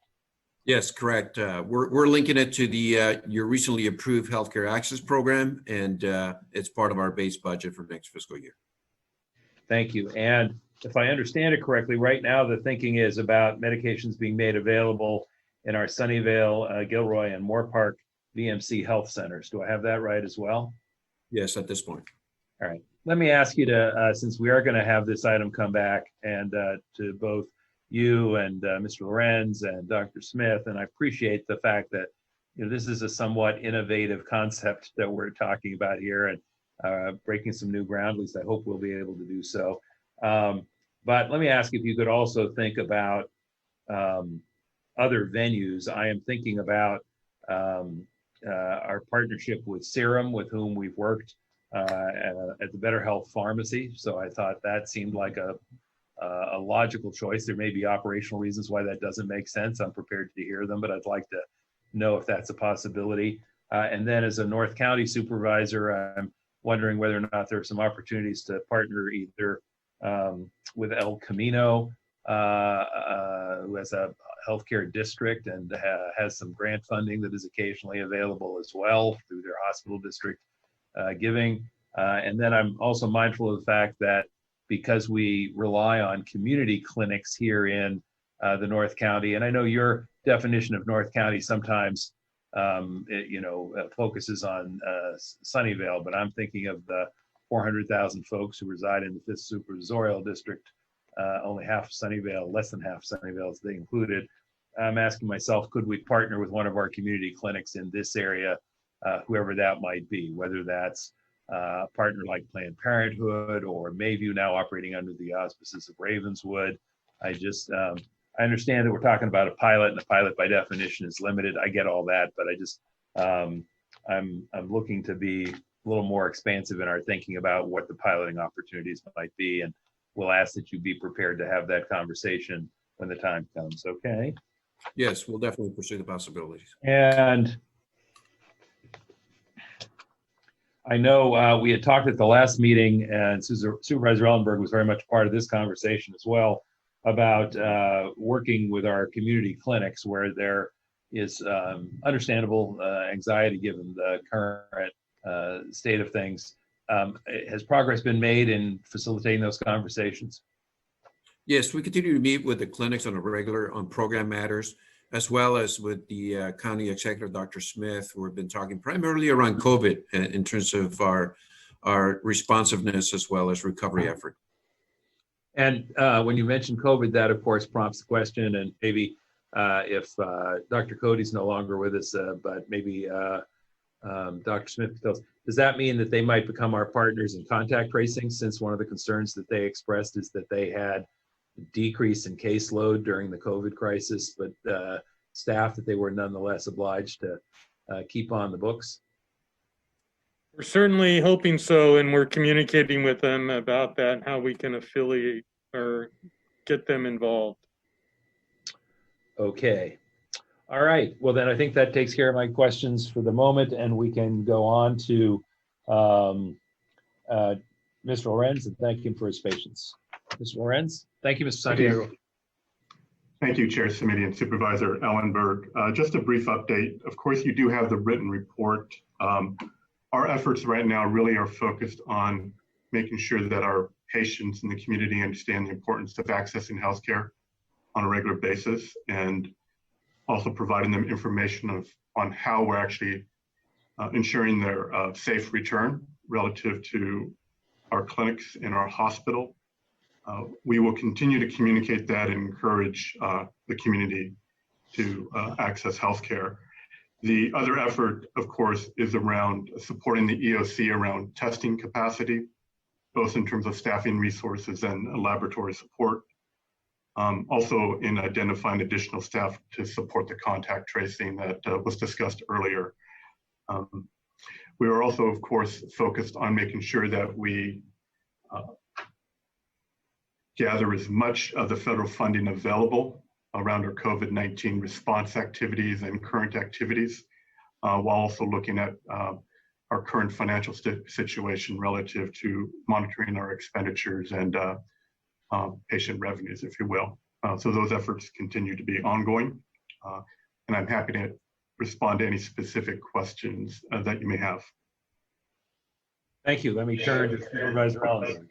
Yes, correct. We're linking it to the your recently approved healthcare access program, and it's part of our base budget for next fiscal year. Thank you. And if I understand it correctly, right now the thinking is about medications being made available in our Sunnyvale, Gilroy, and Moore Park VMC health centers. Do I have that right as well? Yes, at this point. All right. Let me ask you to, since we are going to have this item come back, and to both you and Mr. Lorenz and Dr. Smith, and I appreciate the fact that this is a somewhat innovative concept that we're talking about here, and breaking some new ground. At least I hope we'll be able to do so. But let me ask if you could also think about other venues. I am thinking about our partnership with Serum, with whom we've worked at the Better Health Pharmacy. So I thought that seemed like a logical choice. There may be operational reasons why that doesn't make sense. I'm prepared to hear them, but I'd like to know if that's a possibility. And then as a North County supervisor, I'm wondering whether or not there are some opportunities to partner either with El Camino, who has a healthcare district and has some grant funding that is occasionally available as well through their hospital district giving. And then I'm also mindful of the fact that because we rely on community clinics here in the North County, and I know your definition of North County sometimes focuses on Sunnyvale, but I'm thinking of the 400,000 folks who reside in the 5th Supervisorial District, only half Sunnyvale, less than half Sunnyvale is they included. I'm asking myself, could we partner with one of our community clinics in this area, whoever that might be, whether that's a partner like Planned Parenthood or Mayview, now operating under the auspices of Ravenswood. I understand that we're talking about a pilot, and a pilot by definition is limited. I get all that, but I just, I'm looking to be a little more expansive in our thinking about what the piloting opportunities might be, and we'll ask that you be prepared to have that conversation when the time comes, okay? Yes, we'll definitely pursue the possibilities. And I know we had talked at the last meeting, and Supervisor Ellenberg was very much part of this conversation as well, about working with our community clinics where there is understandable anxiety given the current state of things. Has progress been made in facilitating those conversations? Yes, we continue to meet with the clinics on a regular on program matters, as well as with the county executive, Dr. Smith, who have been talking primarily around COVID in terms of our responsiveness as well as recovery effort. And when you mention COVID, that of course prompts the question, and maybe if Dr. Cody's no longer with us, but maybe Dr. Smith tells, does that mean that they might become our partners in contact tracing, since one of the concerns that they expressed is that they had decrease in caseload during the COVID crisis, but staff that they were nonetheless obliged to keep on the books? We're certainly hoping so, and we're communicating with them about that and how we can affiliate or get them involved. Okay. All right. Well, then I think that takes care of my questions for the moment, and we can go on to Mr. Lorenz, and thank him for his patience. Mr. Lorenz? Thank you, Mr. Santiago. Thank you, Chair Simiti and Supervisor Ellenberg. Just a brief update. Of course, you do have the written report. Our efforts right now really are focused on making sure that our patients in the community understand the importance of accessing healthcare on a regular basis, and also providing them information on how we're actually ensuring their safe return relative to our clinics and our hospital. We will continue to communicate that and encourage the community to access healthcare. The other effort, of course, is around supporting the EOC around testing capacity, both in terms of staffing resources and laboratory support. Also in identifying additional staff to support the contact tracing that was discussed earlier. We are also, of course, focused on making sure that we gather as much of the federal funding available around our COVID-19 response activities and current activities. while also looking at our current financial situation relative to monitoring our expenditures and patient revenues, if you will. So those efforts continue to be ongoing, and I'm happy to respond to any specific questions that you may have. Thank you. Let me turn to Supervisor Ellenberg.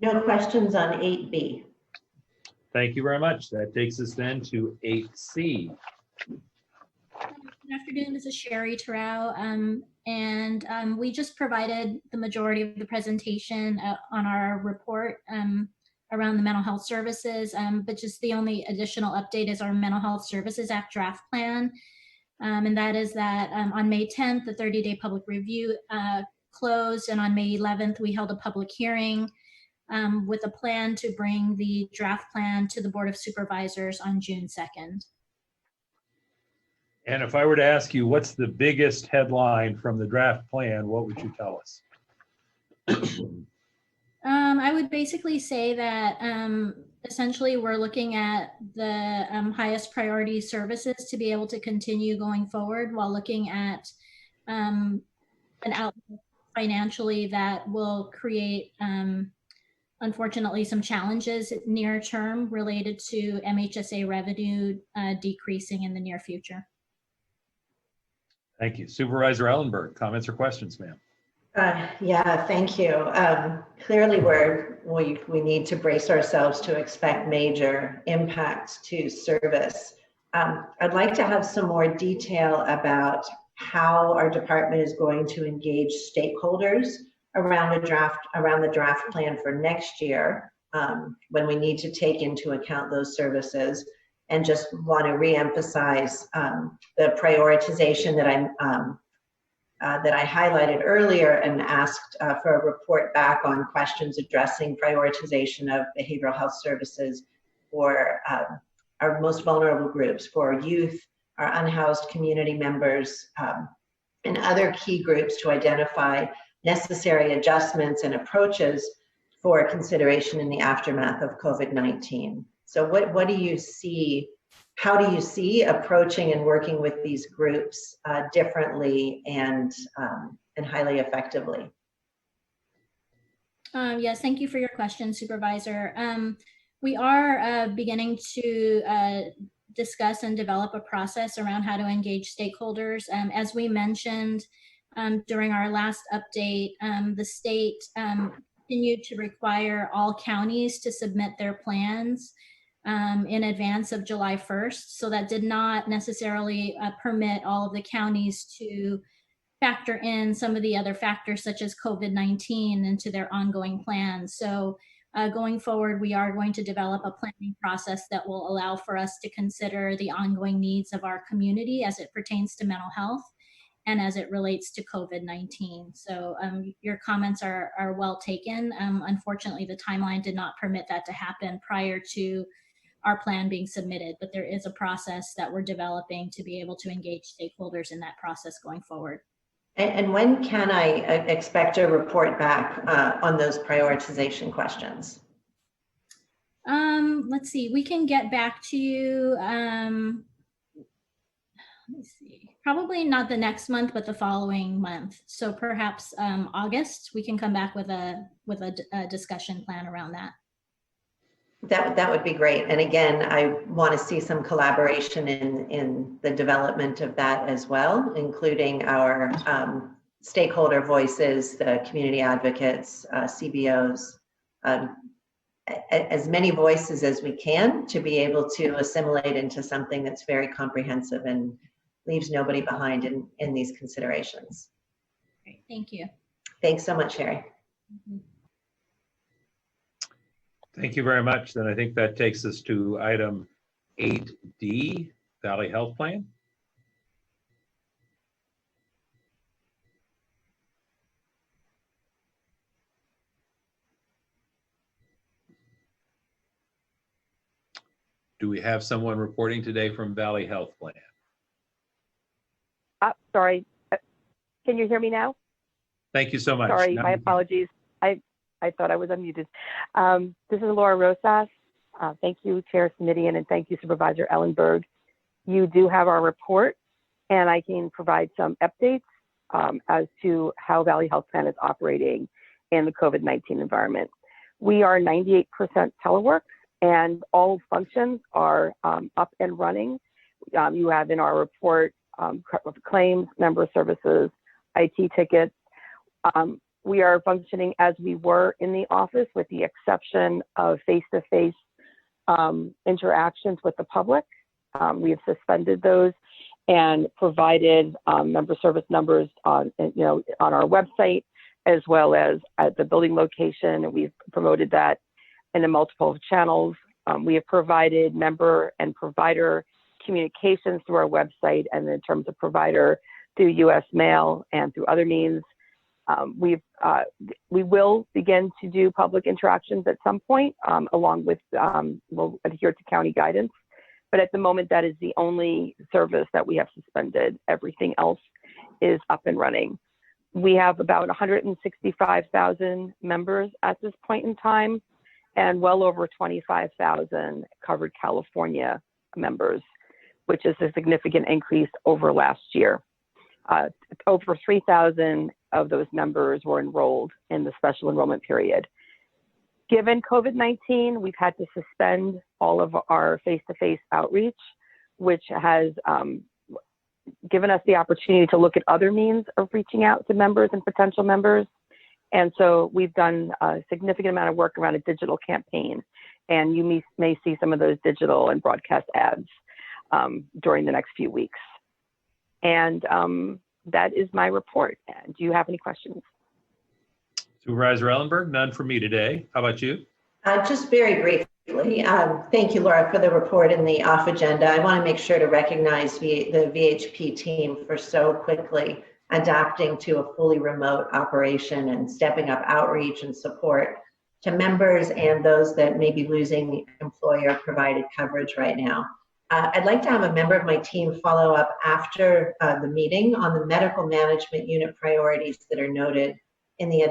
No questions on 8B. Thank you very much. That takes us then to 8C. Good afternoon, this is Sherry Terrell, and we just provided the majority of the presentation on our report around the mental health services, but just the only additional update is our Mental Health Services Act draft plan, and that is that on May 10th, the 30-day public review closed, and on May 11th, we held a public hearing with a plan to bring the draft plan to the Board of Supervisors on June 2nd. And if I were to ask you, what's the biggest headline from the draft plan, what would you tell us? I would basically say that essentially we're looking at the highest priority services to be able to continue going forward while looking at an outlook financially that will create, unfortunately, some challenges near term related to MHSA revenue decreasing in the near future. Thank you. Supervisor Ellenberg, comments or questions, ma'am? Yeah, thank you. Clearly, we need to brace ourselves to expect major impacts to service. I'd like to have some more detail about how our department is going to engage stakeholders around the draft plan for next year, when we need to take into account those services. And just want to reemphasize the prioritization that I highlighted earlier and asked for a report back on questions addressing prioritization of behavioral health services for our most vulnerable groups, for youth, our unhoused community members, and other key groups to identify necessary adjustments and approaches for consideration in the aftermath of COVID-19. So what do you see, how do you see approaching and working with these groups differently and highly effectively? Yes, thank you for your question, Supervisor. We are beginning to discuss and develop a process around how to engage stakeholders. As we mentioned during our last update, the state continued to require all counties to submit their plans in advance of July 1st. So that did not necessarily permit all of the counties to factor in some of the other factors such as COVID-19 into their ongoing plans. So going forward, we are going to develop a planning process that will allow for us to consider the ongoing needs of our community as it pertains to mental health and as it relates to COVID-19. So your comments are well taken. Unfortunately, the timeline did not permit that to happen prior to our plan being submitted, but there is a process that we're developing to be able to engage stakeholders in that process going forward. And when can I expect a report back on those prioritization questions? Let's see, we can get back to you, let me see, probably not the next month, but the following month. So perhaps August, we can come back with a discussion plan around that. That would be great. And again, I want to see some collaboration in the development of that as well, including our stakeholder voices, the community advocates, CBOs, as many voices as we can to be able to assimilate into something that's very comprehensive and leaves nobody behind in these considerations. Great, thank you. Thanks so much, Sherry. Mm-hmm. Thank you very much. Then I think that takes us to item 8D, Valley Health Plan. Do we have someone reporting today from Valley Health Plan? Sorry, can you hear me now? Thank you so much. Sorry, my apologies. I thought I was unmuted. This is Laura Rosas. Thank you, Chair Simidian, and thank you, Supervisor Ellenberg. You do have our report, and I can provide some updates as to how Valley Health Plan is operating in the COVID-19 environment. We are 98% telework, and all functions are up and running. You have in our report claims, member services, IT tickets. We are functioning as we were in the office, with the exception of face-to-face interactions with the public. We have suspended those and provided member service numbers on our website, as well as at the building location. We've promoted that in multiple channels. We have provided member and provider communications through our website, and in terms of provider, through U.S. mail and through other means. We will begin to do public interactions at some point, along with, we'll adhere to county guidance. But at the moment, that is the only service that we have suspended. Everything else is up and running. We have about 165,000 members at this point in time, and well over 25,000 covered California members, which is a significant increase over last year. Over 3,000 of those members were enrolled in the special enrollment period. Given COVID-19, we've had to suspend all of our face-to-face outreach, which has given us the opportunity to look at other means of reaching out to members and potential members. And so we've done a significant amount of work around a digital campaign, and you may see some of those digital and broadcast ads during the next few weeks. And that is my report. Do you have any questions? Supervisor Ellenberg, none for me today. How about you? Just very briefly, thank you, Laura, for the report and the off agenda. I want to make sure to recognize the VHP team for so quickly adapting to a fully remote operation and stepping up outreach and support to members and those that may be losing employer provided coverage right now. I'd like to have a member of my team follow up after the meeting on the medical management unit priorities that are noted in the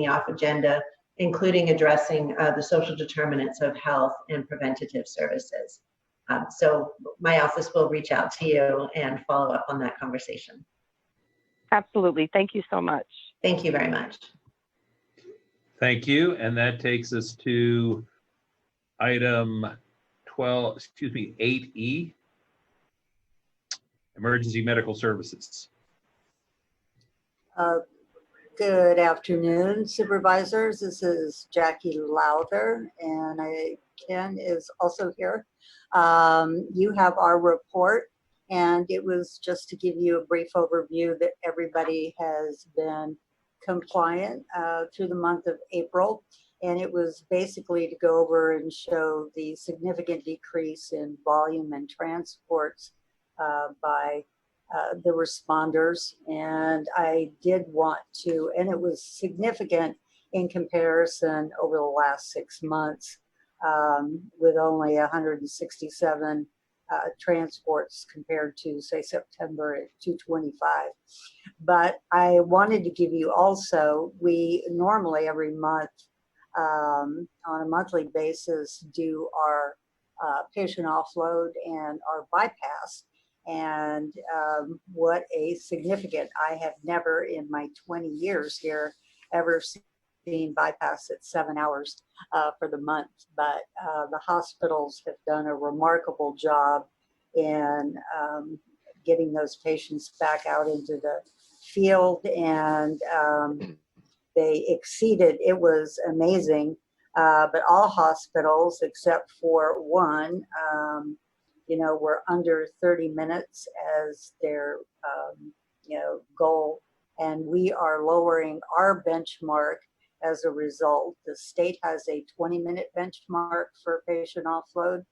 off agenda, including addressing the social determinants of health and preventative services. So my office will reach out to you and follow up on that conversation. Absolutely. Thank you so much. Thank you very much. Thank you. And that takes us to item 8E, emergency medical services. Good afternoon, supervisors. This is Jackie Lowther, and Ken is also here. You have our report, and it was just to give you a brief overview that everybody has been compliant through the month of April. And it was basically to go over and show the significant decrease in volume and transports by the responders. And I did want to, and it was significant in comparison over the last 6 months, with only 167 transports compared to, say, September at 225. But I wanted to give you also, we normally every month on a monthly basis do our patient offload and our bypass. And what a significant, I have never in my 20 years here ever seen bypass at 7 hours for the month. But the hospitals have done a remarkable job in getting those patients back out into the field, and they exceeded, it was amazing, but all hospitals except for one, were under 30 minutes as their, goal. And we are lowering our benchmark as a result. The state has a 20-minute benchmark for patient offload.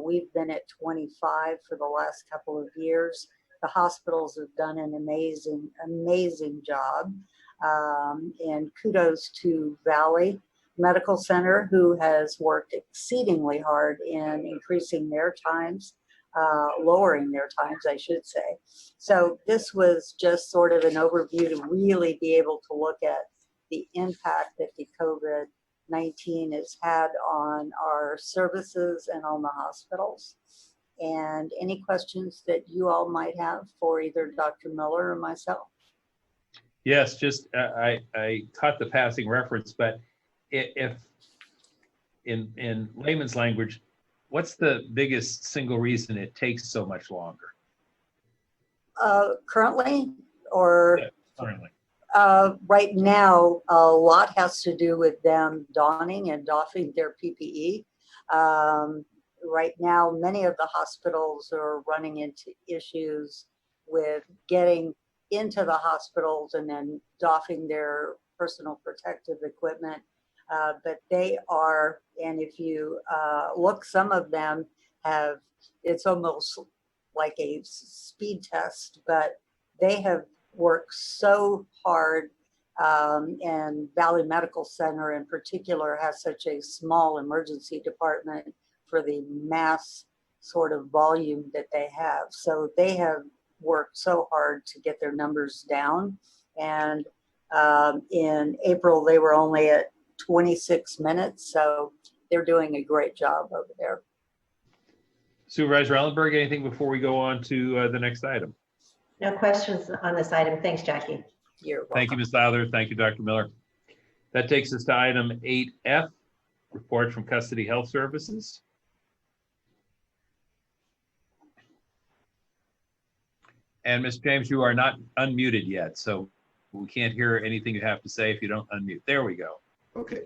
We've been at 25 for the last couple of years. The hospitals have done an amazing job. And kudos to Valley Medical Center, who has worked exceedingly hard in increasing their times, lowering their times, I should say. So this was just sort of an overview to really be able to look at the impact that the COVID-19 has had on our services and on the hospitals. and any questions that you all might have for either Dr. Miller or myself. Yes, just I caught the passing reference, but if in layman's language, what's the biggest single reason it takes so much longer? Currently, or Yeah, currently. right now, a lot has to do with them donning and doffing their PPE. Right now, many of the hospitals are running into issues with getting into the hospitals and then doffing their personal protective equipment. But they are, and if you look, some of them have, it's almost like a speed test, but they have worked so hard, and Valley Medical Center in particular has such a small emergency department for the mass sort of volume that they have. So they have worked so hard to get their numbers down. And in April, they were only at 26 minutes. So they're doing a great job over there. Supervisor Ellenberg, anything before we go on to the next item? No questions on this item. Thanks, Jackie. You're welcome. Thank you, Ms. Lowther. Thank you, Dr. Miller. That takes us to item 8F, report from Custody Health Services. And Ms. James, you are not unmuted yet, so we can't hear anything you have to say if you don't unmute. There we go. Okay.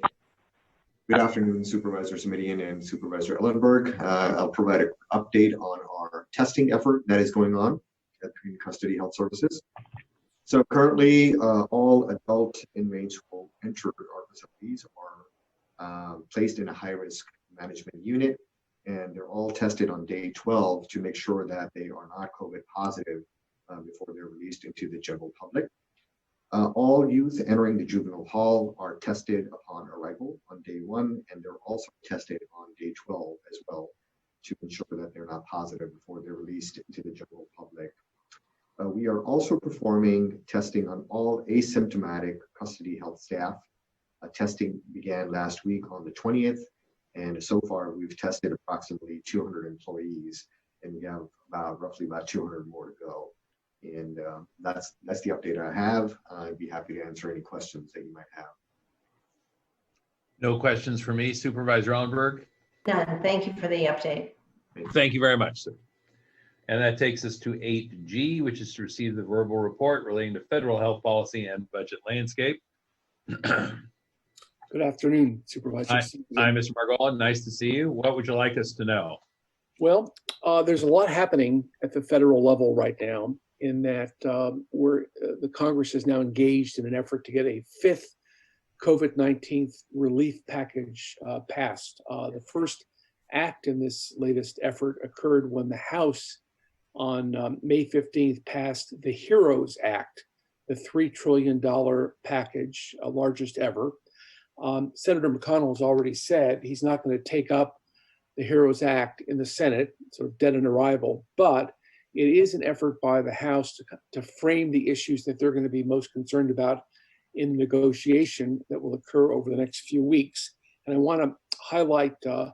Good afternoon, Supervisor Simitian and Supervisor Ellenberg. I'll provide an update on our testing effort that is going on at Community Custody Health Services. So currently, all adult inmates who will enter our facilities are placed in a high-risk management unit, and they're all tested on day 12 to make sure that they are not COVID positive before they're released into the general public. All youth entering the juvenile hall are tested upon arrival on day 1, and they're also tested on day 12 as well to ensure that they're not positive before they're released into the general public. We are also performing testing on all asymptomatic custody health staff. Testing began last week on the 20th, and so far we've tested approximately 200 employees, and we have roughly about 200 more to go. And that's the update I have. I'd be happy to answer any questions that you might have. No questions for me, Supervisor Ellenberg? None. Thank you for the update. Thank you very much, sir. And that takes us to 8G, which is to receive the verbal report relating to federal health policy and budget landscape. Good afternoon, Supervisor. Hi, Mr. Margolis. Nice to see you. What would you like us to know? Well, there's a lot happening at the federal level right now, in that the Congress is now engaged in an effort to get a 5th COVID-19 relief package passed. The first act in this latest effort occurred when the House on May 15th passed the HEROES Act, the $3 trillion package, largest ever. Senator McConnell has already said he's not going to take up the HEROES Act in the Senate, sort of dead on arrival, but it is an effort by the House to frame the issues that they're going to be most concerned about in the negotiation that will occur over the next few weeks. And I want to highlight a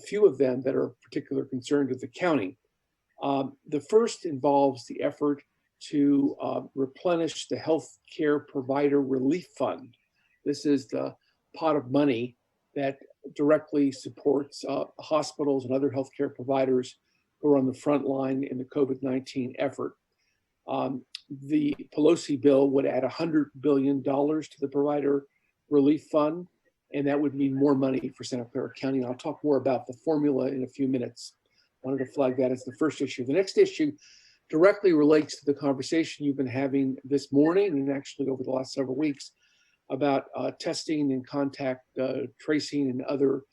few of them that are of particular concern to the county. The first involves the effort to replenish the health care provider relief fund. This is the pot of money that directly supports hospitals and other healthcare providers who are on the front line in the COVID-19 effort. The Pelosi bill would add $100 billion to the provider relief fund, and that would mean more money for Santa Clara County. And I'll talk more about the formula in a few minutes. I wanted to flag that as the first issue. The next issue directly relates to the conversation you've been having this morning and actually over the last several weeks about testing and contact tracing and other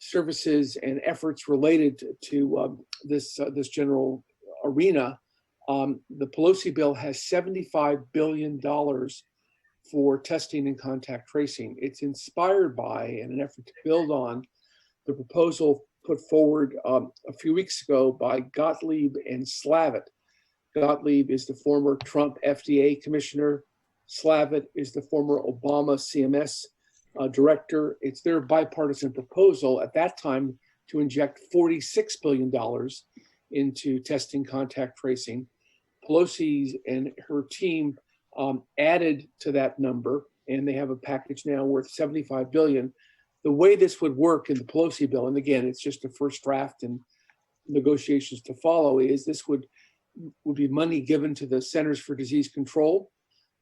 services and efforts related to this general arena. The Pelosi bill has $75 billion for testing and contact tracing. It's inspired by and an effort to build on the proposal put forward a few weeks ago by Gottlieb and Slavitt. Gottlieb is the former Trump FDA commissioner. Slavitt is the former Obama CMS director. It's their bipartisan proposal at that time to inject $46 billion into testing, contact tracing. Pelosi and her team added to that number, and they have a package now worth $75 billion. The way this would work in the Pelosi bill, and again, it's just a first draft and negotiations to follow, is this would be money given to the Centers for Disease Control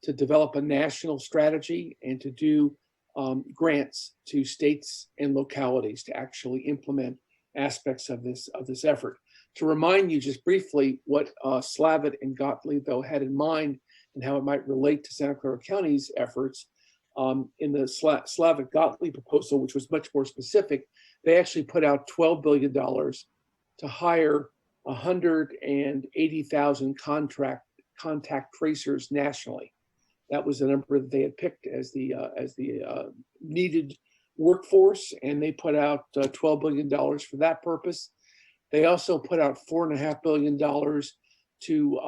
to develop a national strategy and to do grants to states and localities to actually implement aspects of this effort. To remind you just briefly what Slavitt and Gottlieb, though, had in mind and how it might relate to Santa Clara County's efforts, in the Slavitt-Gottlieb proposal, which was much more specific, they actually put out $12 billion to hire 180,000 contact tracers nationally. That was the number that they had picked as the needed workforce, and they put out $12 billion for that purpose. They also put out $4.5 billion to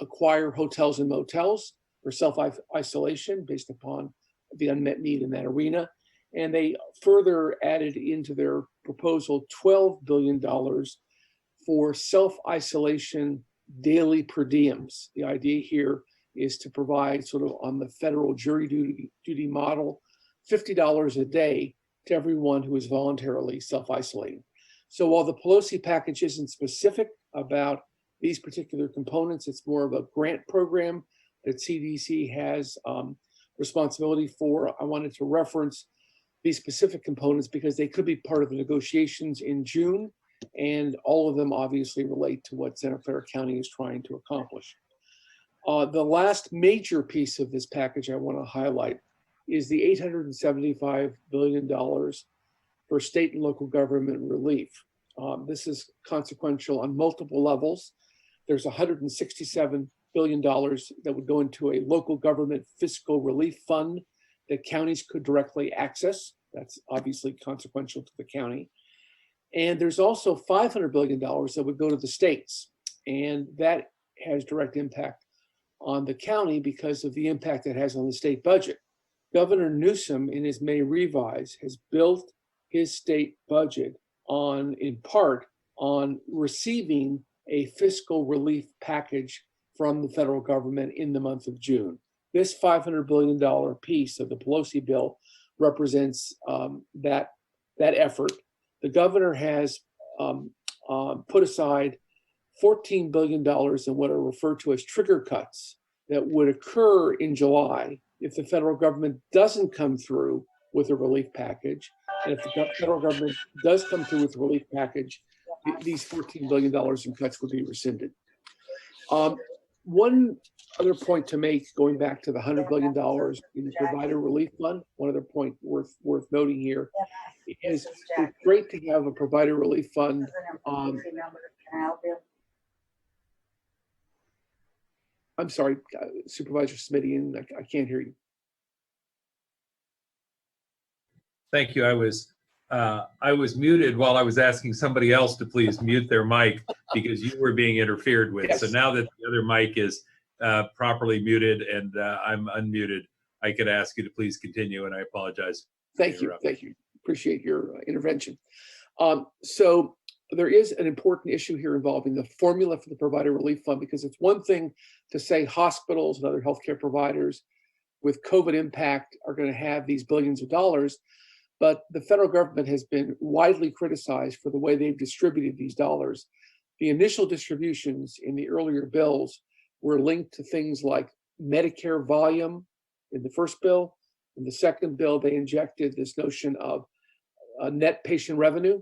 acquire hotels and motels for self-isolation based upon the unmet need in that arena. And they further added into their proposal $12 billion for self-isolation daily per diems. The idea here is to provide, sort of on the federal jury duty model, $50 a day to everyone who is voluntarily self-isolating. So while the Pelosi package isn't specific about these particular components, it's more of a grant program that CDC has responsibility for. I wanted to reference these specific components because they could be part of the negotiations in June, and all of them obviously relate to what Santa Clara County is trying to accomplish. The last major piece of this package I want to highlight is the $875 billion for state and local government relief. This is consequential on multiple levels. There's $167 billion that would go into a local government fiscal relief fund that counties could directly access. That's obviously consequential to the county. And there's also $500 billion that would go to the states. And that has direct impact on the county because of the impact it has on the state budget. Governor Newsom, in his May revise, has built his state budget on, in part, on receiving a fiscal relief package from the federal government in the month of June. This $500 billion piece of the Pelosi bill represents that effort. The governor has put aside $14 billion in what are referred to as trigger cuts that would occur in July if the federal government doesn't come through with a relief package. And if the federal government does come through with a relief package, these $14 billion in cuts would be rescinded. One other point to make, going back to the $100 billion in the provider relief fund, one other point worth noting here is it's great to have a provider relief fund. I'm sorry, Supervisor Smitty, I can't hear you. Thank you. I was muted while I was asking somebody else to please mute their mic because you were being interfered with. Yes. So now that the other mic is properly muted and I'm unmuted, I could ask you to please continue, and I apologize. Thank you. Appreciate your intervention. So there is an important issue here involving the formula for the provider relief fund, because it's one thing to say hospitals and other healthcare providers with COVID impact are going to have these billions of dollars, but the federal government has been widely criticized for the way they've distributed these dollars. The initial distributions in the earlier bills were linked to things like Medicare volume in the first bill. In the second bill, they injected this notion of net patient revenue,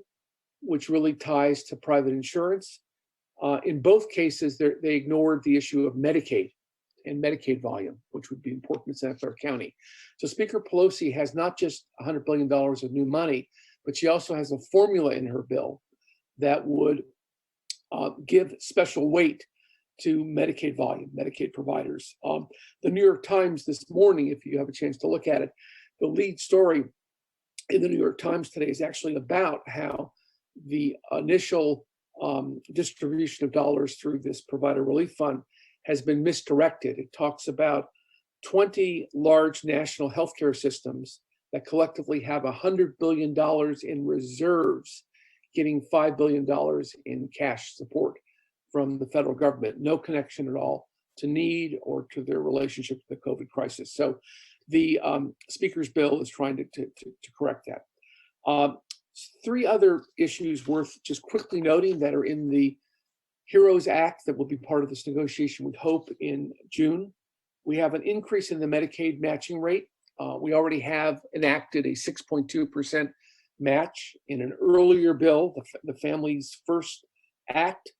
which really ties to private insurance. In both cases, they ignored the issue of Medicaid and Medicaid volume, which would be important in Santa Clara County. So Speaker Pelosi has not just $100 billion of new money, but she also has a formula in her bill that would give special weight to Medicaid volume, Medicaid providers. The New York Times this morning, if you have a chance to look at it, the lead story in the New York Times today is actually about how the initial distribution of dollars through this provider relief fund has been misdirected. It talks about 20 large national healthcare systems that collectively have $100 billion in reserves, getting $5 billion in cash support. from the federal government, no connection at all to need or to their relationship to the COVID crisis. So the Speaker's bill is trying to correct that. Three other issues worth just quickly noting that are in the HEROES Act that will be part of this negotiation, we hope, in June. We have an increase in the Medicaid matching rate. We already have enacted a 6.2% match in an earlier bill, the Families First Act.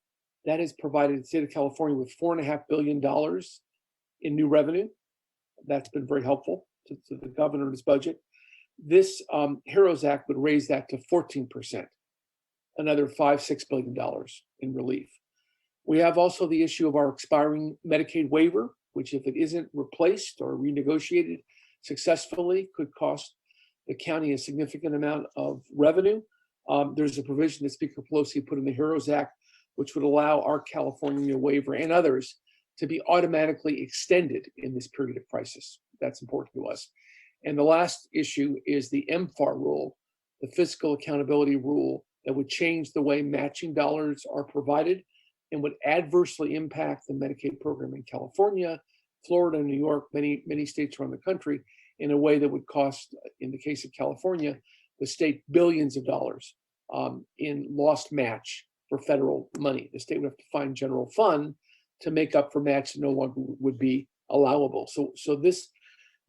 That has provided the state of California with $4.5 billion in new revenue. That's been very helpful to the governor and his budget. This HEROES Act would raise that to 14%, another $5-6 billion in relief. We have also the issue of our expiring Medicaid waiver, which, if it isn't replaced or renegotiated successfully, could cost the county a significant amount of revenue. There's a provision that Speaker Pelosi put in the HEROES Act, which would allow our California waiver and others to be automatically extended in this period of crisis. That's important to us. And the last issue is the MFAR rule, the fiscal accountability rule, that would change the way matching dollars are provided and would adversely impact the Medicaid program in California, Florida, New York, many states around the country, in a way that would cost, in the case of California, the state billions of dollars in lost match for federal money. The state would have to find general fund to make up for match that no longer would be allowable. So this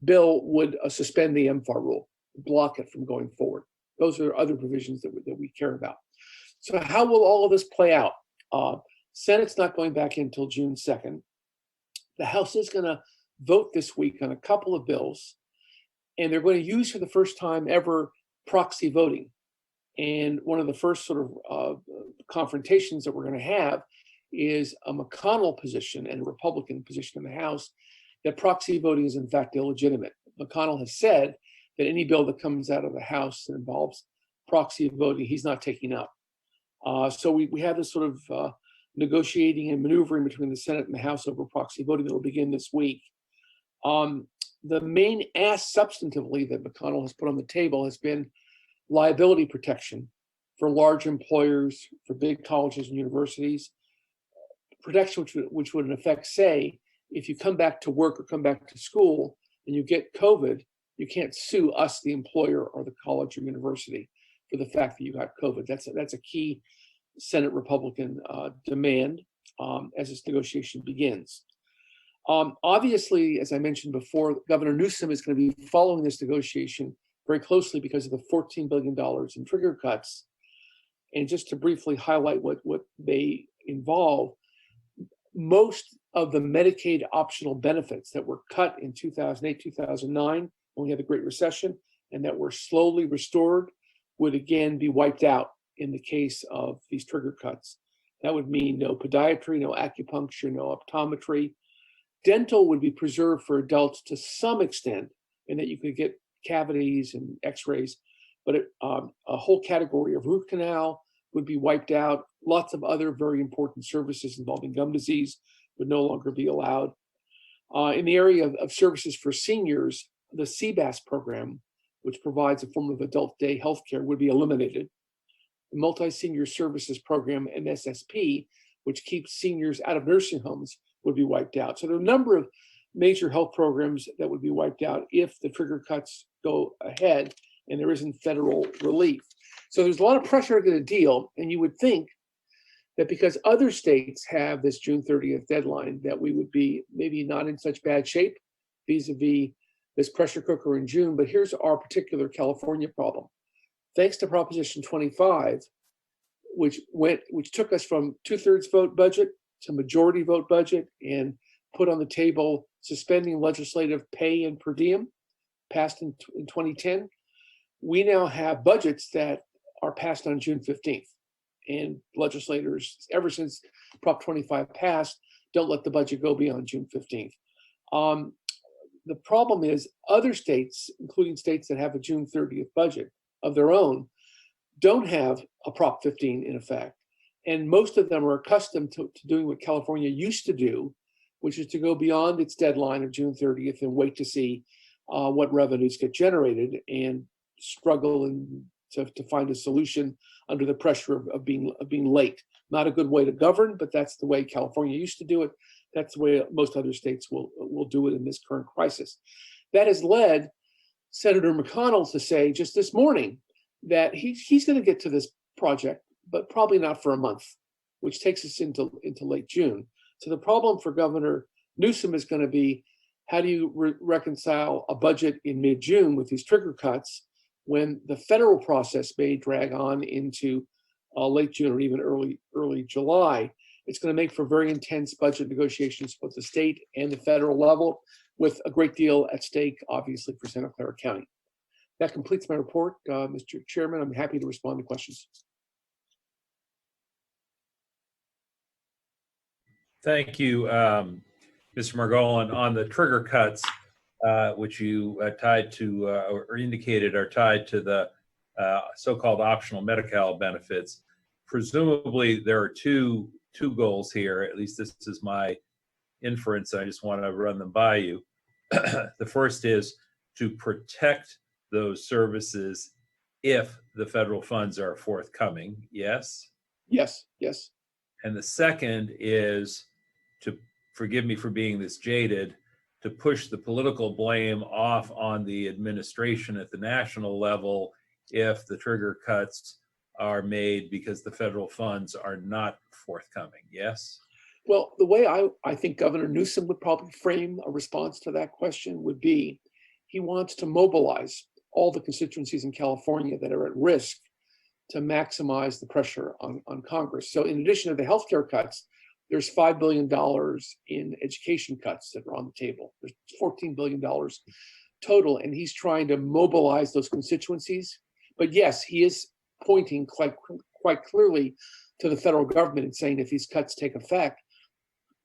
bill would suspend the MFAR rule, block it from going forward. Those are other provisions that we care about. So how will all of this play out? Senate's not going back in until June 2nd. The House is going to vote this week on a couple of bills, and they're going to use for the first time ever proxy voting. And one of the first sort of confrontations that we're going to have is a McConnell position and a Republican position in the House that proxy voting is in fact illegitimate. McConnell has said that any bill that comes out of the House that involves proxy voting, he's not taking up. So we have this sort of negotiating and maneuvering between the Senate and the House over proxy voting that will begin this week. The main ask substantively that McConnell has put on the table has been liability protection for large employers, for big colleges and universities, protection which would in effect say, if you come back to work or come back to school and you get COVID, you can't sue us, the employer, or the college or university for the fact that you got COVID. That's a key Senate Republican demand as this negotiation begins. Obviously, as I mentioned before, Governor Newsom is going to be following this negotiation very closely because of the $14 billion in trigger cuts. And just to briefly highlight what they involve, most of the Medicaid optional benefits that were cut in 2008, 2009, when we had the Great Recession, and that were slowly restored, would again be wiped out in the case of these trigger cuts. That would mean no podiatry, no acupuncture, no optometry. Dental would be preserved for adults to some extent, in that you could get cavities and x-rays, but a whole category of root canal would be wiped out. Lots of other very important services involving gum disease would no longer be allowed. In the area of services for seniors, the CBAS program, which provides a form of adult day health care, would be eliminated. The Multi-Senior Services Program, MSSP, which keeps seniors out of nursing homes, would be wiped out. So there are a number of major health programs that would be wiped out if the trigger cuts go ahead and there isn't federal relief. So there's a lot of pressure to get a deal, and you would think that because other states have this June 30th deadline, that we would be maybe not in such bad shape vis-a-vis this pressure cooker in June. But here's our particular California problem. Thanks to Proposition 25, which took us from 2/3 vote budget to majority vote budget and put on the table suspending legislative pay and per diem, passed in 2010. We now have budgets that are passed on June 15th. And legislators, ever since Prop 25 passed, don't let the budget go beyond June 15th. The problem is other states, including states that have a June 30th budget of their own, don't have a Prop 15 in effect. And most of them are accustomed to doing what California used to do, which is to go beyond its deadline of June 30th and wait to see what revenues get generated and struggle and to find a solution under the pressure of being late. Not a good way to govern, but that's the way California used to do it. That's the way most other states will do it in this current crisis. That has led Senator McConnell to say just this morning that he's going to get to this project, but probably not for a month, which takes us into late June. So the problem for Governor Newsom is going to be, how do you reconcile a budget in mid-June with these trigger cuts when the federal process may drag on into late June or even early July? It's going to make for very intense budget negotiations, both the state and the federal level, with a great deal at stake, obviously, for Santa Clara County. That completes my report, Mr. Chairman. I'm happy to respond to questions. Thank you, Mr. Margolin. On the trigger cuts, which you tied to or indicated are tied to the so-called optional Medi-Cal benefits, presumably there are two goals here. At least this is my inference. I just want to run them by you. The first is to protect those services if the federal funds are forthcoming. Yes? Yes, yes. And the second is to, forgive me for being this jaded, to push the political blame off on the administration at the national level if the trigger cuts are made because the federal funds are not forthcoming. Yes? Well, the way I think Governor Newsom would probably frame a response to that question would be, he wants to mobilize all the constituencies in California that are at risk to maximize the pressure on Congress. So in addition to the healthcare cuts, there's $5 billion in education cuts that are on the table. There's $14 billion total, and he's trying to mobilize those constituencies. But yes, he is pointing quite clearly to the federal government and saying if these cuts take effect,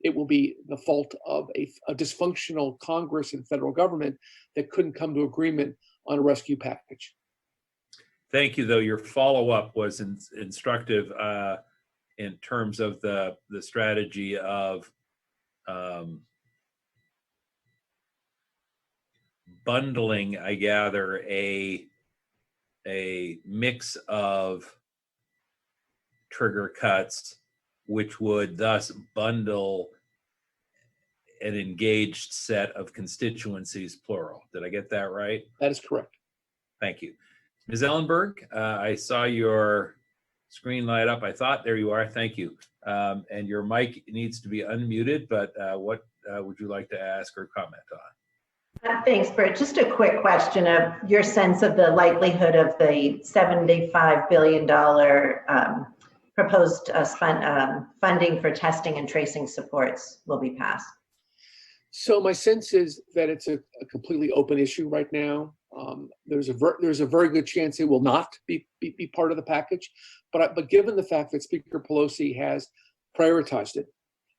it will be the fault of a dysfunctional Congress and federal government that couldn't come to agreement on a rescue package. Thank you, though. Your follow-up was instructive in terms of the strategy of bundling, I gather, a mix of trigger cuts, which would thus bundle an engaged set of constituencies, plural. Did I get that right? That is correct. Thank you. Ms. Ellenberg, I saw your screen light up. I thought, there you are. Thank you. And your mic needs to be unmuted, but what would you like to ask or comment on? Thanks, Bert. Just a quick question of your sense of the likelihood of the $75 billion proposed funding for testing and tracing supports will be passed. So my sense is that it's a completely open issue right now. There's a very good chance it will not be part of the package, but given the fact that Speaker Pelosi has prioritized it,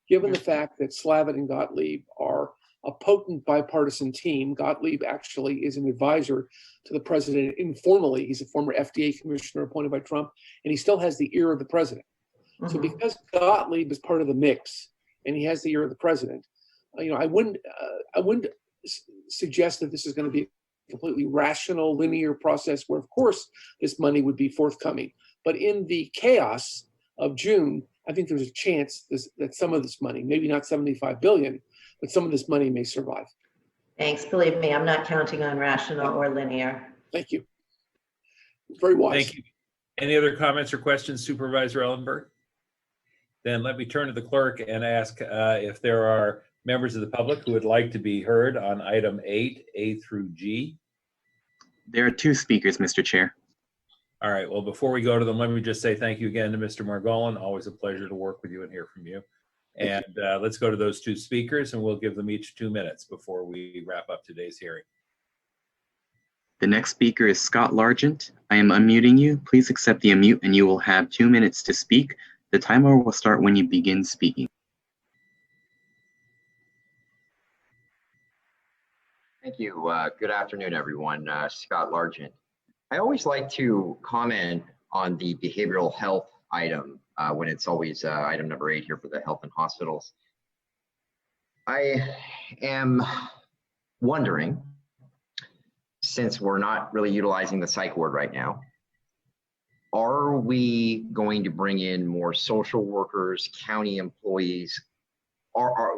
given the fact that Slavitt and Gottlieb are a potent bipartisan team, Gottlieb actually is an advisor to the president informally. He's a former FDA commissioner appointed by Trump, and he still has the ear of the president. So because Gottlieb is part of the mix and he has the ear of the president, I wouldn't suggest that this is going to be a completely rational, linear process where, of course, this money would be forthcoming. But in the chaos of June, I think there's a chance that some of this money, maybe not $75 billion, but some of this money may survive. Thanks. Believe me, I'm not counting on rational or linear. Thank you. Very wise. Thank you. Any other comments or questions, Supervisor Ellenberg? Then let me turn to the clerk and ask if there are members of the public who would like to be heard on item 8, A through G. There are 2 speakers, Mr. Chair. All right. Well, before we go to them, let me just say thank you again to Mr. Margolin. Always a pleasure to work with you and hear from you. And let's go to those 2 speakers, and we'll give them each 2 minutes before we wrap up today's hearing. The next speaker is Scott Largent. I am unmuting you. Please accept the unmute and you will have 2 minutes to speak. The timer will start when you begin speaking. Thank you. Good afternoon, everyone. Scott Largent. I always like to comment on the behavioral health item when it's always item number 8 here for the health and hospitals. I am wondering, since we're not really utilizing the psych ward right now, Are we going to bring in more social workers, county employees?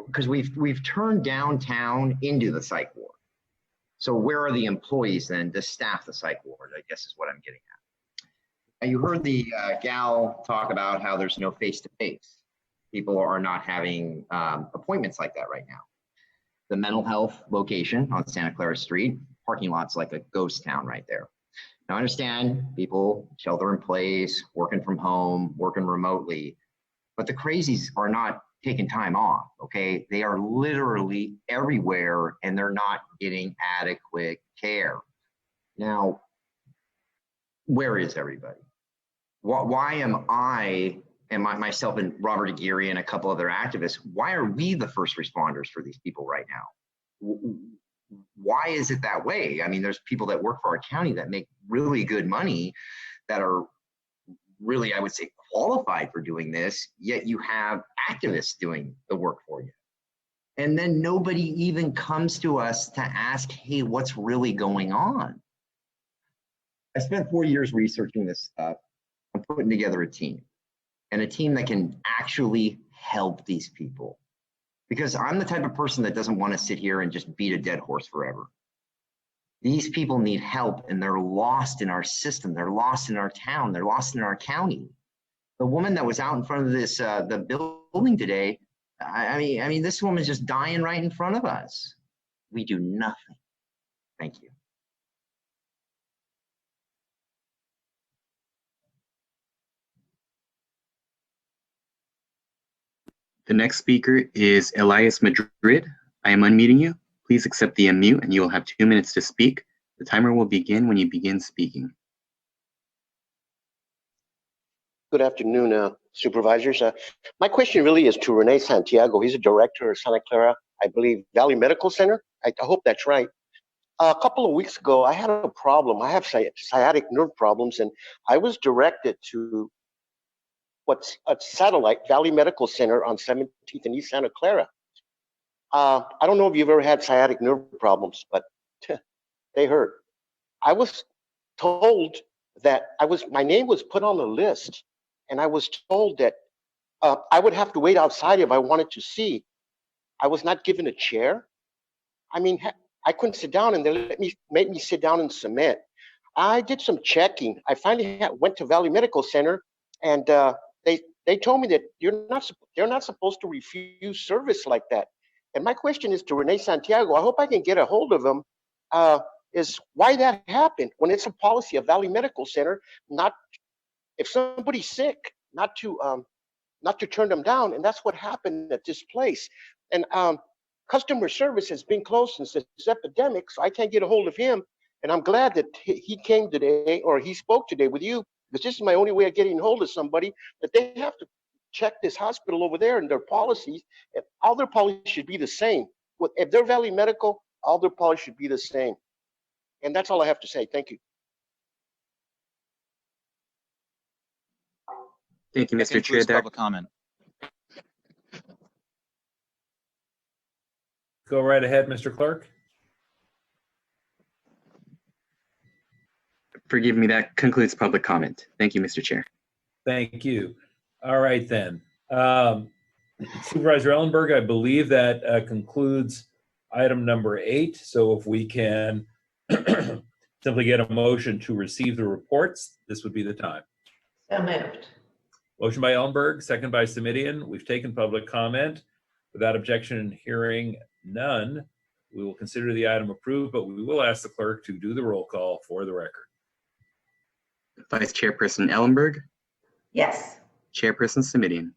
Because we've turned downtown into the psych ward. So where are the employees then to staff the psych ward, I guess is what I'm getting at. And you heard the gal talk about how there's no face-to-face. People are not having appointments like that right now. The mental health location on Santa Clara Street, parking lot's like a ghost town right there. Now I understand people shelter in place, working from home, working remotely, but the crazies are not taking time off, okay? They are literally everywhere and they're not getting adequate care. Now, where is everybody? Why am I and myself and Robert Aguirre and a couple other activists, why are we the first responders for these people right now? Why is it that way? I mean, there's people that work for our county that make really good money that are really, I would say, qualified for doing this, yet you have activists doing the work for you. And then nobody even comes to us to ask, hey, what's really going on? I spent 4 years researching this stuff. I'm putting together a team, and a team that can actually help these people. Because I'm the type of person that doesn't want to sit here and just beat a dead horse forever. These people need help, and they're lost in our system. They're lost in our town. They're lost in our county. The woman that was out in front of this the building today, I mean, this woman's just dying right in front of us. We do nothing. Thank you. The next speaker is Elias Madrid. I am unmuting you. Please accept the unmute and you will have 2 minutes to speak. The timer will begin when you begin speaking. Good afternoon, supervisors. My question really is to Rene Santiago. He's a director of Santa Clara, I believe, Valley Medical Center. I hope that's right. A couple of weeks ago, I had a problem. I have sciatic nerve problems, and I was directed to what's a satellite, Valley Medical Center on 17th and East Santa Clara. I don't know if you've ever had sciatic nerve problems, but they hurt. I was told that my name was put on the list, and I was told that I would have to wait outside if I wanted to see. I was not given a chair. I mean, I couldn't sit down, and they made me sit down in cement. I did some checking. I finally went to Valley Medical Center, and they told me that they're not supposed to refuse service like that. And my question is to Rene Santiago. I hope I can get a hold of him. Is why that happened when it's a policy of Valley Medical Center, not if somebody's sick, not to turn them down. And that's what happened at this place. And customer service has been closed since this epidemic, so I can't get a hold of him. And I'm glad that he came today, or he spoke today with you, because this is my only way of getting hold of somebody, that they have to check this hospital over there and their policies. And all their policies should be the same. If they're Valley Medical, all their policies should be the same. And that's all I have to say. Thank you. Thank you, Mr. Chair. Public comment. Go right ahead, Mr. Clerk. Forgive me, that concludes public comment. Thank you, Mr. Chair. Thank you. All right, then. Supervisor Ellenberg, I believe that concludes item number 8. So if we can simply get a motion to receive the reports, this would be the time. So moved. Motion by Ellenberg, second by Simidian. We've taken public comment. Without objection and hearing none, we will consider the item approved, but we will ask the clerk to do the roll call for the record. Vice Chairperson Ellenberg. Yes. Chairperson Simidian.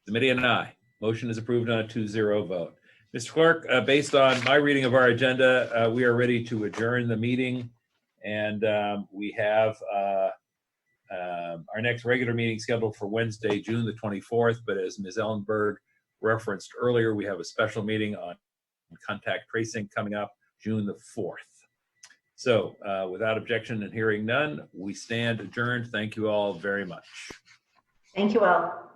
Simidian, aye. Motion is approved on a 2-0 vote. Mr. Clerk, based on my reading of our agenda, we are ready to adjourn the meeting, and we have our next regular meeting scheduled for Wednesday, June the 24th, but as Ms. Ellenberg referenced earlier, we have a special meeting on contact tracing coming up June the 4th. So without objection and hearing none, we stand adjourned. Thank you all very much. Thank you all.